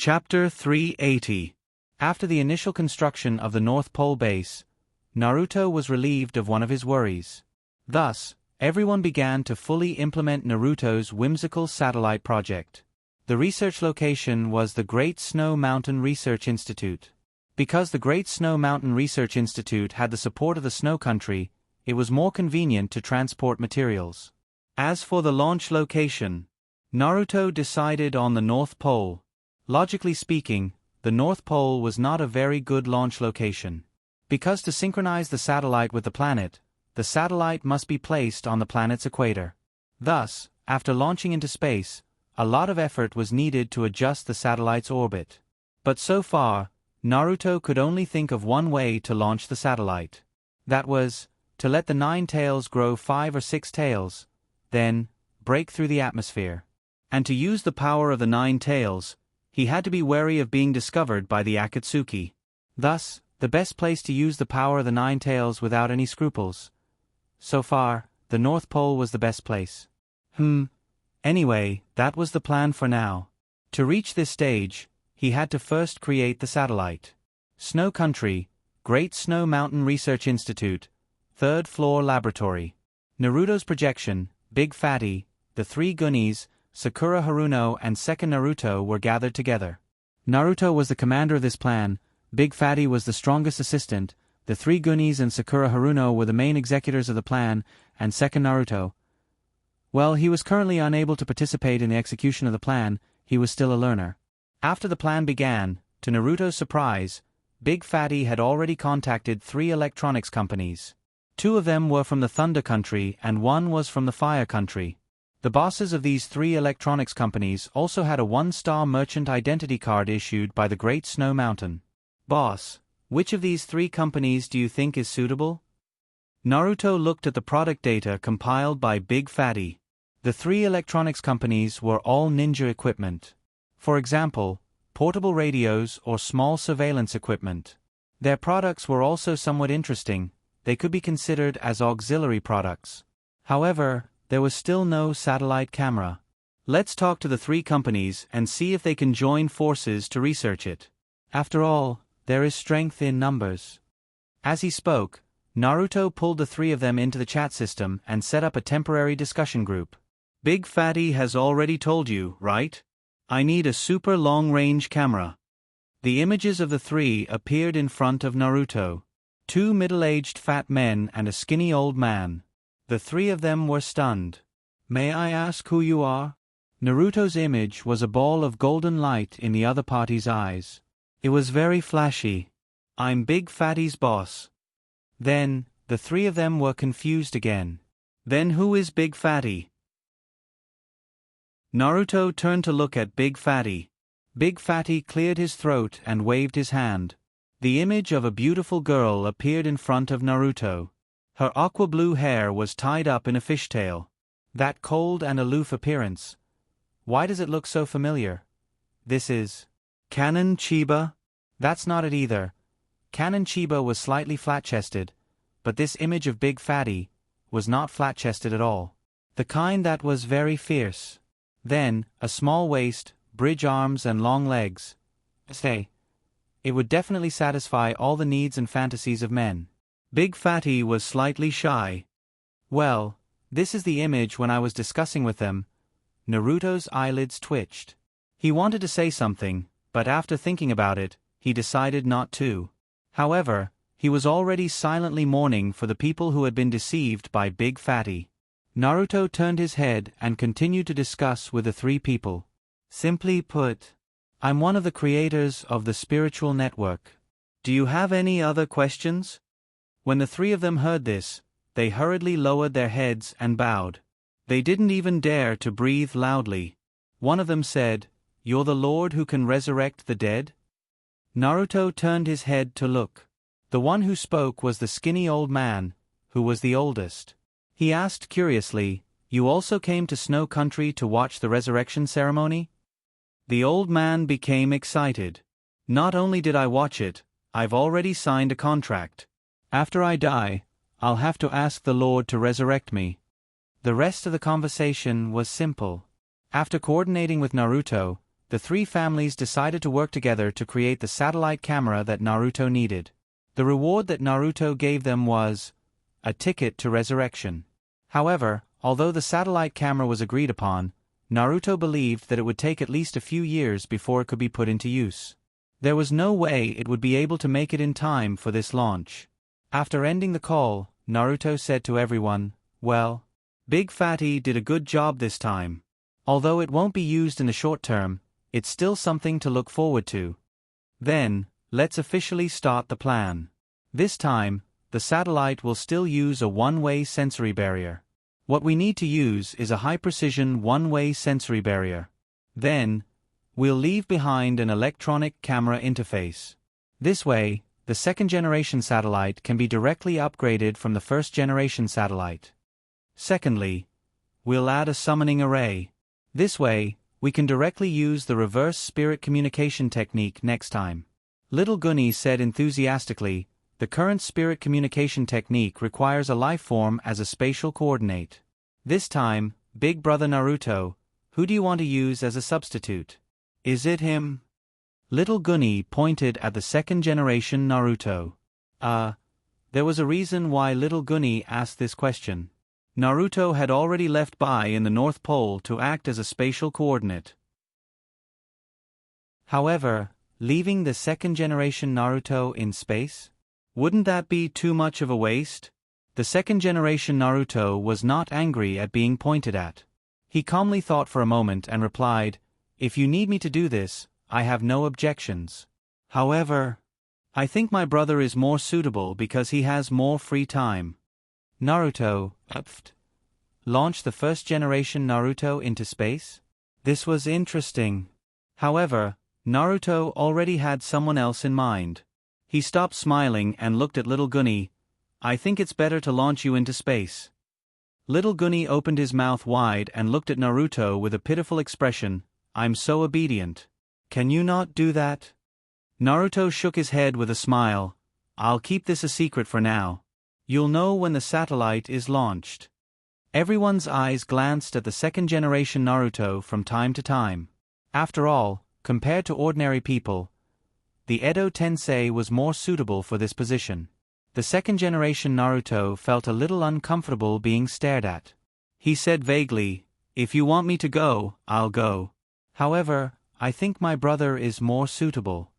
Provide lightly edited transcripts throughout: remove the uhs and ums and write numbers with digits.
Chapter 380. After the initial construction of the North Pole base, Naruto was relieved of one of his worries. Thus, everyone began to fully implement Naruto's whimsical satellite project. The research location was the Great Snow Mountain Research Institute. Because the Great Snow Mountain Research Institute had the support of the Snow Country, it was more convenient to transport materials. As for the launch location, Naruto decided on the North Pole. Logically speaking, the North Pole was not a very good launch location. Because to synchronize the satellite with the satellite must be placed on the planet's equator. Thus, after launching into space, a lot of effort was needed to adjust the satellite's orbit. But so far, Naruto could only think of one way to launch the satellite. That was, to let the 9 tails grow 5 or 6 tails, then, break through the atmosphere. And to use the power of the 9 tails, he had to be wary of being discovered by the Akatsuki. Thus, the best place to use the power of the 9 tails without any scruples. So far, the North Pole was the best place. Anyway, that was the plan for now. To reach this stage, he had to first create the satellite. Snow Country, Great Snow Mountain Research Institute, 3rd floor laboratory. Naruto's projection, Big Fatty, the 3 Goonies, Sakura Haruno and Second Naruto were gathered together. Naruto was the commander of this plan, Big Fatty was the strongest assistant, the 3 Goonies and Sakura Haruno were the main executors of the plan, and Second Naruto. Well, he was currently unable to participate in the execution of the plan, he was still a learner. After the plan began, to Naruto's surprise, Big Fatty had already contacted 3 electronics companies. 2 of them were from the Thunder Country and 1 was from the Fire Country. The bosses of these 3 electronics companies also had a 1-star merchant identity card issued by the Great Snow Mountain. Boss, which of these 3 companies do you think is suitable? Naruto looked at the product data compiled by Big Fatty. The 3 electronics companies were all ninja equipment. For example, portable radios or small surveillance equipment. Their products were also somewhat interesting, they could be considered as auxiliary products. However, there was still no satellite camera. Let's talk to the 3 companies and see if they can join forces to research it. After all, there is strength in numbers. As he spoke, Naruto pulled the 3 of them into the chat system and set up a temporary discussion group. Big Fatty has already told you, right? I need a super long-range camera. The images of the 3 appeared in front of Naruto. 2 middle-aged fat men and a skinny old man. The 3 of them were stunned. May I ask who you are? Naruto's image was a ball of golden light in the other party's eyes. It was very flashy. I'm Big Fatty's boss. Then, the 3 of them were confused again. Then who is Big Fatty? Naruto turned to look at Big Fatty. Big Fatty cleared his throat and waved his hand. The image of a beautiful girl appeared in front of Naruto. Her aqua-blue hair was tied up in a fishtail. That cold and aloof appearance. Why does it look so familiar? This is Kanon Chiba? That's not it either. Kanon Chiba was slightly flat-chested, but this image of Big Fatty was not flat-chested at all. The kind that was very fierce. Then, a small waist, bridge arms and long legs. Say, it would definitely satisfy all the needs and fantasies of men. Big Fatty was slightly shy. Well, this is the image when I was discussing with them. Naruto's eyelids twitched. He wanted to say something, but after thinking about it, he decided not to. However, he was already silently mourning for the people who had been deceived by Big Fatty. Naruto turned his head and continued to discuss with the 3 people. Simply put, I'm one of the creators of the spiritual network. Do you have any other questions? When the 3 of them heard this, they hurriedly lowered their heads and bowed. They didn't even dare to breathe loudly. One of them said, "You're the Lord who can resurrect the dead?" Naruto turned his head to look. The one who spoke was the skinny old man, who was the oldest. He asked curiously, "You also came to Snow Country to watch the resurrection ceremony?" The old man became excited. "Not only did I watch it, I've already signed a contract. After I die, I'll have to ask the Lord to resurrect me." The rest of the conversation was simple. After coordinating with Naruto, the three families decided to work together to create the satellite camera that Naruto needed. The reward that Naruto gave them was a ticket to resurrection. However, although the satellite camera was agreed upon, Naruto believed that it would take at least a few years before it could be put into use. There was no way it would be able to make it in time for this launch. After ending the call, Naruto said to everyone, "Well, Big Fatty did a good job this time. Although it won't be used in the short term, it's still something to look forward to. Then, let's officially start the plan. This time, the satellite will still use a one-way sensory barrier. What we need to use is a high-precision one-way sensory barrier. Then, we'll leave behind an electronic camera interface. This way, the second-generation satellite can be directly upgraded from the first-generation satellite. Secondly, we'll add a summoning array. This way, we can directly use the reverse spirit communication technique next time." Little Gunny said enthusiastically, "The current spirit communication technique requires a life form as a spatial coordinate. This time, Big Brother Naruto, who do you want to use as a substitute? Is it him?" Little Gunny pointed at the second-generation Naruto. There was a reason why Little Gunny asked this question. Naruto had already left Bai in the North Pole to act as a spatial coordinate. However, leaving the second-generation Naruto in space? Wouldn't that be too much of a waste? The second-generation Naruto was not angry at being pointed at. He calmly thought for a moment and replied, "If you need me to do this, I have no objections. However, I think my brother is more suitable because he has more free time." Naruto launched the first-generation Naruto into space? This was interesting. However, Naruto already had someone else in mind. He stopped smiling and looked at Little Gunny. "I think it's better to launch you into space." Little Gunny opened his mouth wide and looked at Naruto with a pitiful expression. "I'm so obedient. Can you not do that?" Naruto shook his head with a smile. "I'll keep this a secret for now. You'll know when the satellite is launched." Everyone's eyes glanced at the second-generation Naruto from time to time. After all, compared to ordinary people, the Edo Tensei was more suitable for this position. The second-generation Naruto felt a little uncomfortable being stared at. He said vaguely, "If you want me to go, I'll go. However, I think my brother is more suitable."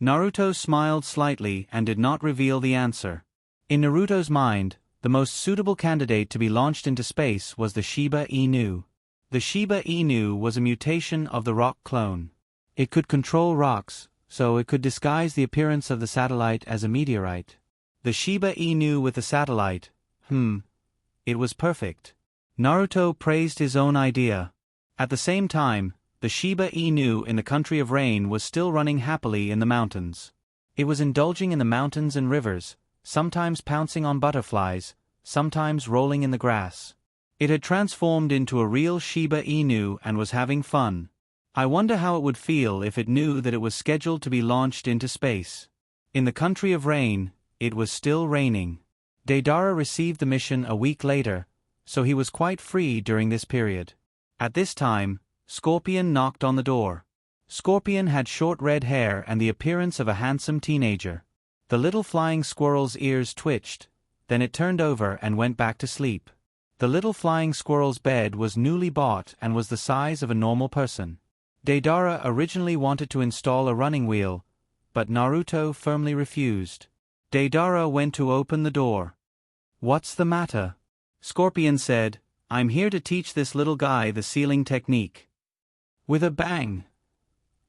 Naruto smiled slightly and did not reveal the answer. In Naruto's mind, the most suitable candidate to be launched into space was the Shiba Inu. The Shiba Inu was a mutation of the rock clone. It could control rocks, so it could disguise the appearance of the satellite as a meteorite. The Shiba Inu with the satellite, it was perfect. Naruto praised his own idea. At the same time, the Shiba Inu in the country of rain was still running happily in the mountains. It was indulging in the mountains and rivers, sometimes pouncing on butterflies, sometimes rolling in the grass. It had transformed into a real Shiba Inu and was having fun. I wonder how it would feel if it knew that it was scheduled to be launched into space. In the country of rain, it was still raining. Deidara received the mission a week later, so he was quite free during this period. At this time, Scorpion knocked on the door. Scorpion had short red hair and the appearance of a handsome teenager. The little flying squirrel's ears twitched, then it turned over and went back to sleep. The little flying squirrel's bed was newly bought and was the size of a normal person. Deidara originally wanted to install a running wheel, but Naruto firmly refused. Deidara went to open the door. "What's the matter?" Scorpion said, "I'm here to teach this little guy the sealing technique." With a bang,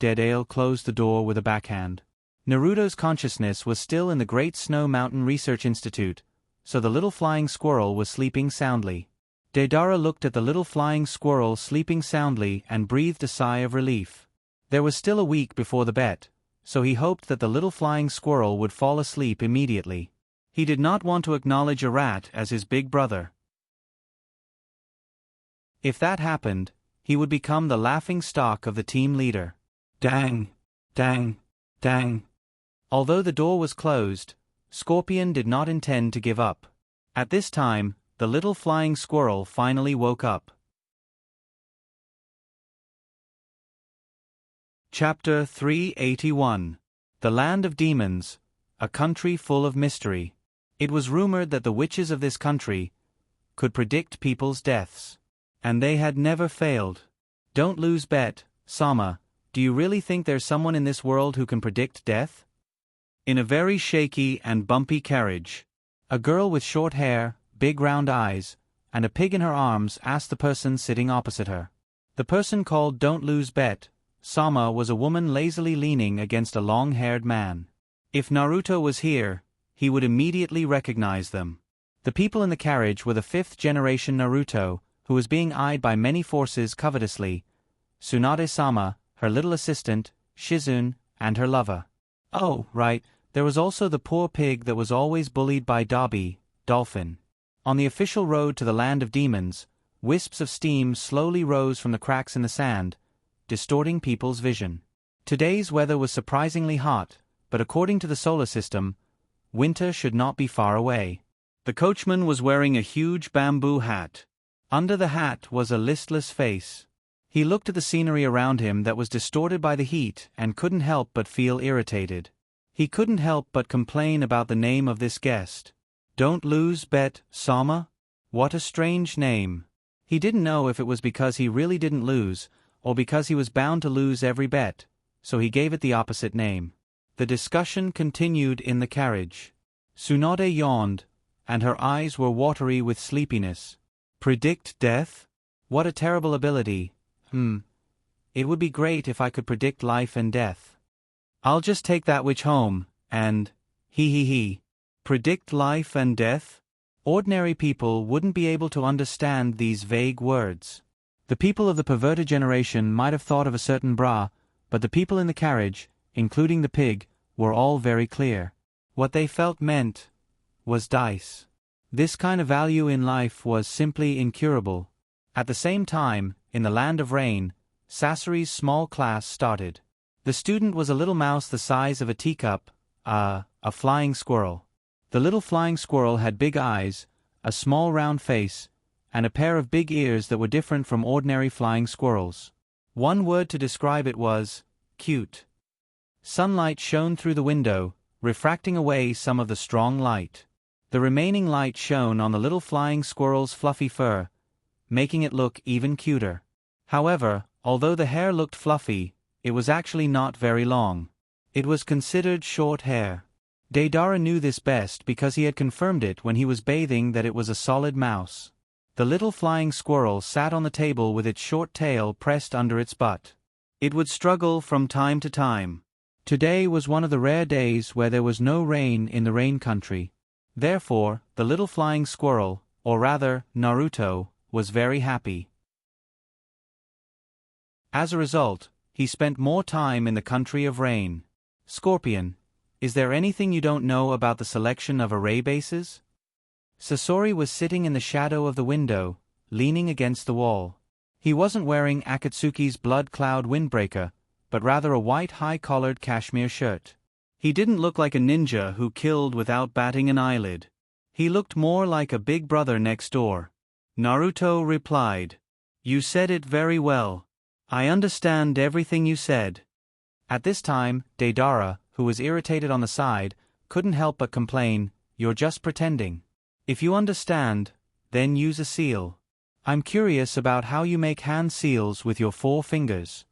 Deidara closed the door with a backhand. Naruto's consciousness was still in the Great Snow Mountain Research Institute, so the little flying squirrel was sleeping soundly. Deidara looked at the little flying squirrel sleeping soundly and breathed a sigh of relief. There was still a week before the bet, so he hoped that the little flying squirrel would fall asleep immediately. He did not want to acknowledge a rat as his big brother. If that happened, he would become the laughing stock of the team leader. Dang! Dang! Dang! Although the door was closed, Scorpion did not intend to give up. At this time, the little flying squirrel finally woke up. Chapter 381. The Land of Demons, a Country Full of Mystery. It was rumored that the witches of this country could predict people's deaths. And they had never failed. Don't lose bet, Sama, do you really think there's someone in this world who can predict death? In a very shaky and bumpy carriage, a girl with short hair, big round eyes, and a pig in her arms asked the person sitting opposite her. The person called Don't Lose Bet, Sama, was a woman lazily leaning against a long-haired man. If Naruto was here, he would immediately recognize them. The people in the carriage were the fifth-generation Naruto, who was being eyed by many forces covetously: Tsunade-sama, her little assistant, Shizune, and her lover. Oh, right, there was also the poor pig that was always bullied by Dobby, Dolphin. On the official road to the Land of Demons, wisps of steam slowly rose from the cracks in the sand, distorting people's vision. Today's weather was surprisingly hot, but according to the solar system, winter should not be far away. The coachman was wearing a huge bamboo hat. Under the hat was a listless face. He looked at the scenery around him that was distorted by the heat and couldn't help but feel irritated. He couldn't help but complain about the name of this guest. Don't Lose Bet, Sama? What a strange name. He didn't know if it was because he really didn't lose, or because he was bound to lose every bet, so he gave it the opposite name. The discussion continued in the carriage. Tsunade yawned, and her eyes were watery with sleepiness. Predict death? What a terrible ability. It would be great if I could predict life and death. I'll just take that witch home, and, he. Predict life and death? Ordinary people wouldn't be able to understand these vague words. The people of the perverted generation might have thought of a certain bra, but the people in the carriage, including the pig, were all very clear. What they felt meant was dice. This kind of value in life was simply incurable. At the same time, in the Land of Rain, Sasori's small class started. The student was a little mouse the size of a teacup, a flying squirrel. The little flying squirrel had big eyes, a small round face, and a pair of big ears that were different from ordinary flying squirrels. One word to describe it was cute. Sunlight shone through the window, refracting away some of the strong light. The remaining light shone on the little flying squirrel's fluffy fur, making it look even cuter. However, although the hair looked fluffy, it was actually not very long. It was considered short hair. Deidara knew this best because he had confirmed it when he was bathing that it was a solid mouse. The little flying squirrel sat on the table with its short tail pressed under its butt. It would struggle from time to time. Today was one of the rare days where there was no rain in the rain country. Therefore, the little flying squirrel, or rather, Naruto, was very happy. As a result, he spent more time in the country of rain. Scorpion, is there anything you don't know about the selection of array bases? Sasori was sitting in the shadow of the window, leaning against the wall. He wasn't wearing Akatsuki's blood cloud windbreaker, but rather a white high-collared cashmere shirt. He didn't look like a ninja who killed without batting an eyelid. He looked more like a big brother next door. Naruto replied, "You said it very well. I understand everything you said." At this time, Deidara, who was irritated on the side, couldn't help but complain, "You're just pretending. If you understand, then use a seal. I'm curious about how you make hand seals with your 4 fingers."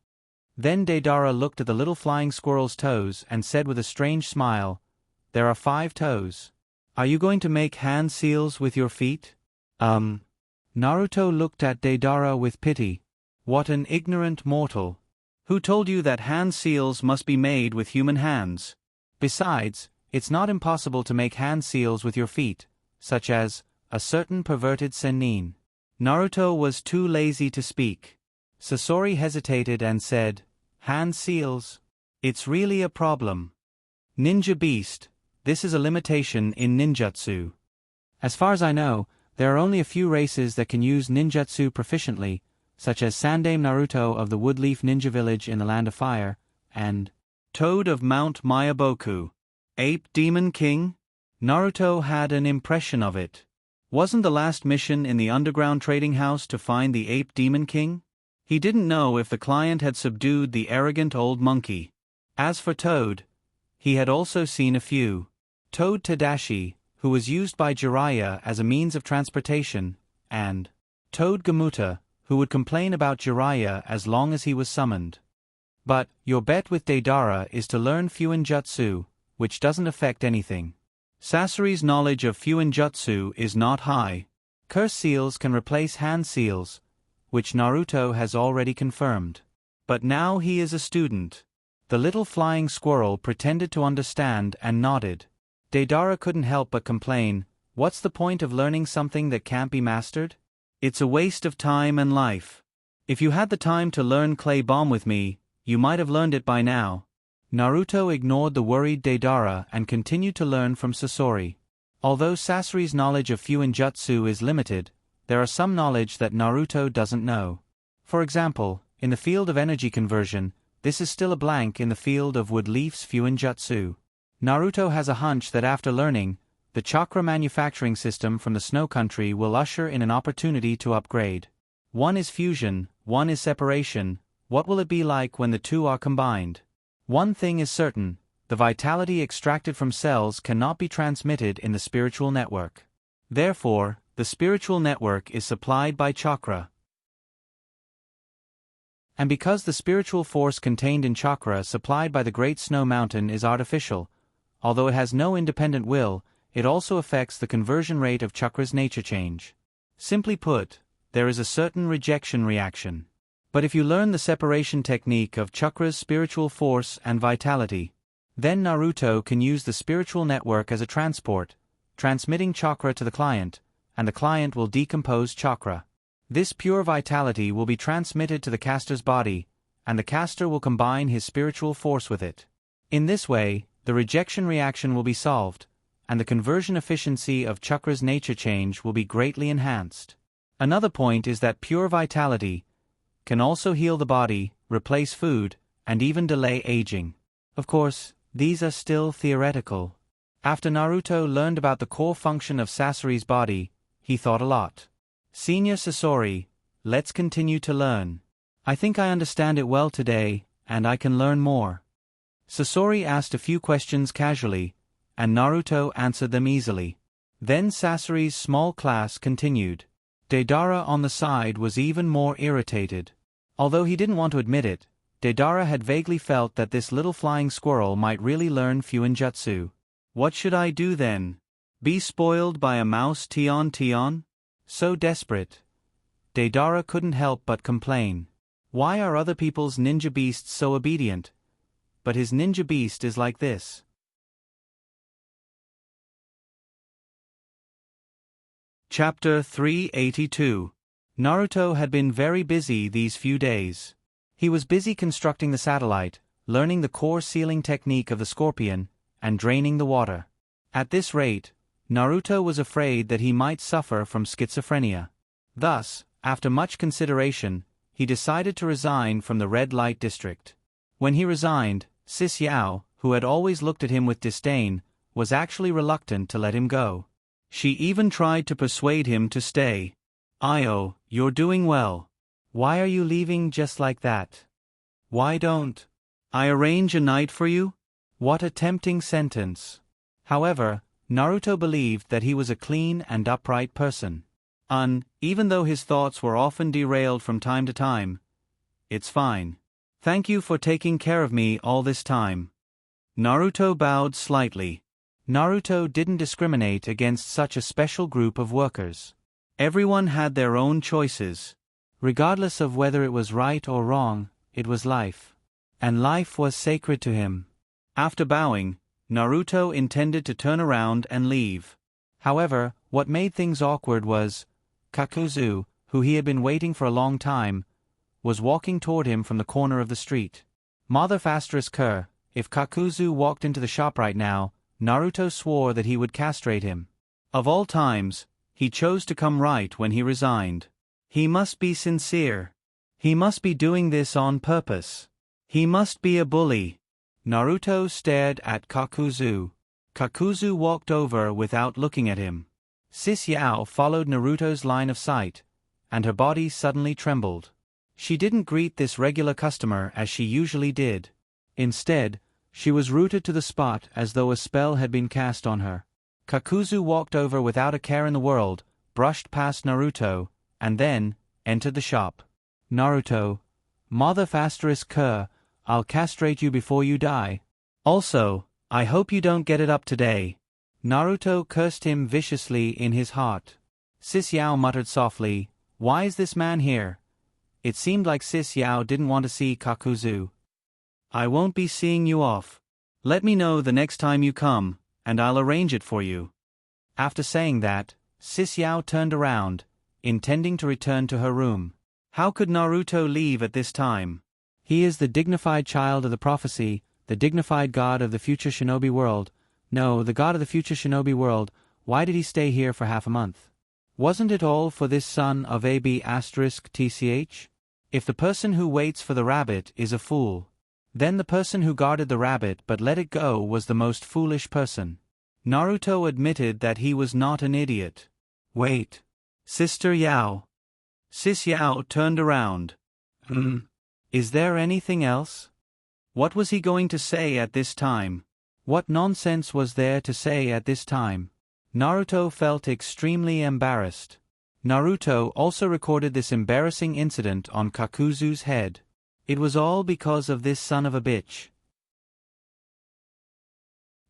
Then Deidara looked at the little flying squirrel's toes and said with a strange smile, "There are 5 toes. Are you going to make hand seals with your feet?" Naruto looked at Deidara with pity. What an ignorant mortal. Who told you that hand seals must be made with human hands? Besides, it's not impossible to make hand seals with your feet, such as a certain perverted sennin. Naruto was too lazy to speak. Sasori hesitated and said, "Hand seals? It's really a problem. Ninja beast, this is a limitation in ninjutsu. As far as I know, there are only a few races that can use ninjutsu proficiently, such as Sandame Naruto of the Woodleaf Ninja Village in the Land of Fire, and Toad of Mount Mayaboku. Ape Demon King? Naruto had an impression of it. Wasn't the last mission in the underground trading house to find the Ape Demon King? He didn't know if the client had subdued the arrogant old monkey. As for Toad, he had also seen a few. Toad Tadashi, who was used by Jiraiya as a means of transportation, and Toad Gamuta, who would complain about Jiraiya as long as he was summoned. But your bet with Deidara is to learn Fuinjutsu, which doesn't affect anything. Sasori's knowledge of Fuinjutsu is not high. Curse seals can replace hand seals, which Naruto has already confirmed. But now he is a student. The little flying squirrel pretended to understand and nodded. Deidara couldn't help but complain, "What's the point of learning something that can't be mastered? It's a waste of time and life. If you had the time to learn Clay Bomb with me, you might have learned it by now." Naruto ignored the worried Deidara and continued to learn from Sasori. Although Sasori's knowledge of Fuinjutsu is limited, there are some knowledge that Naruto doesn't know. For example, in the field of energy conversion, this is still a blank in the field of Wood Leaf's Fuinjutsu. Naruto has a hunch that after learning, the chakra manufacturing system from the Snow Country will usher in an opportunity to upgrade. One is fusion, one is separation. What will it be like when the two are combined? One thing is certain, the vitality extracted from cells cannot be transmitted in the spiritual network. Therefore, the spiritual network is supplied by chakra. And because the spiritual force contained in chakra supplied by the Great Snow Mountain is artificial, although it has no independent will, it also affects the conversion rate of chakra's nature change. Simply put, there is a certain rejection reaction. But if you learn the separation technique of chakra's spiritual force and vitality, then Naruto can use the spiritual network as a transport, transmitting chakra to the client, and the client will decompose chakra. This pure vitality will be transmitted to the caster's body, and the caster will combine his spiritual force with it. In this way, the rejection reaction will be solved, and the conversion efficiency of chakra's nature change will be greatly enhanced. Another point is that pure vitality can also heal the body, replace food, and even delay aging. Of course, these are still theoretical. After Naruto learned about the core function of Sasori's body, he thought a lot. "Senior Sasori, let's continue to learn. I think I understand it well today, and I can learn more." Sasori asked a few questions casually, and Naruto answered them easily. Then Sasori's small class continued. Deidara on the side was even more irritated. Although he didn't want to admit it, Deidara had vaguely felt that this little flying squirrel might really learn Fuinjutsu. What should I do then? Be spoiled by a mouse Tion? So desperate. Deidara couldn't help but complain. Why are other people's ninja beasts so obedient? But his ninja beast is like this. Chapter 382. Naruto had been very busy these few days. He was busy constructing the satellite, learning the core sealing technique of the scorpion, and draining the water. At this rate, Naruto was afraid that he might suffer from schizophrenia. Thus, after much consideration, he decided to resign from the red light district. When he resigned, Sis Yao, who had always looked at him with disdain, was actually reluctant to let him go. She even tried to persuade him to stay. "Io, you're doing well. Why are you leaving just like that? Why don't I arrange a night for you?" What a tempting sentence. However, Naruto believed that he was a clean and upright person. Even though his thoughts were often derailed from time to time. "It's fine. Thank you for taking care of me all this time." Naruto bowed slightly. Naruto didn't discriminate against such a special group of workers. Everyone had their own choices. Regardless of whether it was right or wrong, it was life. And life was sacred to him. After bowing, Naruto intended to turn around and leave. However, what made things awkward was, Kakuzu, who he had been waiting for a long time, was walking toward him from the corner of the street. Motherfaster's if Kakuzu walked into the shop right now, Naruto swore that he would castrate him. Of all times, he chose to come right when he resigned. He must be sincere. He must be doing this on purpose. He must be a bully. Naruto stared at Kakuzu. Kakuzu walked over without looking at him. Sis Yao followed Naruto's line of sight, and her body suddenly trembled. She didn't greet this regular customer as she usually did. Instead, she was rooted to the spot as though a spell had been cast on her. Kakuzu walked over without a care in the world, brushed past Naruto, and then entered the shop. Naruto, mother asterisk cur, I'll castrate you before you die. Also, I hope you don't get it up today. Naruto cursed him viciously in his heart. Sis Yao muttered softly, why is this man here? It seemed like Sis Yao didn't want to see Kakuzu. I won't be seeing you off. Let me know the next time you come, and I'll arrange it for you. After saying that, Sis Yao turned around, intending to return to her room. How could Naruto leave at this time? He is the dignified child of the prophecy, the dignified god of the future shinobi world. No, the god of the future shinobi world. Why did he stay here for half a month? Wasn't it all for this son of AB *TCH? If the person who waits for the rabbit is a fool, then the person who guarded the rabbit but let it go was the most foolish person. Naruto admitted that he was not an idiot. Wait. Sister Yao. Sis Yao turned around. Is there anything else? What was he going to say at this time? What nonsense was there to say at this time? Naruto felt extremely embarrassed. Naruto also recorded this embarrassing incident on Kakuzu's head. It was all because of this son of a bitch.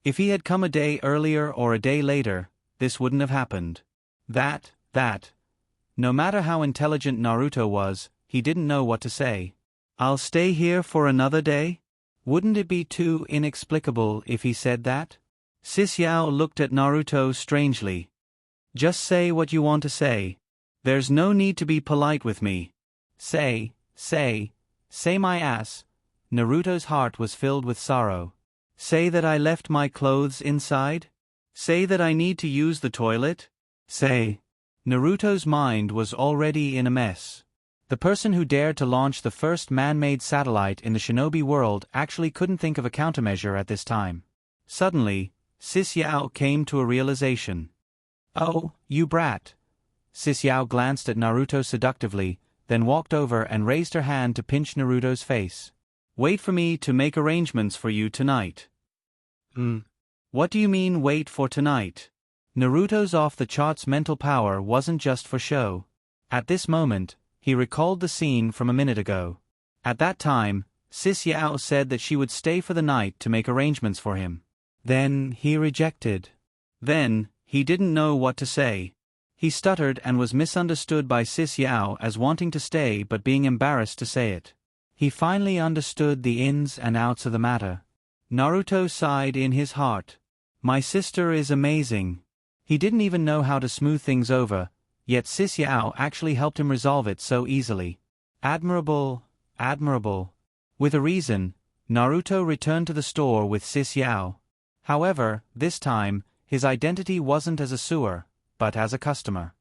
If he had come a day earlier or a day later, this wouldn't have happened. No matter how intelligent Naruto was, he didn't know what to say. I'll stay here for another day? Wouldn't it be too inexplicable if he said that? Sis Yao looked at Naruto strangely. Just say what you want to say. There's no need to be polite with me. Say my ass. Naruto's heart was filled with sorrow. Say that I left my clothes inside? Say that I need to use the toilet? Say. Naruto's mind was already in a mess. The person who dared to launch the first man-made satellite in the shinobi world actually couldn't think of a countermeasure at this time. Suddenly, Sis Yao came to a realization. Oh, you brat. Sis Yao glanced at Naruto seductively, then walked over and raised her hand to pinch Naruto's face. Wait for me to make arrangements for you tonight. What do you mean wait for tonight? Naruto's off-the-charts mental power wasn't just for show. At this moment, he recalled the scene from a minute ago. At that time, Sis Yao said that she would stay for the night to make arrangements for him. Then he rejected. Then, he didn't know what to say. He stuttered and was misunderstood by Sis Yao as wanting to stay but being embarrassed to say it. He finally understood the ins and outs of the matter. Naruto sighed in his heart. My sister is amazing. He didn't even know how to smooth things over, yet Sis Yao actually helped him resolve it so easily. Admirable. With a reason, Naruto returned to the store with Sis Yao. However, this time, his identity wasn't as a sewer, but as a customer.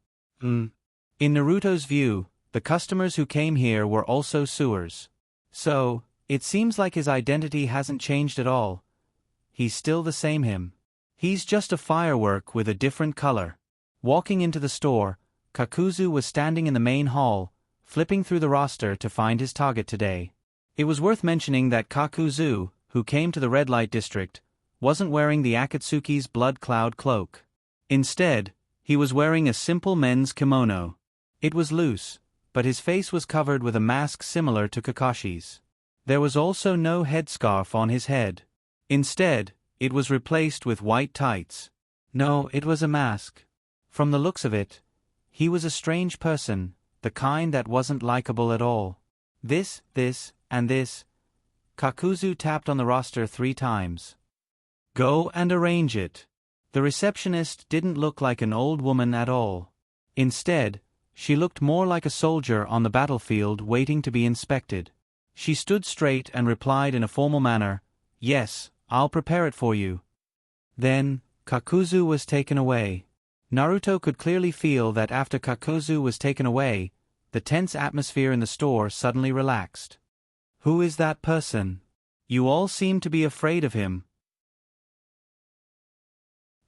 In Naruto's view, the customers who came here were also sewers. So, it seems like his identity hasn't changed at all. He's still the same him. He's just a firework with a different color. Walking into the store, Kakuzu was standing in the main hall, flipping through the roster to find his target today. It was worth mentioning that Kakuzu, who came to the red light district, wasn't wearing the Akatsuki's blood cloud cloak. Instead, he was wearing a simple men's kimono. It was loose, but his face was covered with a mask similar to Kakashi's. There was also no headscarf on his head. Instead, it was replaced with white tights. No, it was a mask. From the looks of it, he was a strange person, the kind that wasn't likable at all. This, and this. Kakuzu tapped on the roster 3 times. Go and arrange it. The receptionist didn't look like an old woman at all. Instead, she looked more like a soldier on the battlefield waiting to be inspected. She stood straight and replied in a formal manner, Yes, I'll prepare it for you. Then, Kakuzu was taken away. Naruto could clearly feel that after Kakuzu was taken away, the tense atmosphere in the store suddenly relaxed. Who is that person? You all seem to be afraid of him.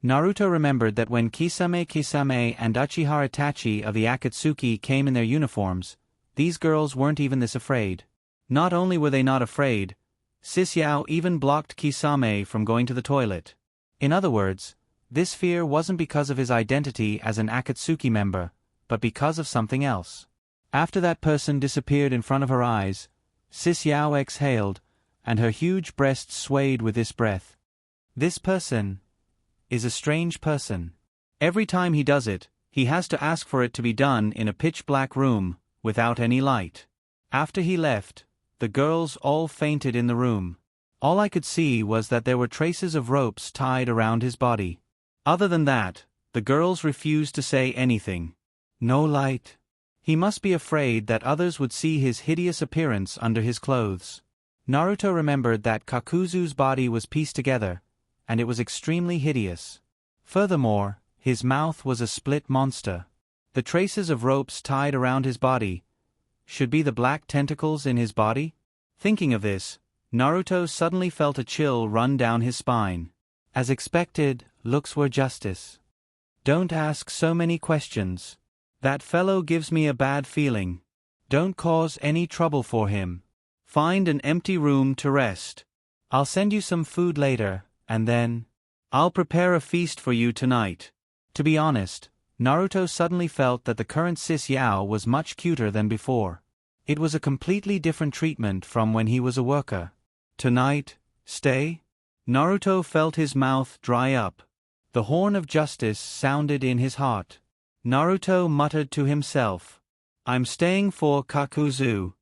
Naruto remembered that when Kisame and Uchiha Itachi of the Akatsuki came in their uniforms, these girls weren't even this afraid. Not only were they not afraid, Sis Yao even blocked Kisame from going to the toilet. In other words, this fear wasn't because of his identity as an Akatsuki member, but because of something else. After that person disappeared in front of her eyes, Sis Yao exhaled, and her huge breasts swayed with this breath. This person is a strange person. Every time he does it, he has to ask for it to be done in a pitch-black room, without any light. After he left, the girls all fainted in the room. All I could see was that there were traces of ropes tied around his body. Other than that, the girls refused to say anything. No light. He must be afraid that others would see his hideous appearance under his clothes. Naruto remembered that Kakuzu's body was pieced together, and it was extremely hideous. Furthermore, his mouth was a split monster. The traces of ropes tied around his body should be the black tentacles in his body? Thinking of this, Naruto suddenly felt a chill run down his spine. As expected, looks were justice. Don't ask so many questions. That fellow gives me a bad feeling. Don't cause any trouble for him. Find an empty room to rest. I'll send you some food later, and then I'll prepare a feast for you tonight. To be honest, Naruto suddenly felt that the current Sis Yao was much cuter than before. It was a completely different treatment from when he was a worker. Tonight, stay? Naruto felt his mouth dry up. The horn of justice sounded in his heart. Naruto muttered to himself, I'm staying for Kakuzu.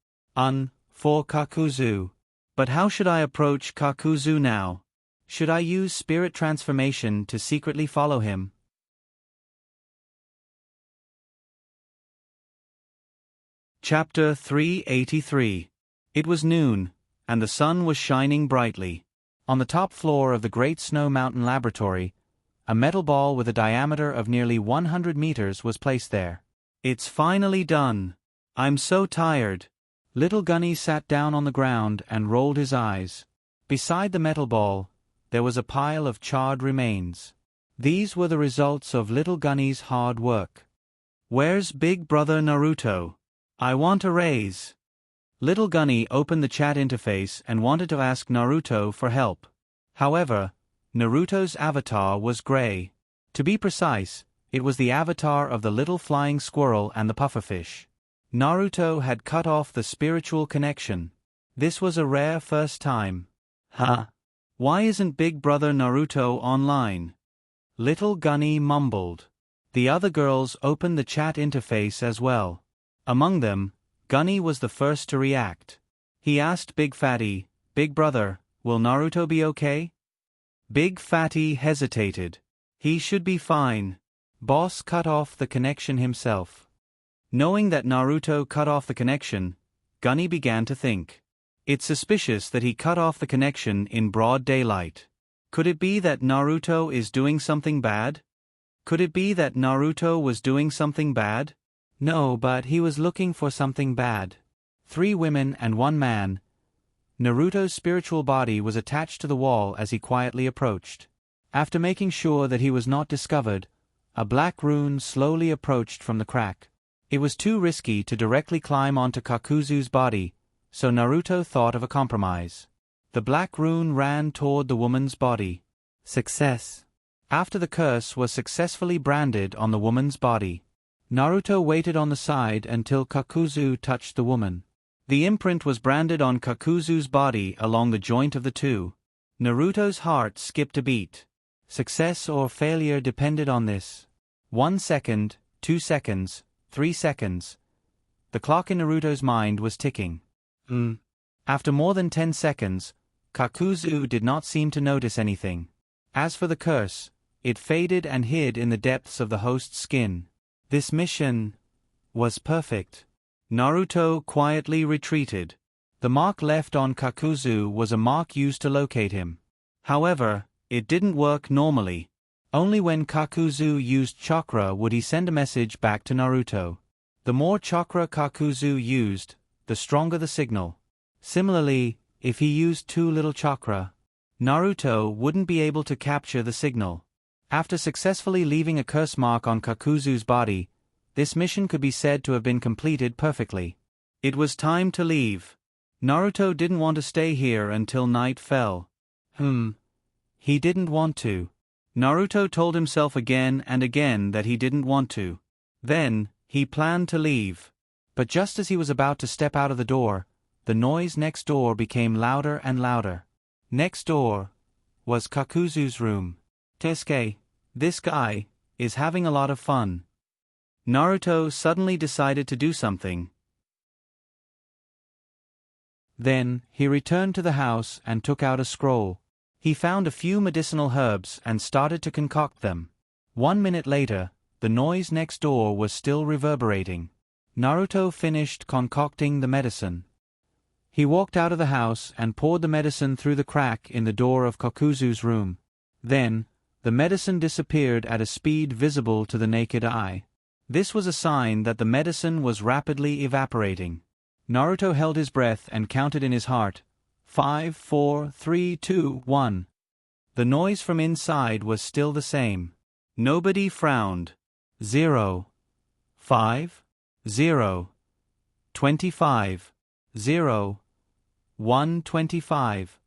For Kakuzu. But how should I approach Kakuzu now? Should I use spirit transformation to secretly follow him? Chapter 383. It was noon, and the sun was shining brightly. On the top floor of the Great Snow Mountain Laboratory, a metal ball with a diameter of nearly 100 meters was placed there. It's finally done. I'm so tired. Little Gunny sat down on the ground and rolled his eyes. Beside the metal ball, there was a pile of charred remains. These were the results of Little Gunny's hard work. Where's Big Brother Naruto? I want a raise. Little Gunny opened the chat interface and wanted to ask Naruto for help. However, Naruto's avatar was gray. To be precise, it was the avatar of the little flying squirrel and the pufferfish. Naruto had cut off the spiritual connection. This was a rare first time. Huh? Why isn't Big Brother Naruto online? Little Gunny mumbled. The other girls opened the chat interface as well. Among them, Gunny was the first to react. He asked Big Fatty, Big Brother, will Naruto be okay? Big Fatty hesitated. He should be fine. Boss cut off the connection himself. Knowing that Naruto cut off the connection, Gunny began to think. It's suspicious that he cut off the connection in broad daylight. Could it be that Naruto is doing something bad? Could it be that Naruto was doing something bad? No, but he was looking for something bad. 3 women and 1 man. Naruto's spiritual body was attached to the wall as he quietly approached. After making sure that he was not discovered, a black rune slowly approached from the crack. It was too risky to directly climb onto Kakuzu's body, so Naruto thought of a compromise. The black rune ran toward the woman's body. Success. After the curse was successfully branded on the woman's body, Naruto waited on the side until Kakuzu touched the woman. The imprint was branded on Kakuzu's body along the joint of the two. Naruto's heart skipped a beat. Success or failure depended on this. 1 second, 2 seconds, 3 seconds. The clock in Naruto's mind was ticking. After more than 10 seconds, Kakuzu did not seem to notice anything. As for the curse, it faded and hid in the depths of the host's skin. This mission was perfect. Naruto quietly retreated. The mark left on Kakuzu was a mark used to locate him. However, it didn't work normally. Only when Kakuzu used chakra would he send a message back to Naruto. The more chakra Kakuzu used, the stronger the signal. Similarly, if he used too little chakra, Naruto wouldn't be able to capture the signal. After successfully leaving a curse mark on Kakuzu's body, this mission could be said to have been completed perfectly. It was time to leave. Naruto didn't want to stay here until night fell. He didn't want to. Naruto told himself again and again that he didn't want to. Then, he planned to leave. But just as he was about to step out of the door, the noise next door became louder and louder. Next door was Kakuzu's room. Tesuke, this guy, is having a lot of fun. Naruto suddenly decided to do something. Then, he returned to the house and took out a scroll. He found a few medicinal herbs and started to concoct them. 1 minute later, the noise next door was still reverberating. Naruto finished concocting the medicine. He walked out of the house and poured the medicine through the crack in the door of Kakuzu's room. Then, the medicine disappeared at a speed visible to the naked eye. This was a sign that the medicine was rapidly evaporating. Naruto held his breath and counted in his heart, 5, 4, 3, 2, 1. The noise from inside was still the same. Nobody frowned. 0, 5, 0, 25, 0, 125.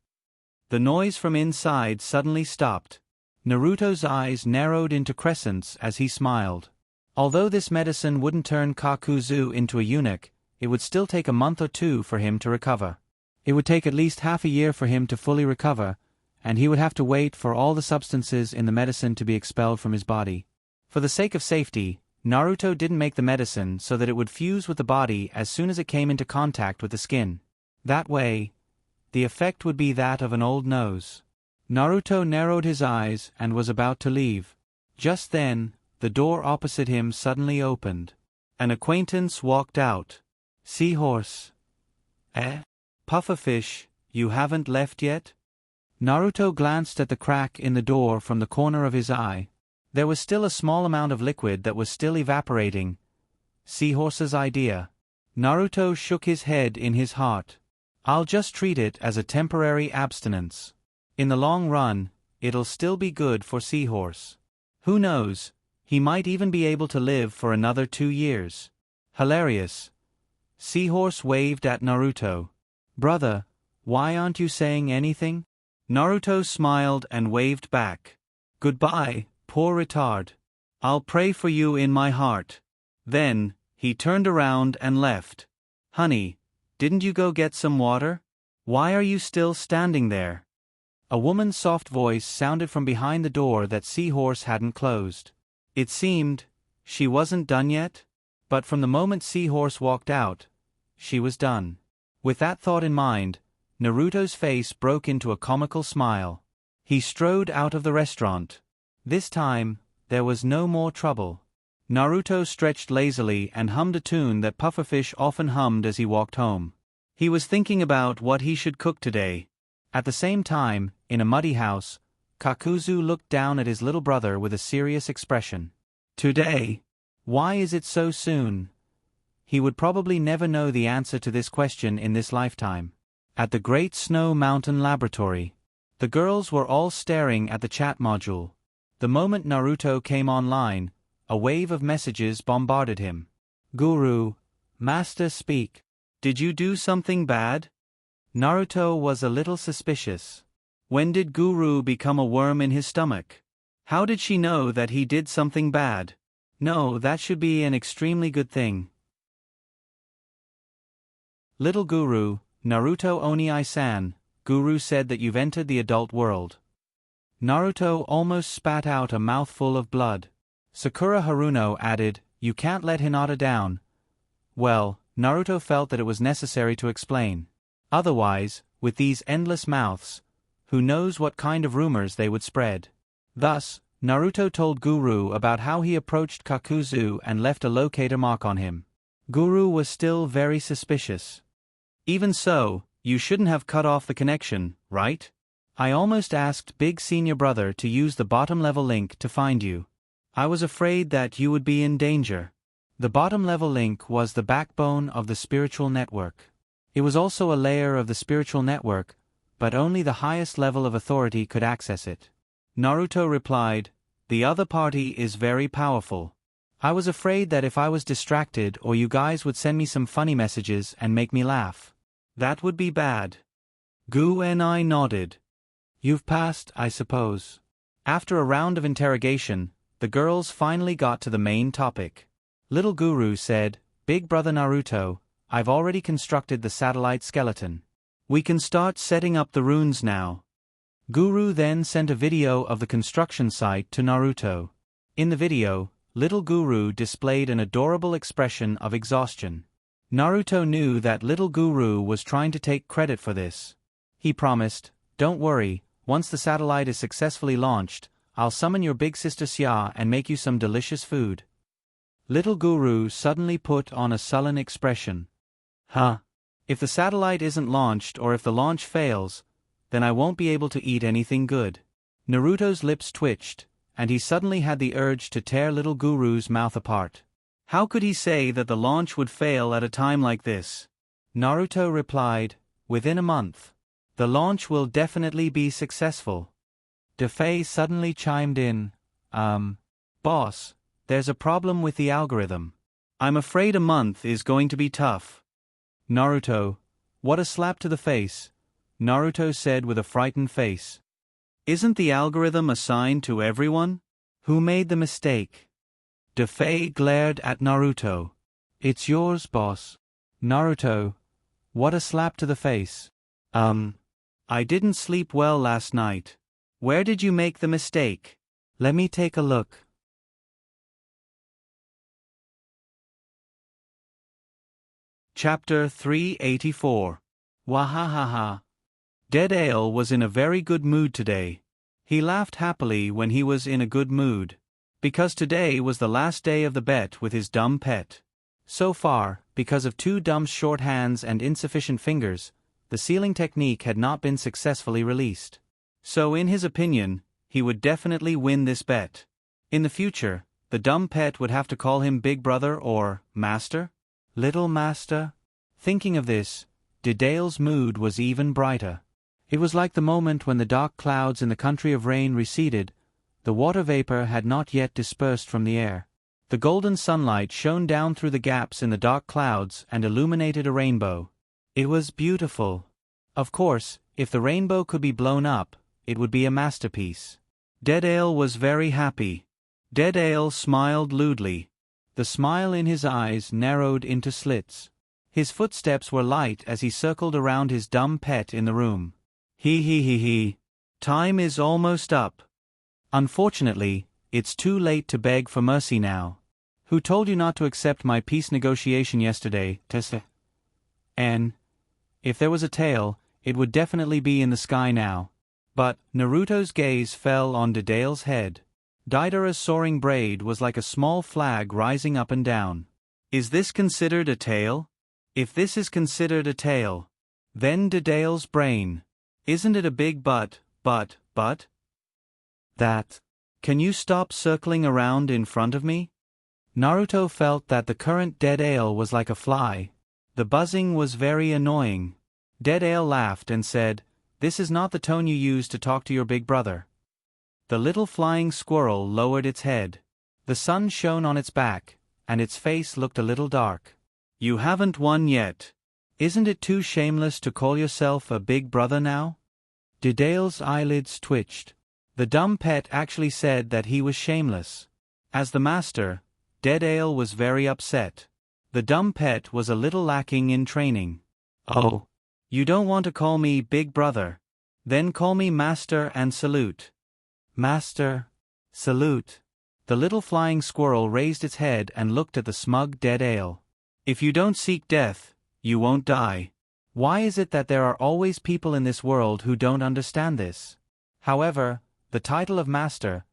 The noise from inside suddenly stopped. Naruto's eyes narrowed into crescents as he smiled. Although this medicine wouldn't turn Kakuzu into a eunuch, it would still take a month or two for him to recover. It would take at least half a year for him to fully recover, and he would have to wait for all the substances in the medicine to be expelled from his body. For the sake of safety, Naruto didn't make the medicine so that it would fuse with the body as soon as it came into contact with the skin. That way, the effect would be that of an old nose. Naruto narrowed his eyes and was about to leave. Just then, the door opposite him suddenly opened. An acquaintance walked out. Seahorse. Pufferfish, you haven't left yet? Naruto glanced at the crack in the door from the corner of his eye. There was still a small amount of liquid that was still evaporating. Seahorse's idea. Naruto shook his head in his heart. I'll just treat it as a temporary abstinence. In the long run, it'll still be good for Seahorse. Who knows, he might even be able to live for another 2 years. Hilarious. Seahorse waved at Naruto. Brother, why aren't you saying anything? Naruto smiled and waved back. Goodbye, poor retard. I'll pray for you in my heart. Then, he turned around and left. Honey, didn't you go get some water? Why are you still standing there? A woman's soft voice sounded from behind the door that Seahorse hadn't closed. It seemed she wasn't done yet, but from the moment Seahorse walked out, she was done. With that thought in mind, Naruto's face broke into a comical smile. He strode out of the restaurant. This time, there was no more trouble. Naruto stretched lazily and hummed a tune that Pufferfish often hummed as he walked home. He was thinking about what he should cook today. At the same time, in a muddy house, Kakuzu looked down at his little brother with a serious expression. Today? Why is it so soon? He would probably never know the answer to this question in this lifetime. At the Great Snow Mountain Laboratory, the girls were all staring at the chat module. The moment Naruto came online, a wave of messages bombarded him. Guru, Master speak. Did you do something bad? Naruto was a little suspicious. When did Guru become a worm in his stomach? How did she know that he did something bad? No, that should be an extremely good thing. Little Guru, Naruto Onii-san, Guru said that you've entered the adult world. Naruto almost spat out a mouthful of blood. Sakura Haruno added, you can't let Hinata down. Well, Naruto felt that it was necessary to explain. Otherwise, with these endless mouths, who knows what kind of rumors they would spread. Thus, Naruto told Guru about how he approached Kakuzu and left a locator mark on him. Guru was still very suspicious. Even so, you shouldn't have cut off the connection, right? I almost asked Big Senior Brother to use the bottom-level link to find you. I was afraid that you would be in danger. The bottom-level link was the backbone of the spiritual network. It was also a layer of the spiritual network, but only the highest level of authority could access it. Naruto replied, the other party is very powerful. I was afraid that if I was distracted or you guys would send me some funny messages and make me laugh. That would be bad. Gu and I nodded. You've passed, I suppose. After a round of interrogation, the girls finally got to the main topic. Little Guru said, Big Brother Naruto, I've already constructed the satellite skeleton. We can start setting up the runes now. Guru then sent a video of the construction site to Naruto. In the video, Little Guru displayed an adorable expression of exhaustion. Naruto knew that Little Guru was trying to take credit for this. He promised, Don't worry, once the satellite is successfully launched, I'll summon your big sister Xia and make you some delicious food. Little Guru suddenly put on a sullen expression. Huh? If the satellite isn't launched or if the launch fails, then I won't be able to eat anything good. Naruto's lips twitched, and he suddenly had the urge to tear Little Guru's mouth apart. How could he say that the launch would fail at a time like this? Naruto replied, Within a month. The launch will definitely be successful. Defei suddenly chimed in, Boss, there's a problem with the algorithm. I'm afraid a month is going to be tough. Naruto, what a slap to the face, Naruto said with a frightened face. Isn't the algorithm assigned to everyone? Who made the mistake? Defei glared at Naruto. It's yours, boss. Naruto, what a slap to the face. I didn't sleep well last night. Where did you make the mistake? Let me take a look. Chapter 384. Wahahaha. Dead Ale was in a very good mood today. He laughed happily when he was in a good mood. Because today was the last day of the bet with his dumb pet. So far, because of two dumb short hands and insufficient fingers, the sealing technique had not been successfully released. So in his opinion, he would definitely win this bet. In the future, the dumb pet would have to call him Big Brother or Master? Little Master? Thinking of this, Dedale's mood was even brighter. It was like the moment when the dark clouds in the country of rain receded. The water vapor had not yet dispersed from the air. The golden sunlight shone down through the gaps in the dark clouds and illuminated a rainbow. It was beautiful. Of course, if the rainbow could be blown up, it would be a masterpiece. Dead Ale was very happy. Dead Ale smiled lewdly. The smile in his eyes narrowed into slits. His footsteps were light as he circled around his dumb pet in the room. He. Time is almost up. Unfortunately, it's too late to beg for mercy now. Who told you not to accept my peace negotiation yesterday, Tessa? And if there was a tail, it would definitely be in the sky now. But Naruto's gaze fell on Dedale's head. Deidara's soaring braid was like a small flag rising up and down. Is this considered a tail? If this is considered a tail, then Dedale's brain. Isn't it a big butt? That. Can you stop circling around in front of me? Naruto felt that the current Dead Ale was like a fly. The buzzing was very annoying. Dead Ale laughed and said, This is not the tone you use to talk to your big brother. The little flying squirrel lowered its head. The sun shone on its back, and its face looked a little dark. You haven't won yet. Isn't it too shameless to call yourself a big brother now? Dedale's eyelids twitched. The dumb pet actually said that he was shameless. As the master, Dead Ale was very upset. The dumb pet was a little lacking in training. Oh. You don't want to call me Big Brother? Then call me Master and salute. Master. Salute. The little flying squirrel raised its head and looked at the smug Dead Ale. If you don't seek death, you won't die. Why is it that there are always people in this world who don't understand this? However, the title of Master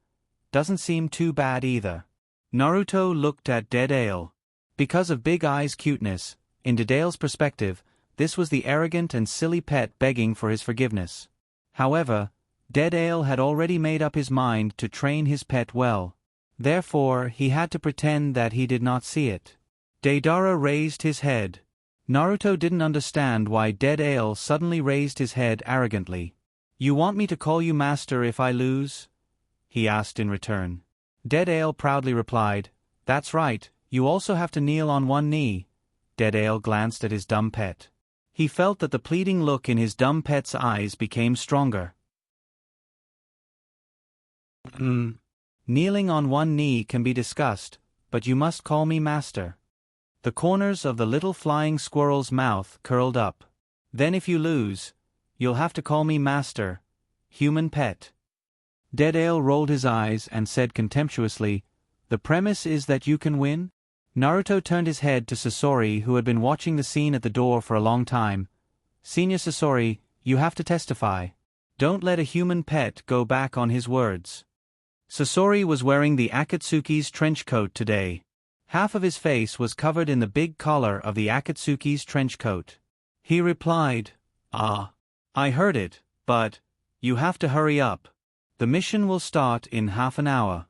doesn't seem too bad either. Naruto looked at Dead Ale. Because of Big Eye's cuteness, in Dedale's perspective, this was the arrogant and silly pet begging for his forgiveness. However, Dead Ale had already made up his mind to train his pet well. Therefore, he had to pretend that he did not see it. Deidara raised his head. Naruto didn't understand why Dead Ale suddenly raised his head arrogantly. You want me to call you Master if I lose? He asked in return. Dead Ale proudly replied, That's right, you also have to kneel on one knee. Deadale glanced at his dumb pet. He felt that the pleading look in his dumb pet's eyes became stronger. Kneeling on one knee can be discussed, but you must call me master. The corners of the little flying squirrel's mouth curled up. Then if you lose, you'll have to call me master, human pet. Deadale rolled his eyes and said contemptuously, "The premise is that you can win?" Naruto turned his head to Sasori, who had been watching the scene at the door for a long time. "Senior Sasori, you have to testify. Don't let a human pet go back on his words." Sasori was wearing the Akatsuki's trench coat today. Half of his face was covered in the big collar of the Akatsuki's trench coat. He replied, I heard it, but you have to hurry up. The mission will start in half an hour."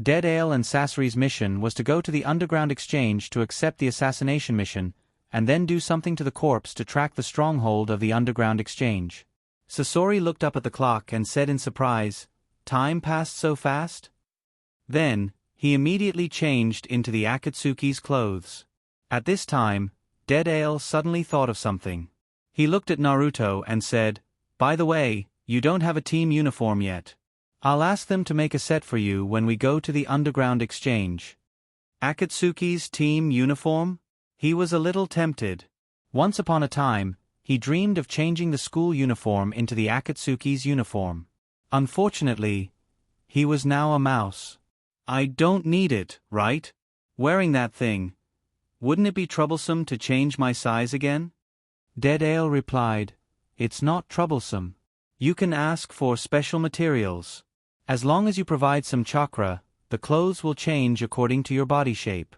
Deadale and Sasori's mission was to go to the underground exchange to accept the assassination mission, and then do something to the corpse to track the stronghold of the underground exchange. Sasori looked up at the clock and said in surprise, "Time passed so fast?" Then, he immediately changed into the Akatsuki's clothes. At this time, Deadale suddenly thought of something. He looked at Naruto and said, "By the way, you don't have a team uniform yet. I'll ask them to make a set for you when we go to the underground exchange." Akatsuki's team uniform? He was a little tempted. Once upon a time, he dreamed of changing the school uniform into the Akatsuki's uniform. Unfortunately, he was now a mouse. "I don't need it, right? Wearing that thing. Wouldn't it be troublesome to change my size again?" Deadale replied, "It's not troublesome. You can ask for special materials. As long as you provide some chakra, the clothes will change according to your body shape."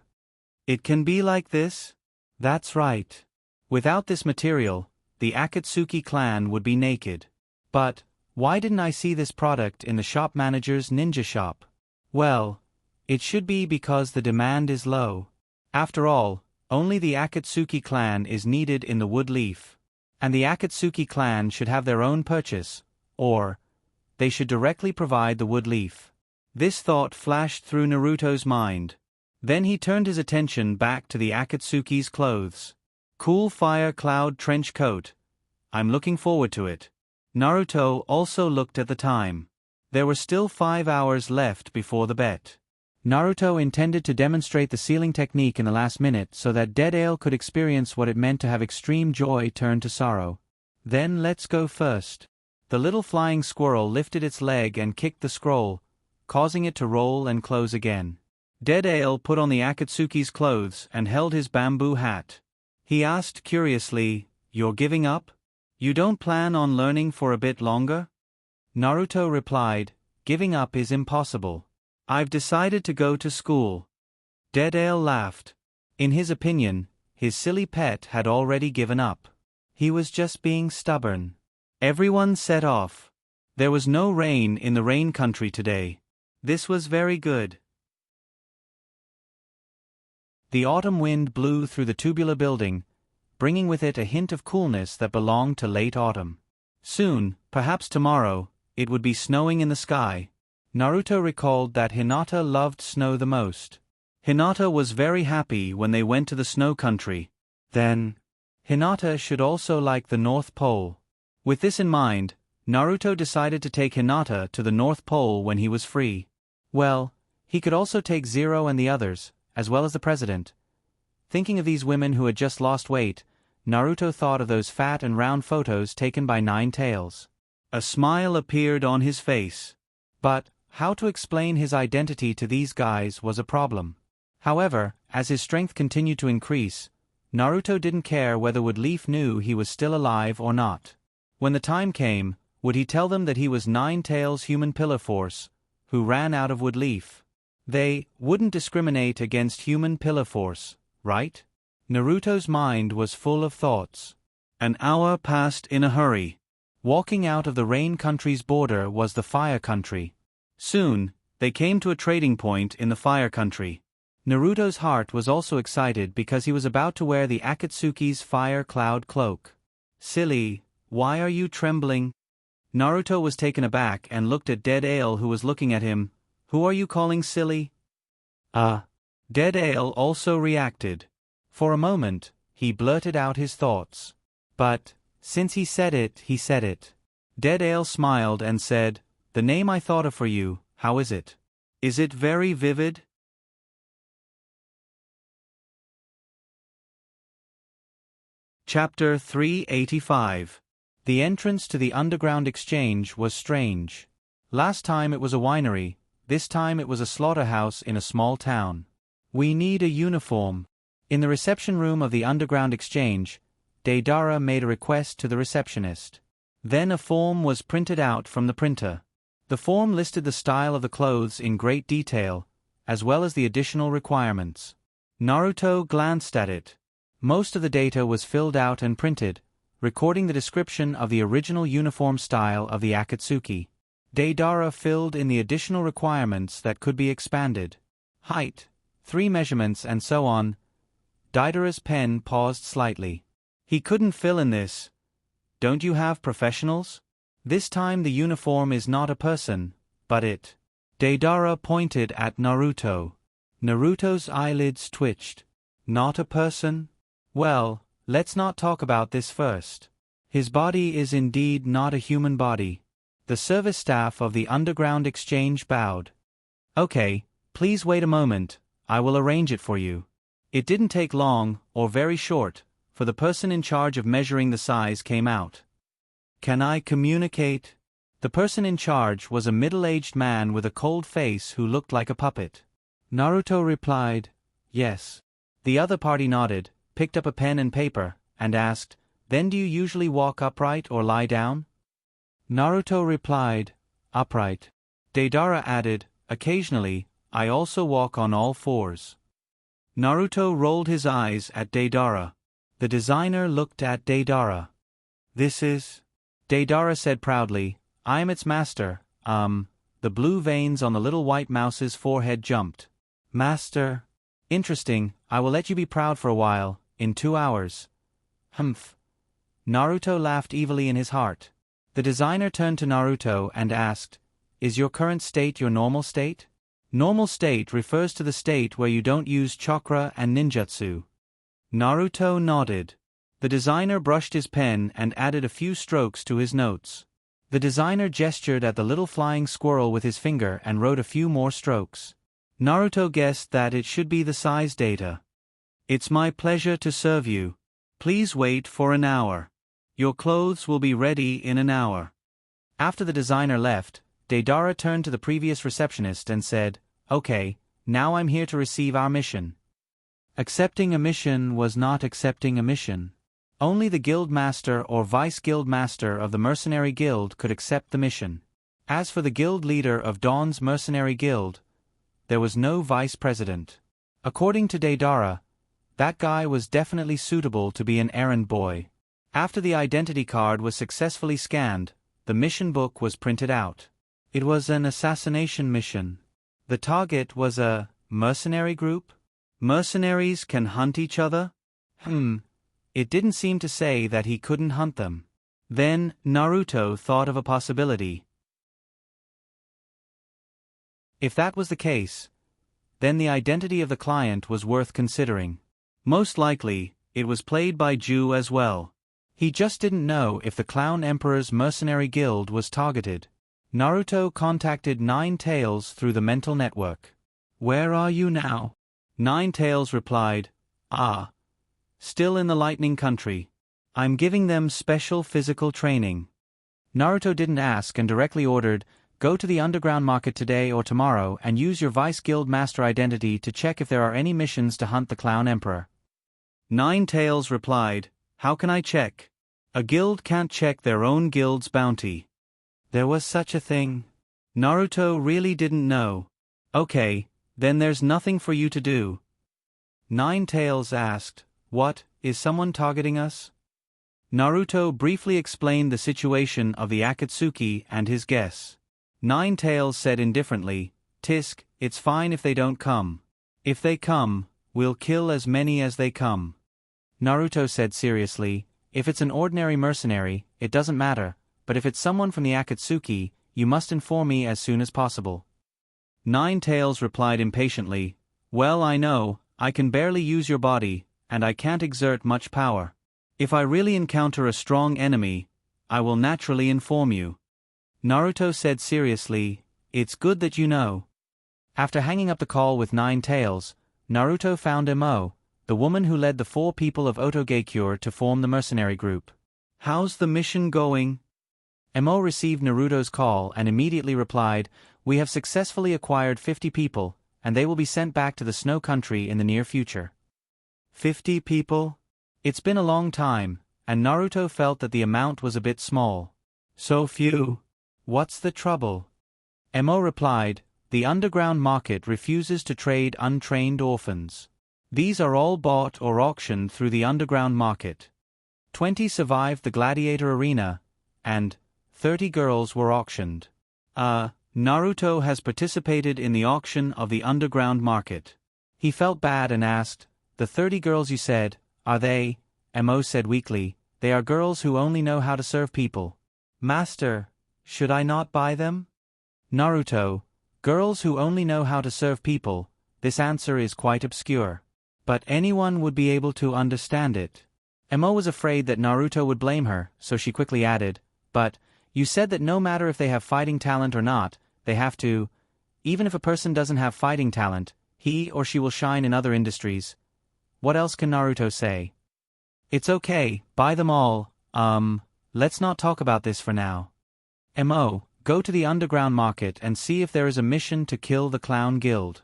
"It can be like this?" "That's right. Without this material, the Akatsuki clan would be naked." "But why didn't I see this product in the shop manager's ninja shop?" "Well, it should be because the demand is low. After all, only the Akatsuki clan is needed in the wood leaf. And the Akatsuki clan should have their own purchase, or they should directly provide the wood leaf." This thought flashed through Naruto's mind. Then he turned his attention back to the Akatsuki's clothes. "Cool fire cloud trench coat. I'm looking forward to it." Naruto also looked at the time. There were still 5 hours left before the bet. Naruto intended to demonstrate the sealing technique in the last minute so that Deadale could experience what it meant to have extreme joy turn to sorrow. "Then let's go first." The little flying squirrel lifted its leg and kicked the scroll, causing it to roll and close again. Deadale put on the Akatsuki's clothes and held his bamboo hat. He asked curiously, "You're giving up? You don't plan on learning for a bit longer?" Naruto replied, "Giving up is impossible. I've decided to go to school." Deadale laughed. In his opinion, his silly pet had already given up. He was just being stubborn. Everyone set off. There was no rain in the rain country today. This was very good. The autumn wind blew through the tubular building, bringing with it a hint of coolness that belonged to late autumn. Soon, perhaps tomorrow, it would be snowing in the sky. Naruto recalled that Hinata loved snow the most. Hinata was very happy when they went to the snow country. Then, Hinata should also like the North Pole. With this in mind, Naruto decided to take Hinata to the North Pole when he was free. Well, he could also take Zero and the others, as well as the president. Thinking of these women who had just lost weight, Naruto thought of those fat and round photos taken by Nine Tails. A smile appeared on his face. But how to explain his identity to these guys was a problem. However, as his strength continued to increase, Naruto didn't care whether Woodleaf knew he was still alive or not. When the time came, would he tell them that he was Nine Tails' human pillar force, who ran out of Woodleaf? They wouldn't discriminate against human pillar force, right? Naruto's mind was full of thoughts. An hour passed in a hurry. Walking out of the rain country's border was the fire country. Soon, they came to a trading point in the fire country. Naruto's heart was also excited because he was about to wear the Akatsuki's fire cloud cloak. "Silly, why are you trembling?" Naruto was taken aback and looked at Deadale, who was looking at him. "Who are you calling silly?" Dead Ale also reacted. For a moment, he blurted out his thoughts. But, since he said it, he said it. Dead Ale smiled and said, "The name I thought of for you, how is it? Is it very vivid?" Chapter 385. The entrance to the underground exchange was strange. Last time it was a winery, this time it was a slaughterhouse in a small town. "We need a uniform." In the reception room of the underground exchange, Deidara made a request to the receptionist. Then a form was printed out from the printer. The form listed the style of the clothes in great detail, as well as the additional requirements. Naruto glanced at it. Most of the data was filled out and printed, recording the description of the original uniform style of the Akatsuki. Deidara filled in the additional requirements that could be expanded. Height, 3 measurements and so on. Deidara's pen paused slightly. He couldn't fill in this. Don't you have professionals? This time the uniform is not a person, but it. Deidara pointed at Naruto. Naruto's eyelids twitched. Not a person? Well, let's not talk about this first. His body is indeed not a human body. The service staff of the underground exchange bowed. Okay, please wait a moment, I will arrange it for you. It didn't take long, or very short, for the person in charge of measuring the size came out. Can I communicate? The person in charge was a middle-aged man with a cold face who looked like a puppet. Naruto replied, yes. The other party nodded, picked up a pen and paper, and asked, "Then do you usually walk upright or lie down?" Naruto replied, "Upright." Deidara added, "Occasionally, I also walk on all fours." Naruto rolled his eyes at Deidara. The designer looked at Deidara. "This is..." Deidara said proudly, "I am its master." The blue veins on the little white mouse's forehead jumped. "Master? Interesting, I will let you be proud for a while, in 2 hours. Humph." Naruto laughed evilly in his heart. The designer turned to Naruto and asked, "Is your current state your normal state?" Normal state refers to the state where you don't use chakra and ninjutsu. Naruto nodded. The designer brushed his pen and added a few strokes to his notes. The designer gestured at the little flying squirrel with his finger and wrote a few more strokes. Naruto guessed that it should be the size data. "It's my pleasure to serve you. Please wait for an hour. Your clothes will be ready in an hour." After the designer left, Deidara turned to the previous receptionist and said, "Okay, now I'm here to receive our mission." Accepting a mission was not accepting a mission. Only the guild master or vice guild master of the mercenary guild could accept the mission. As for the guild leader of Dawn's mercenary guild, there was no vice president. According to Deidara, that guy was definitely suitable to be an errand boy. After the identity card was successfully scanned, the mission book was printed out. It was an assassination mission. The target was a mercenary group? Mercenaries can hunt each other? It didn't seem to say that he couldn't hunt them. Then, Naruto thought of a possibility. If that was the case, then the identity of the client was worth considering. Most likely, it was played by Ju as well. He just didn't know if the Clown Emperor's mercenary guild was targeted. Naruto contacted Nine Tails through the mental network. "Where are you now?" Nine Tails replied, "Still in the Lightning Country. I'm giving them special physical training." Naruto didn't ask and directly ordered, "Go to the underground market today or tomorrow and use your Vice Guild Master identity to check if there are any missions to hunt the Clown Emperor." Nine Tails replied, "How can I check? A guild can't check their own guild's bounty." There was such a thing? Naruto really didn't know. "Okay, then there's nothing for you to do." Nine Tails asked, "What, is someone targeting us?" Naruto briefly explained the situation of the Akatsuki and his guess. Nine Tails said indifferently, "Tisk, it's fine if they don't come. If they come, we'll kill as many as they come." Naruto said seriously, "If it's an ordinary mercenary, it doesn't matter, but if it's someone from the Akatsuki, you must inform me as soon as possible." Nine Tails replied impatiently, Well, I know, I can barely use your body, and I can't exert much power. If I really encounter a strong enemy, I will naturally inform you. Naruto said seriously, it's good that you know. After hanging up the call with Nine Tails, Naruto found Emo, the woman who led the 4 people of Otogakure to form the mercenary group. How's the mission going? Emo received Naruto's call and immediately replied, we have successfully acquired 50 people, and they will be sent back to the Snow Country in the near future. 50 people? It's been a long time, and Naruto felt that the amount was a bit small. So few. What's the trouble? Emo replied, the underground market refuses to trade untrained orphans. These are all bought or auctioned through the underground market. 20 survived the gladiator arena, and 30 girls were auctioned. Naruto has participated in the auction of the underground market. He felt bad and asked, the 30 girls you said, are they? Emo said weakly, they are girls who only know how to serve people. Master, should I not buy them? Naruto, girls who only know how to serve people, this answer is quite obscure. But anyone would be able to understand it. Emo was afraid that Naruto would blame her, so she quickly added, but, you said that no matter if they have fighting talent or not, they have to. Even if a person doesn't have fighting talent, he or she will shine in other industries. What else can Naruto say? It's okay, buy them all, let's not talk about this for now. Emo, go to the underground market and see if there is a mission to kill the Clown Guild.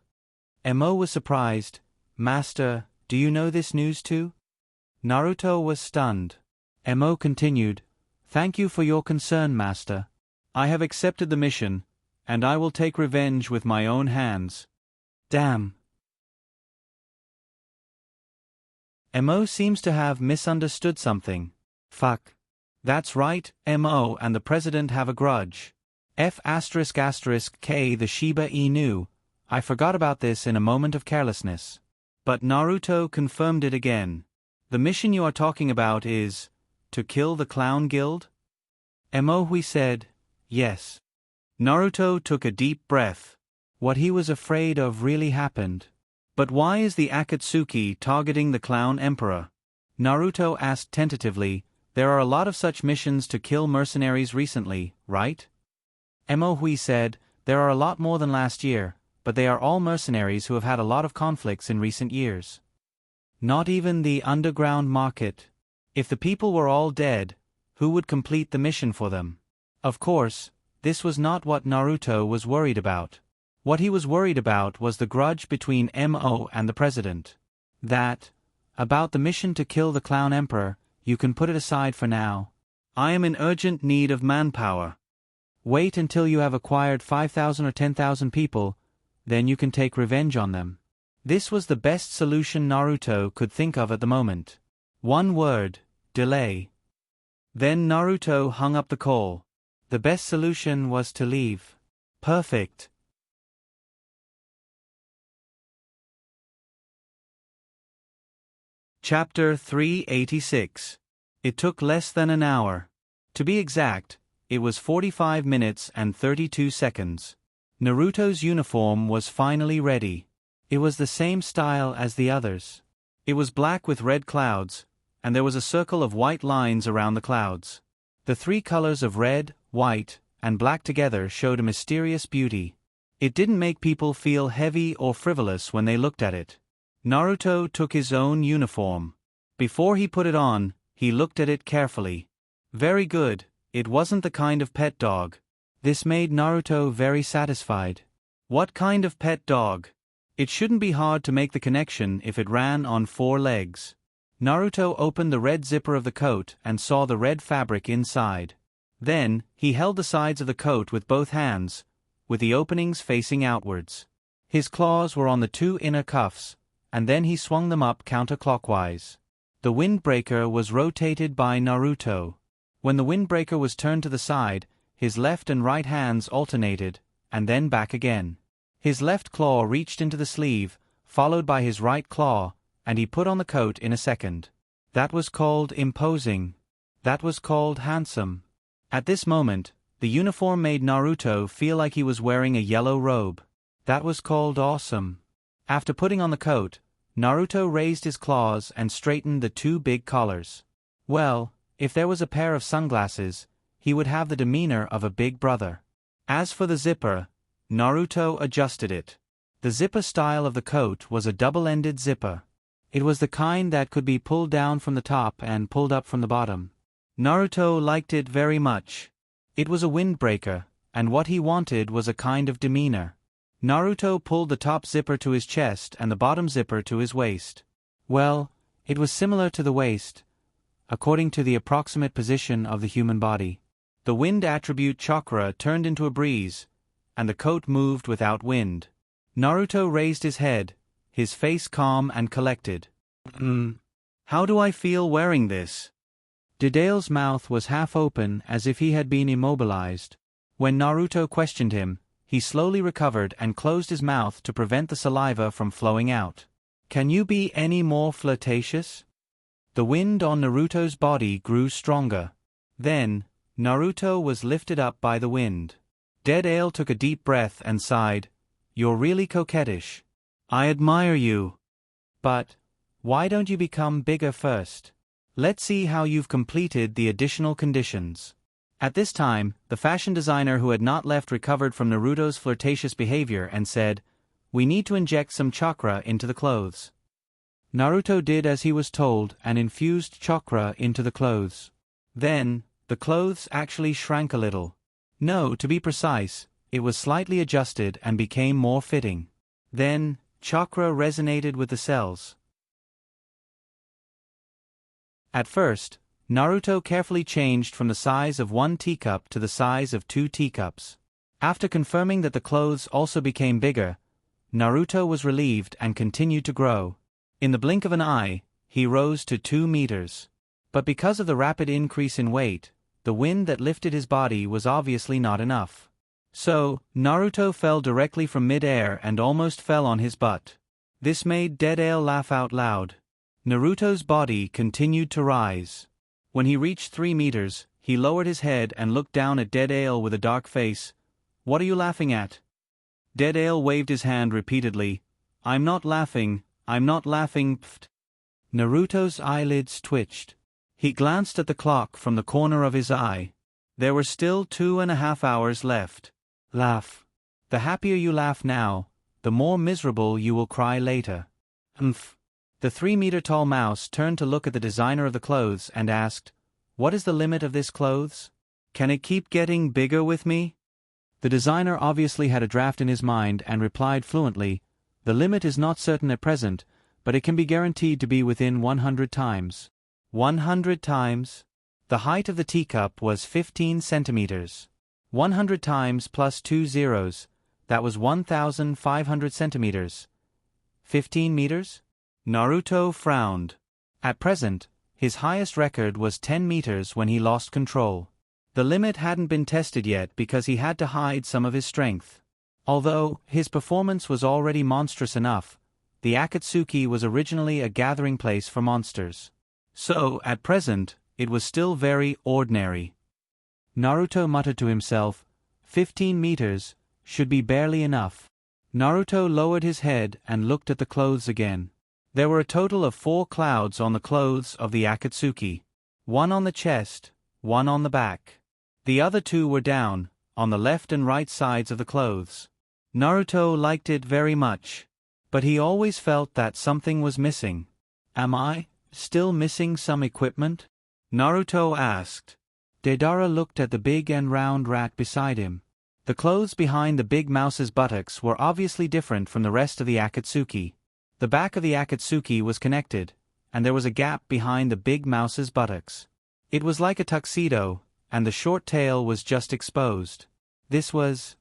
Emo was surprised. Master, do you know this news too? Naruto was stunned. Emo continued, thank you for your concern, Master. I have accepted the mission, and I will take revenge with my own hands. Damn. Emo seems to have misunderstood something. Fuck. That's right, Mo and the president have a grudge. F***K the Shiba Inu. I forgot about this in a moment of carelessness. But Naruto confirmed it again. The mission you are talking about is to kill the Clown Guild? Emohui said, yes. Naruto took a deep breath. What he was afraid of really happened. But why is the Akatsuki targeting the Clown Emperor? Naruto asked tentatively, there are a lot of such missions to kill mercenaries recently, right? Emohui said, there are a lot more than last year, but they are all mercenaries who have had a lot of conflicts in recent years. Not even the underground market. If the people were all dead, who would complete the mission for them? Of course, this was not what Naruto was worried about. What he was worried about was the grudge between Mo and the president. About the mission to kill the Clown Emperor, you can put it aside for now. I am in urgent need of manpower. Wait until you have acquired 5,000 or 10,000 people, then you can take revenge on them. This was the best solution Naruto could think of at the moment. One word, delay. Then Naruto hung up the call. The best solution was to leave. Perfect. Chapter 386. It took less than an hour. To be exact, it was 45 minutes and 32 seconds. Naruto's uniform was finally ready. It was the same style as the others. It was black with red clouds, and there was a circle of white lines around the clouds. The 3 colors of red, white, and black together showed a mysterious beauty. It didn't make people feel heavy or frivolous when they looked at it. Naruto took his own uniform. Before he put it on, he looked at it carefully. Very good, it wasn't the kind of pet dog. This made Naruto very satisfied. What kind of pet dog? It shouldn't be hard to make the connection if it ran on 4 legs. Naruto opened the red zipper of the coat and saw the red fabric inside. Then, he held the sides of the coat with both hands, with the openings facing outwards. His claws were on the 2 inner cuffs, and then he swung them up counterclockwise. The windbreaker was rotated by Naruto. When the windbreaker was turned to the side, his left and right hands alternated, and then back again. His left claw reached into the sleeve, followed by his right claw, and he put on the coat in a second. That was called imposing. That was called handsome. At this moment, the uniform made Naruto feel like he was wearing a yellow robe. That was called awesome. After putting on the coat, Naruto raised his claws and straightened the two big collars. Well, if there was a pair of sunglasses, he would have the demeanor of a big brother. As for the zipper, Naruto adjusted it. The zipper style of the coat was a double-ended zipper. It was the kind that could be pulled down from the top and pulled up from the bottom. Naruto liked it very much. It was a windbreaker, and what he wanted was a kind of demeanor. Naruto pulled the top zipper to his chest and the bottom zipper to his waist. Well, it was similar to the waist, according to the approximate position of the human body. The wind attribute chakra turned into a breeze, and the coat moved without wind. Naruto raised his head, his face calm and collected. How do I feel wearing this? Dedeale's mouth was half open as if he had been immobilized. When Naruto questioned him, he slowly recovered and closed his mouth to prevent the saliva from flowing out. Can you be any more flirtatious? The wind on Naruto's body grew stronger. Then, Naruto was lifted up by the wind. Dedeale took a deep breath and sighed. You're really coquettish. I admire you. But, why don't you become bigger first? Let's see how you've completed the additional conditions. At this time, the fashion designer who had not left recovered from Naruto's flirtatious behavior and said, We need to inject some chakra into the clothes. Naruto did as he was told and infused chakra into the clothes. Then, the clothes actually shrank a little. No, to be precise, it was slightly adjusted and became more fitting. Then, chakra resonated with the cells. At first, Naruto carefully changed from the size of 1 teacup to the size of 2 teacups. After confirming that the clothes also became bigger, Naruto was relieved and continued to grow. In the blink of an eye, he rose to 2 meters. But because of the rapid increase in weight, the wind that lifted his body was obviously not enough. So, Naruto fell directly from mid-air and almost fell on his butt. This made Dedeale laugh out loud. Naruto's body continued to rise. When he reached 3 meters, he lowered his head and looked down at Dedeale with a dark face. What are you laughing at? Dedeale waved his hand repeatedly. I'm not laughing, pfft. Naruto's eyelids twitched. He glanced at the clock from the corner of his eye. There were still 2.5 hours left. Laugh. The happier you laugh now, the more miserable you will cry later. The 3-meter-tall mouse turned to look at the designer of the clothes and asked, What is the limit of this clothes? Can it keep getting bigger with me? The designer obviously had a draft in his mind and replied fluently, The limit is not certain at present, but it can be guaranteed to be within 100 times. 100 times? The height of the teacup was 15 centimeters. 100 times plus 2 zeros, that was 1,500 centimeters. 15 meters? Naruto frowned. At present, his highest record was 10 meters when he lost control. The limit hadn't been tested yet because he had to hide some of his strength. Although his performance was already monstrous enough, the Akatsuki was originally a gathering place for monsters. So, at present, it was still very ordinary. Naruto muttered to himself, 15 meters should be barely enough. Naruto lowered his head and looked at the clothes again. There were a total of 4 clouds on the clothes of the Akatsuki. 1 on the chest, 1 on the back. The other 2 were down, on the left and right sides of the clothes. Naruto liked it very much. But he always felt that something was missing. Am I still missing some equipment? Naruto asked. Deidara looked at the big and round rat beside him. The clothes behind the big mouse's buttocks were obviously different from the rest of the Akatsuki. The back of the Akatsuki was connected, and there was a gap behind the big mouse's buttocks. It was like a tuxedo, and the short tail was just exposed. This was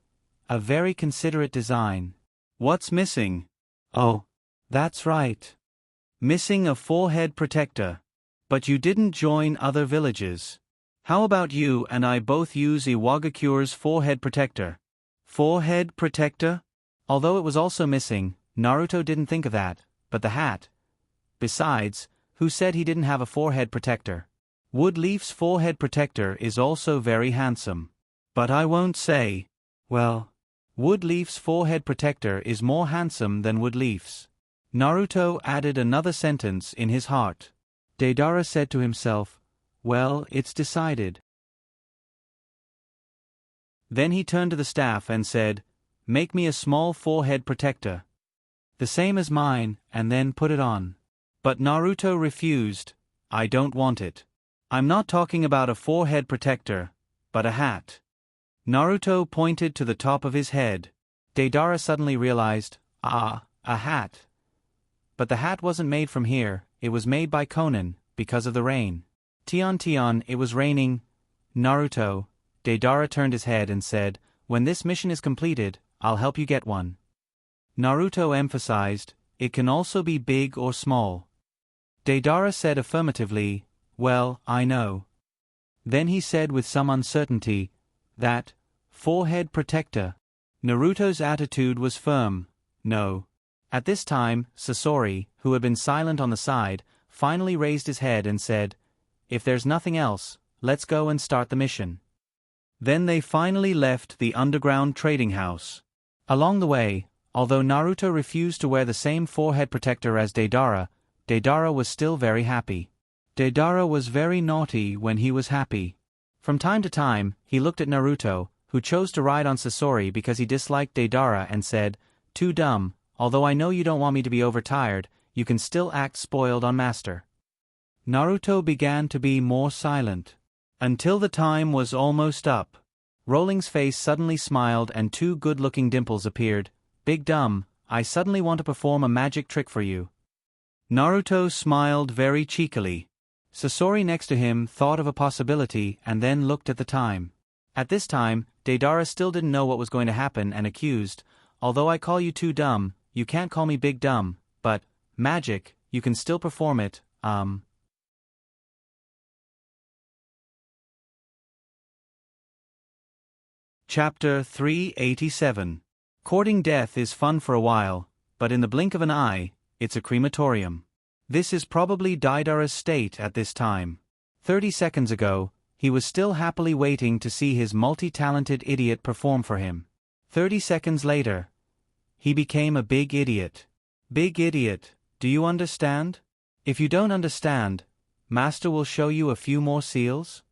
a very considerate design. What's missing? Oh, that's right. Missing a forehead protector. But you didn't join other villages. How about you and I both use Iwagakure's forehead protector? Forehead protector? Although it was also missing, Naruto didn't think of that, but the hat. Besides, who said he didn't have a forehead protector? Woodleaf's forehead protector is also very handsome. But I won't say. Well, Wood Leaf's forehead protector is more handsome than Wood Leaf's. Naruto added another sentence in his heart. Deidara said to himself, well, it's decided. Then he turned to the staff and said, make me a small forehead protector. The same as mine, and then put it on. But Naruto refused. I don't want it. I'm not talking about a forehead protector, but a hat. Naruto pointed to the top of his head. Deidara suddenly realized, a hat. But the hat wasn't made from here, it was made by Conan, because of the rain. Tion, it was raining. Naruto, Deidara turned his head and said, when this mission is completed, I'll help you get one. Naruto emphasized, it can also be big or small. Deidara said affirmatively, well, I know. Then he said with some uncertainty, that forehead protector. Naruto's attitude was firm, no. At this time, Sasori, who had been silent on the side, finally raised his head and said, if there's nothing else, let's go and start the mission. Then they finally left the underground trading house. Along the way, although Naruto refused to wear the same forehead protector as Deidara, Deidara was still very happy. Deidara was very naughty when he was happy. From time to time, he looked at Naruto, who chose to ride on Sasori because he disliked Deidara and said, too dumb, although I know you don't want me to be overtired, you can still act spoiled on master. Naruto began to be more silent. Until the time was almost up. Rolling's face suddenly smiled and two good-looking dimples appeared. Big Dumb, I suddenly want to perform a magic trick for you. Naruto smiled very cheekily. Sasori next to him thought of a possibility and then looked at the time. At this time, Deidara still didn't know what was going to happen and accused, although I call you too dumb, you can't call me Big Dumb, but, magic, you can still perform it, Chapter 387. Courting death is fun for a while, but in the blink of an eye, it's a crematorium. This is probably Deidara's state at this time. 30 seconds ago, he was still happily waiting to see his multi-talented idiot perform for him. 30 seconds later, he became a big idiot. Big idiot, do you understand? If you don't understand, Master will show you a few more seals.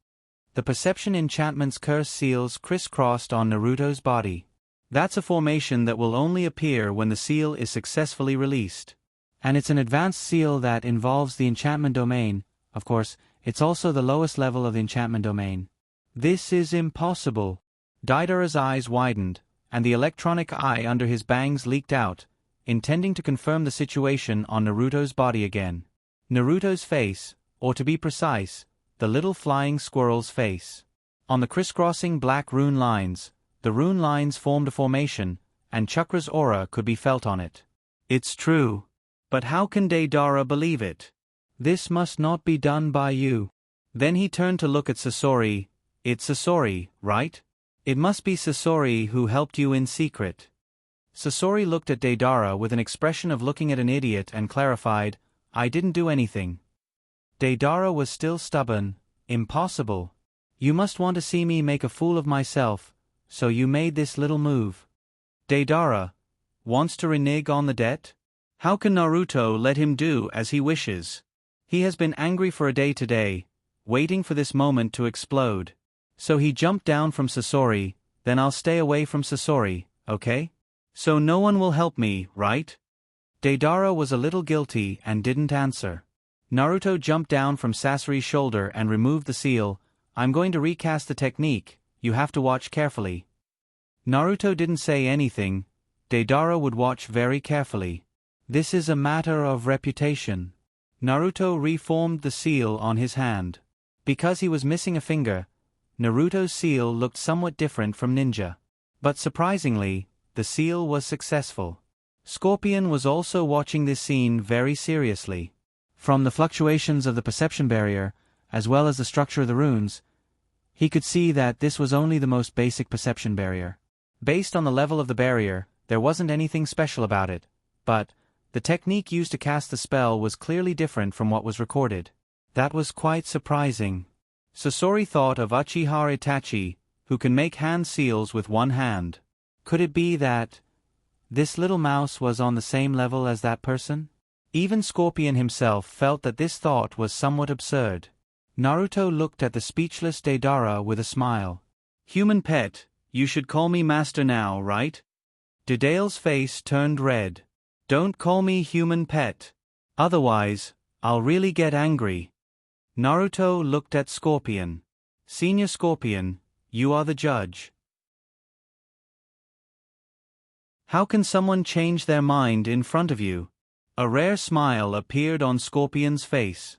The Perception Enchantment's curse seals crisscrossed on Naruto's body. That's a formation that will only appear when the seal is successfully released. And it's an advanced seal that involves the enchantment domain. Of course, it's also the lowest level of the enchantment domain. This is impossible. Deidara's eyes widened, and the electronic eye under his bangs leaked out, intending to confirm the situation on Naruto's body again. Naruto's face, or to be precise, the little flying squirrel's face. On the crisscrossing black rune lines, the rune lines formed a formation, and Chakra's aura could be felt on it. It's true. But how can Deidara believe it? This must not be done by you. Then he turned to look at Sasori. It's Sasori, right? It must be Sasori who helped you in secret. Sasori looked at Deidara with an expression of looking at an idiot and clarified, I didn't do anything. Deidara was still stubborn. Impossible. You must want to see me make a fool of myself, so you made this little move. Deidara wants to renege on the debt? How can Naruto let him do as he wishes? He has been angry for a day today, waiting for this moment to explode. So he jumped down from Sasori, then I'll stay away from Sasori, okay? So no one will help me, right? Deidara was a little guilty and didn't answer. Naruto jumped down from Sasori's shoulder and removed the seal. I'm going to recast the technique, you have to watch carefully. Naruto didn't say anything. Deidara would watch very carefully. This is a matter of reputation. Naruto reformed the seal on his hand. Because he was missing a finger, Naruto's seal looked somewhat different from Ninja. But surprisingly, the seal was successful. Scorpion was also watching this scene very seriously. From the fluctuations of the perception barrier, as well as the structure of the runes, he could see that this was only the most basic perception barrier. Based on the level of the barrier, there wasn't anything special about it, but the technique used to cast the spell was clearly different from what was recorded. That was quite surprising. Sasori thought of Uchiha Itachi, who can make hand seals with one hand. Could it be that this little mouse was on the same level as that person? Even Scorpion himself felt that this thought was somewhat absurd. Naruto looked at the speechless Deidara with a smile. Human pet, you should call me master now, right? Deidara's face turned red. Don't call me human pet. Otherwise, I'll really get angry. Naruto looked at Scorpion. Senior Scorpion, you are the judge. How can someone change their mind in front of you? A rare smile appeared on Scorpion's face.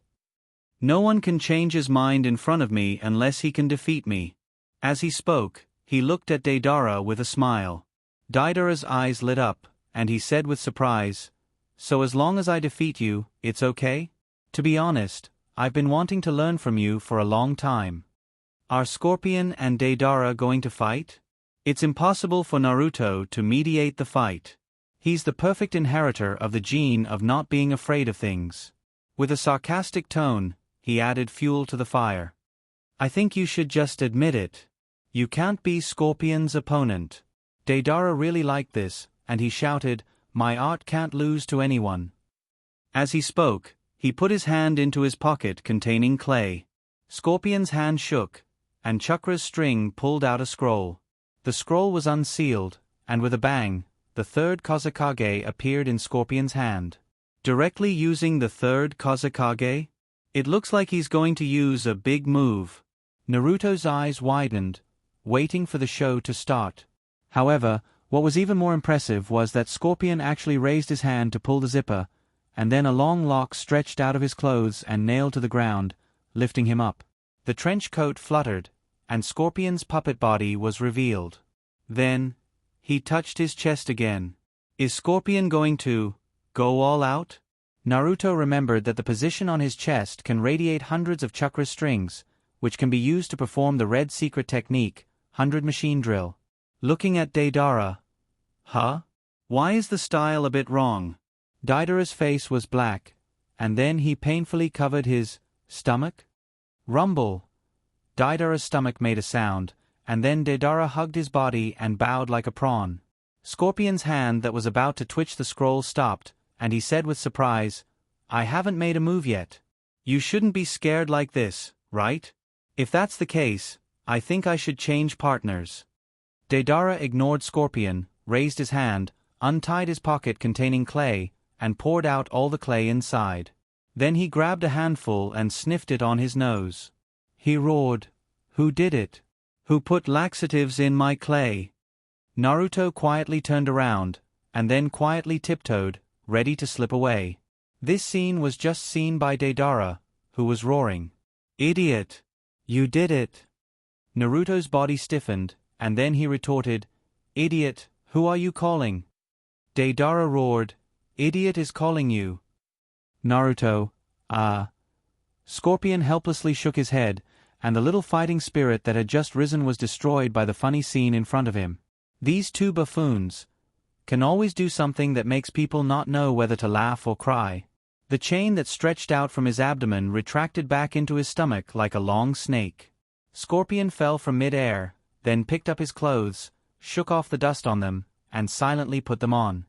No one can change his mind in front of me unless he can defeat me. As he spoke, he looked at Deidara with a smile. Deidara's eyes lit up, and he said with surprise, So as long as I defeat you, it's okay? To be honest, I've been wanting to learn from you for a long time. Are Scorpion and Deidara going to fight? It's impossible for Naruto to mediate the fight. He's the perfect inheritor of the gene of not being afraid of things. With a sarcastic tone, he added fuel to the fire. I think you should just admit it. You can't be Scorpion's opponent. Deidara really liked this, and he shouted, My art can't lose to anyone. As he spoke, he put his hand into his pocket containing clay. Scorpion's hand shook, and Chakra's string pulled out a scroll. The scroll was unsealed, and with a bang, the third Kozakage appeared in Scorpion's hand. Directly using the third Kozakage? It looks like he's going to use a big move. Naruto's eyes widened, waiting for the show to start. However, what was even more impressive was that Scorpion actually raised his hand to pull the zipper, and then a long lock stretched out of his clothes and nailed to the ground, lifting him up. The trench coat fluttered, and Scorpion's puppet body was revealed. Then, he touched his chest again. Is Scorpion going to go all out? Naruto remembered that the position on his chest can radiate hundreds of chakra strings, which can be used to perform the red secret technique, 100 machine drill. Looking at Deidara. Huh? Why is the style a bit wrong? Deidara's face was black, and then he painfully covered his stomach. Rumble. Deidara's stomach made a sound, and then Deidara hugged his body and bowed like a prawn. Scorpion's hand that was about to twitch the scroll stopped, and he said with surprise, I haven't made a move yet. You shouldn't be scared like this, right? If that's the case, I think I should change partners. Deidara ignored Scorpion, raised his hand, untied his pocket containing clay, and poured out all the clay inside. Then he grabbed a handful and sniffed it on his nose. He roared, Who did it? Who put laxatives in my clay? Naruto quietly turned around, and then quietly tiptoed, ready to slip away. This scene was just seen by Deidara, who was roaring, Idiot! You did it! Naruto's body stiffened, and then he retorted, Idiot, who are you calling? Deidara roared, Idiot is calling you. Naruto, Scorpion helplessly shook his head, and the little fighting spirit that had just risen was destroyed by the funny scene in front of him. These two buffoons can always do something that makes people not know whether to laugh or cry. The chain that stretched out from his abdomen retracted back into his stomach like a long snake. Scorpion fell from mid-air, then picked up his clothes, shook off the dust on them, and silently put them on.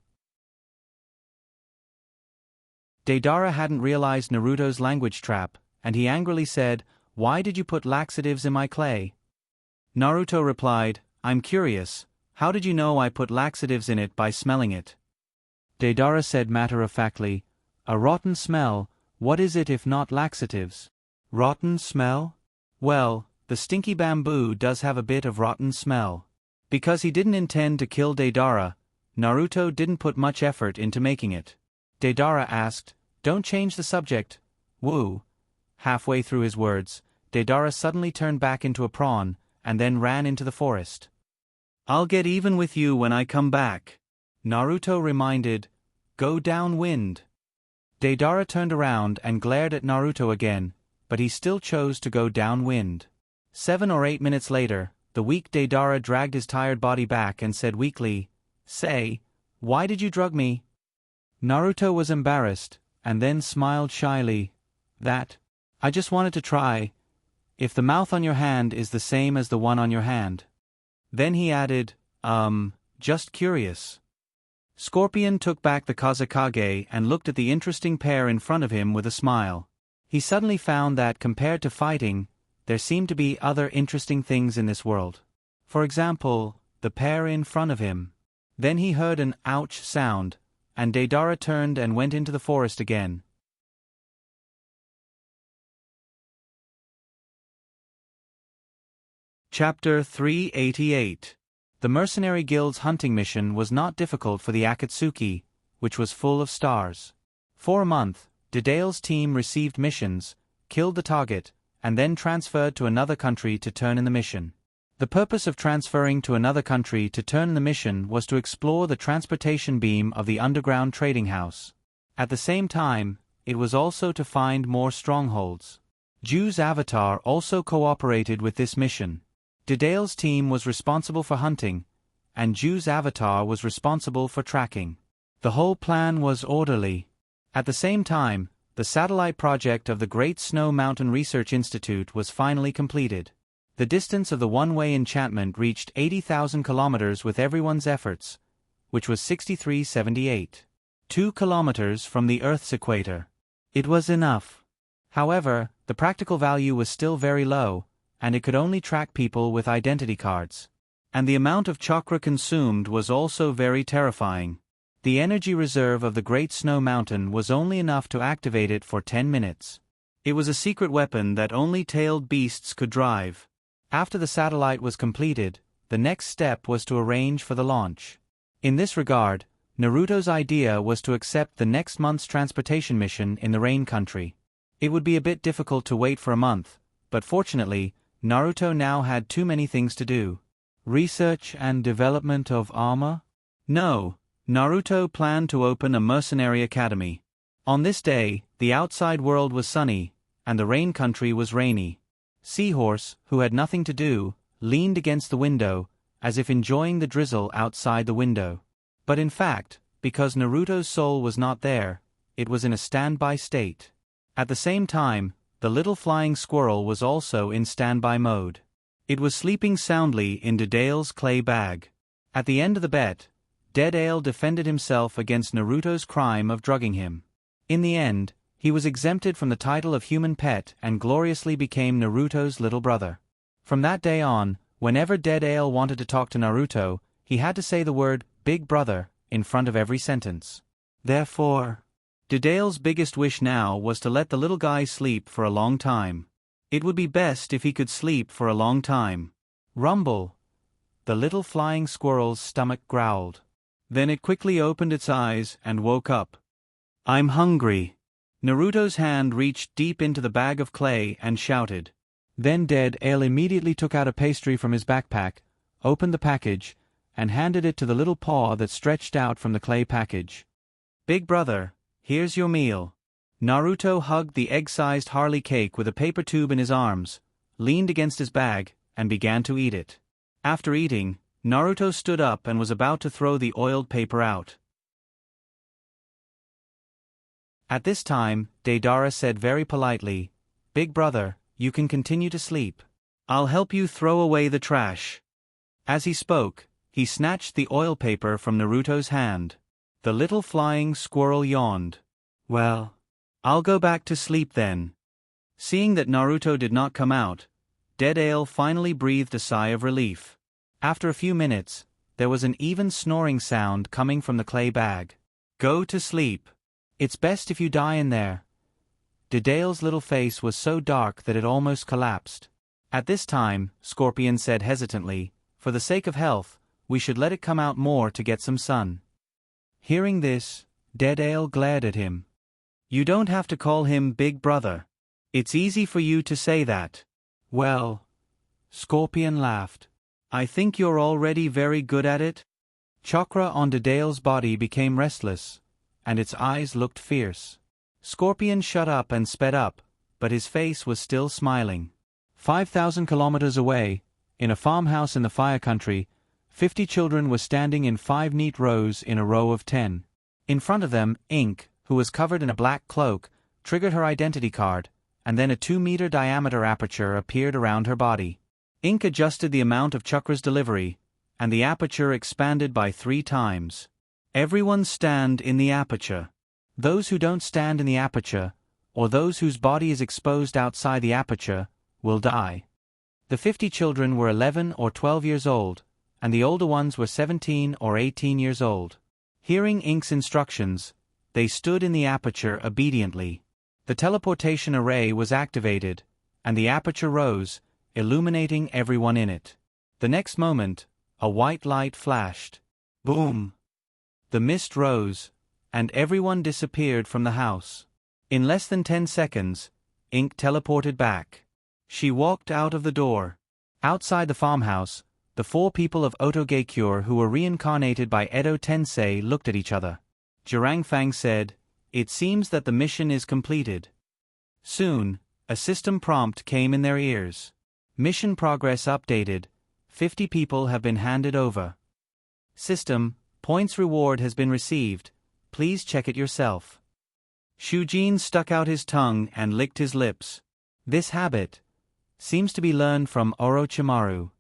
Deidara hadn't realized Naruto's language trap, and he angrily said, Why did you put laxatives in my clay? Naruto replied, I'm curious, how did you know I put laxatives in it by smelling it? Deidara said matter-of-factly, A rotten smell, what is it if not laxatives? Rotten smell? Well, the stinky bamboo does have a bit of rotten smell. Because he didn't intend to kill Deidara, Naruto didn't put much effort into making it. Deidara asked, Don't change the subject, woo. Halfway through his words, Deidara suddenly turned back into a prawn, and then ran into the forest. I'll get even with you when I come back. Naruto reminded, Go downwind. Deidara turned around and glared at Naruto again, but he still chose to go downwind. 7 or 8 minutes later, the weak Deidara dragged his tired body back and said weakly, Say, why did you drug me? Naruto was embarrassed, and then smiled shyly. I just wanted to try, if the mouth on your hand is the same as the one on your hand. Then he added, just curious. Scorpion took back the Kazekage and looked at the interesting pair in front of him with a smile. He suddenly found that, compared to fighting, there seemed to be other interesting things in this world. For example, the pair in front of him. Then he heard an ouch sound, and Deidara turned and went into the forest again. Chapter 388. The Mercenary Guild's hunting mission was not difficult for the Akatsuki, which was full of stars. For a month, Dedale's team received missions, killed the target, and then transferred to another country to turn in the mission. The purpose of transferring to another country to turn in the mission was to explore the transportation beam of the underground trading house. At the same time, it was also to find more strongholds. Ju's avatar also cooperated with this mission. Dedale's team was responsible for hunting, and Ju's avatar was responsible for tracking. The whole plan was orderly. At the same time, the satellite project of the Great Snow Mountain Research Institute was finally completed. The distance of the one-way enchantment reached 80,000 kilometers with everyone's efforts, which was 6378. 2 kilometers from the Earth's equator. It was enough. However, the practical value was still very low, and it could only track people with identity cards. And the amount of chakra consumed was also very terrifying. The energy reserve of the Great Snow Mountain was only enough to activate it for 10 minutes. It was a secret weapon that only tailed beasts could drive. After the satellite was completed, the next step was to arrange for the launch. In this regard, Naruto's idea was to accept the next month's transportation mission in the Rain Country. It would be a bit difficult to wait for a month, but fortunately, Naruto now had too many things to do. Research and development of armor? No, Naruto planned to open a mercenary academy. On this day, the outside world was sunny, and the Rain Country was rainy. Seahorse, who had nothing to do, leaned against the window, as if enjoying the drizzle outside the window. But in fact, because Naruto's soul was not there, it was in a standby state. At the same time, the little flying squirrel was also in standby mode. It was sleeping soundly in Dedale's clay bag. At the end of the bet, Dedale defended himself against Naruto's crime of drugging him. In the end, he was exempted from the title of human pet and gloriously became Naruto's little brother. From that day on, whenever Dedale wanted to talk to Naruto, he had to say the word "Big Brother" in front of every sentence. Therefore, Dedale's biggest wish now was to let the little guy sleep for a long time. It would be best if he could sleep for a long time. Rumble! The little flying squirrel's stomach growled. Then it quickly opened its eyes and woke up. "I'm hungry." Naruto's hand reached deep into the bag of clay and shouted. Then Dedale immediately took out a pastry from his backpack, opened the package, and handed it to the little paw that stretched out from the clay package. "Big brother, here's your meal." Naruto hugged the egg-sized Harley cake with a paper tube in his arms, leaned against his bag, and began to eat it. After eating, Naruto stood up and was about to throw the oiled paper out. At this time, Deidara said very politely, "Big brother, you can continue to sleep. I'll help you throw away the trash." As he spoke, he snatched the oil paper from Naruto's hand. The little flying squirrel yawned. "Well, I'll go back to sleep then." Seeing that Naruto did not come out, Dedale finally breathed a sigh of relief. After a few minutes, there was an even snoring sound coming from the clay bag. "Go to sleep. It's best if you die in there." Dedale's little face was so dark that it almost collapsed. At this time, Scorpion said hesitantly, "For the sake of health, we should let it come out more to get some sun." Hearing this, Dedale glared at him. "You don't have to call him Big Brother. It's easy for you to say that." "Well," Scorpion laughed, "I think you're already very good at it." Chakra on Dedale's body became restless, and its eyes looked fierce. Scorpion shut up and sped up, but his face was still smiling. 5,000 kilometers away, in a farmhouse in the Fire Country, 50 children were standing in 5 neat rows in a row of 10. In front of them, Ink, who was covered in a black cloak, triggered her identity card, and then a 2-meter diameter aperture appeared around her body. Ink adjusted the amount of chakra's delivery, and the aperture expanded by 3 times. Everyone stand in the aperture. Those who don't stand in the aperture, or those whose body is exposed outside the aperture, will die. The 50 children were 11 or 12 years old, and the older ones were 17 or 18 years old. Hearing Ink's instructions, they stood in the aperture obediently. The teleportation array was activated, and the aperture rose, illuminating everyone in it. The next moment, a white light flashed. Boom! The mist rose, and everyone disappeared from the house. In less than 10 seconds, Ink teleported back. She walked out of the door. Outside the farmhouse, the 4 people of Otogekure who were reincarnated by Edo Tensei looked at each other. Jirangfang said, "It seems that the mission is completed." Soon, a system prompt came in their ears. Mission progress updated. 50 people have been handed over. System, points reward has been received. Please check it yourself. Shujin stuck out his tongue and licked his lips. This habit seems to be learned from Orochimaru.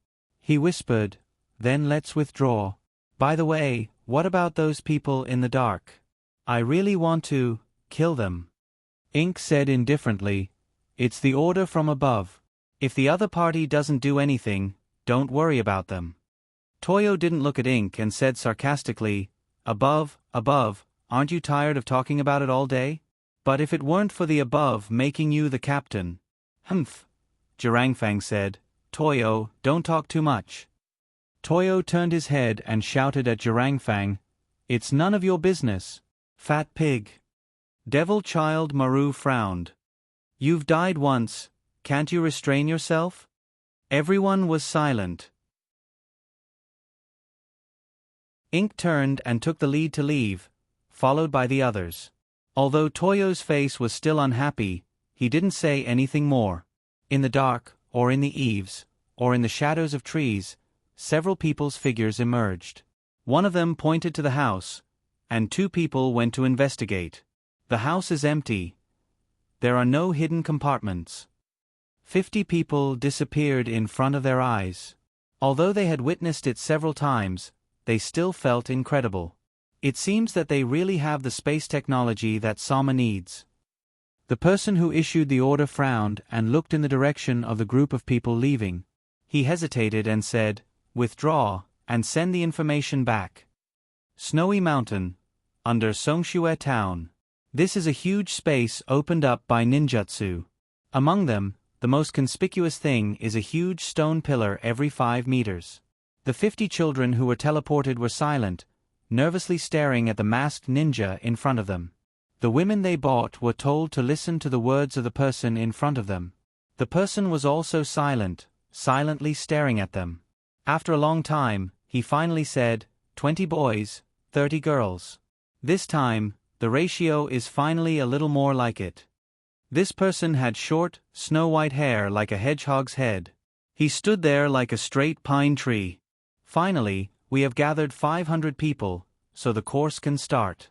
He whispered, "Then let's withdraw. By the way, what about those people in the dark? I really want to kill them." Ink said indifferently, "It's the order from above. If the other party doesn't do anything, don't worry about them." Toyo didn't look at Ink and said sarcastically, above, aren't you tired of talking about it all day? But if it weren't for the above making you the captain." "Humph," Jirangfang said, "Toyo, don't talk too much." Toyo turned his head and shouted at Jirangfang, "It's none of your business, fat pig." Devil Child Maru frowned. "You've died once, can't you restrain yourself?" Everyone was silent. Ink turned and took the lead to leave, followed by the others. Although Toyo's face was still unhappy, he didn't say anything more. In the dark, or in the eaves, or in the shadows of trees, several people's figures emerged. One of them pointed to the house, and 2 people went to investigate. The house is empty. There are no hidden compartments. 50 people disappeared in front of their eyes. Although they had witnessed it several times, they still felt incredible. It seems that they really have the space technology that Sama needs. The person who issued the order frowned and looked in the direction of the group of people leaving. He hesitated and said, "Withdraw, and send the information back." Snowy Mountain, under Songshue Town. This is a huge space opened up by ninjutsu. Among them, the most conspicuous thing is a huge stone pillar every 5 meters. The 50 children who were teleported were silent, nervously staring at the masked ninja in front of them. The women they bought were told to listen to the words of the person in front of them. The person was also silent, silently staring at them. After a long time, he finally said, 20 boys, 30 girls. This time, the ratio is finally a little more like it. This person had short, snow-white hair like a hedgehog's head. He stood there like a straight pine tree. Finally, we have gathered 500 people, so the course can start.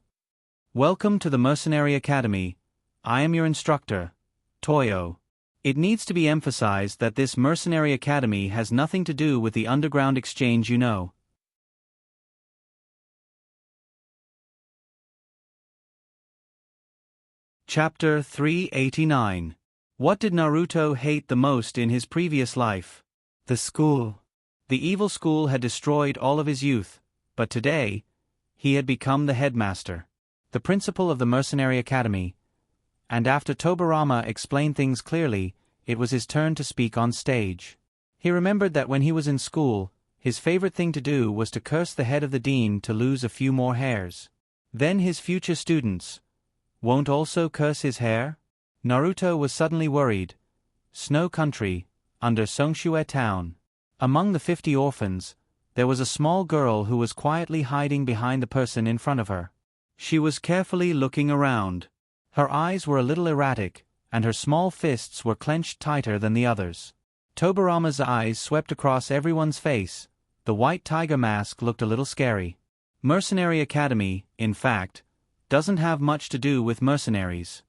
Welcome to the Mercenary Academy. I am your instructor, Toyo. It needs to be emphasized that this Mercenary Academy has nothing to do with the underground exchange you know. Chapter 389. What did Naruto hate the most in his previous life? The school. The evil school had destroyed all of his youth, but today, he had become the headmaster, the principal of the Mercenary Academy, and after Tobarama explained things clearly, it was his turn to speak on stage. He remembered that when he was in school, his favorite thing to do was to curse the head of the dean to lose a few more hairs. Then his future students won't also curse his hair? Naruto was suddenly worried. Snow Country, under Songshue Town. Among the 50 orphans, there was a small girl who was quietly hiding behind the person in front of her. She was carefully looking around. Her eyes were a little erratic, and her small fists were clenched tighter than the others. Tobarama's eyes swept across everyone's face. The white tiger mask looked a little scary. Mercenary Academy, in fact, doesn't have much to do with mercenaries.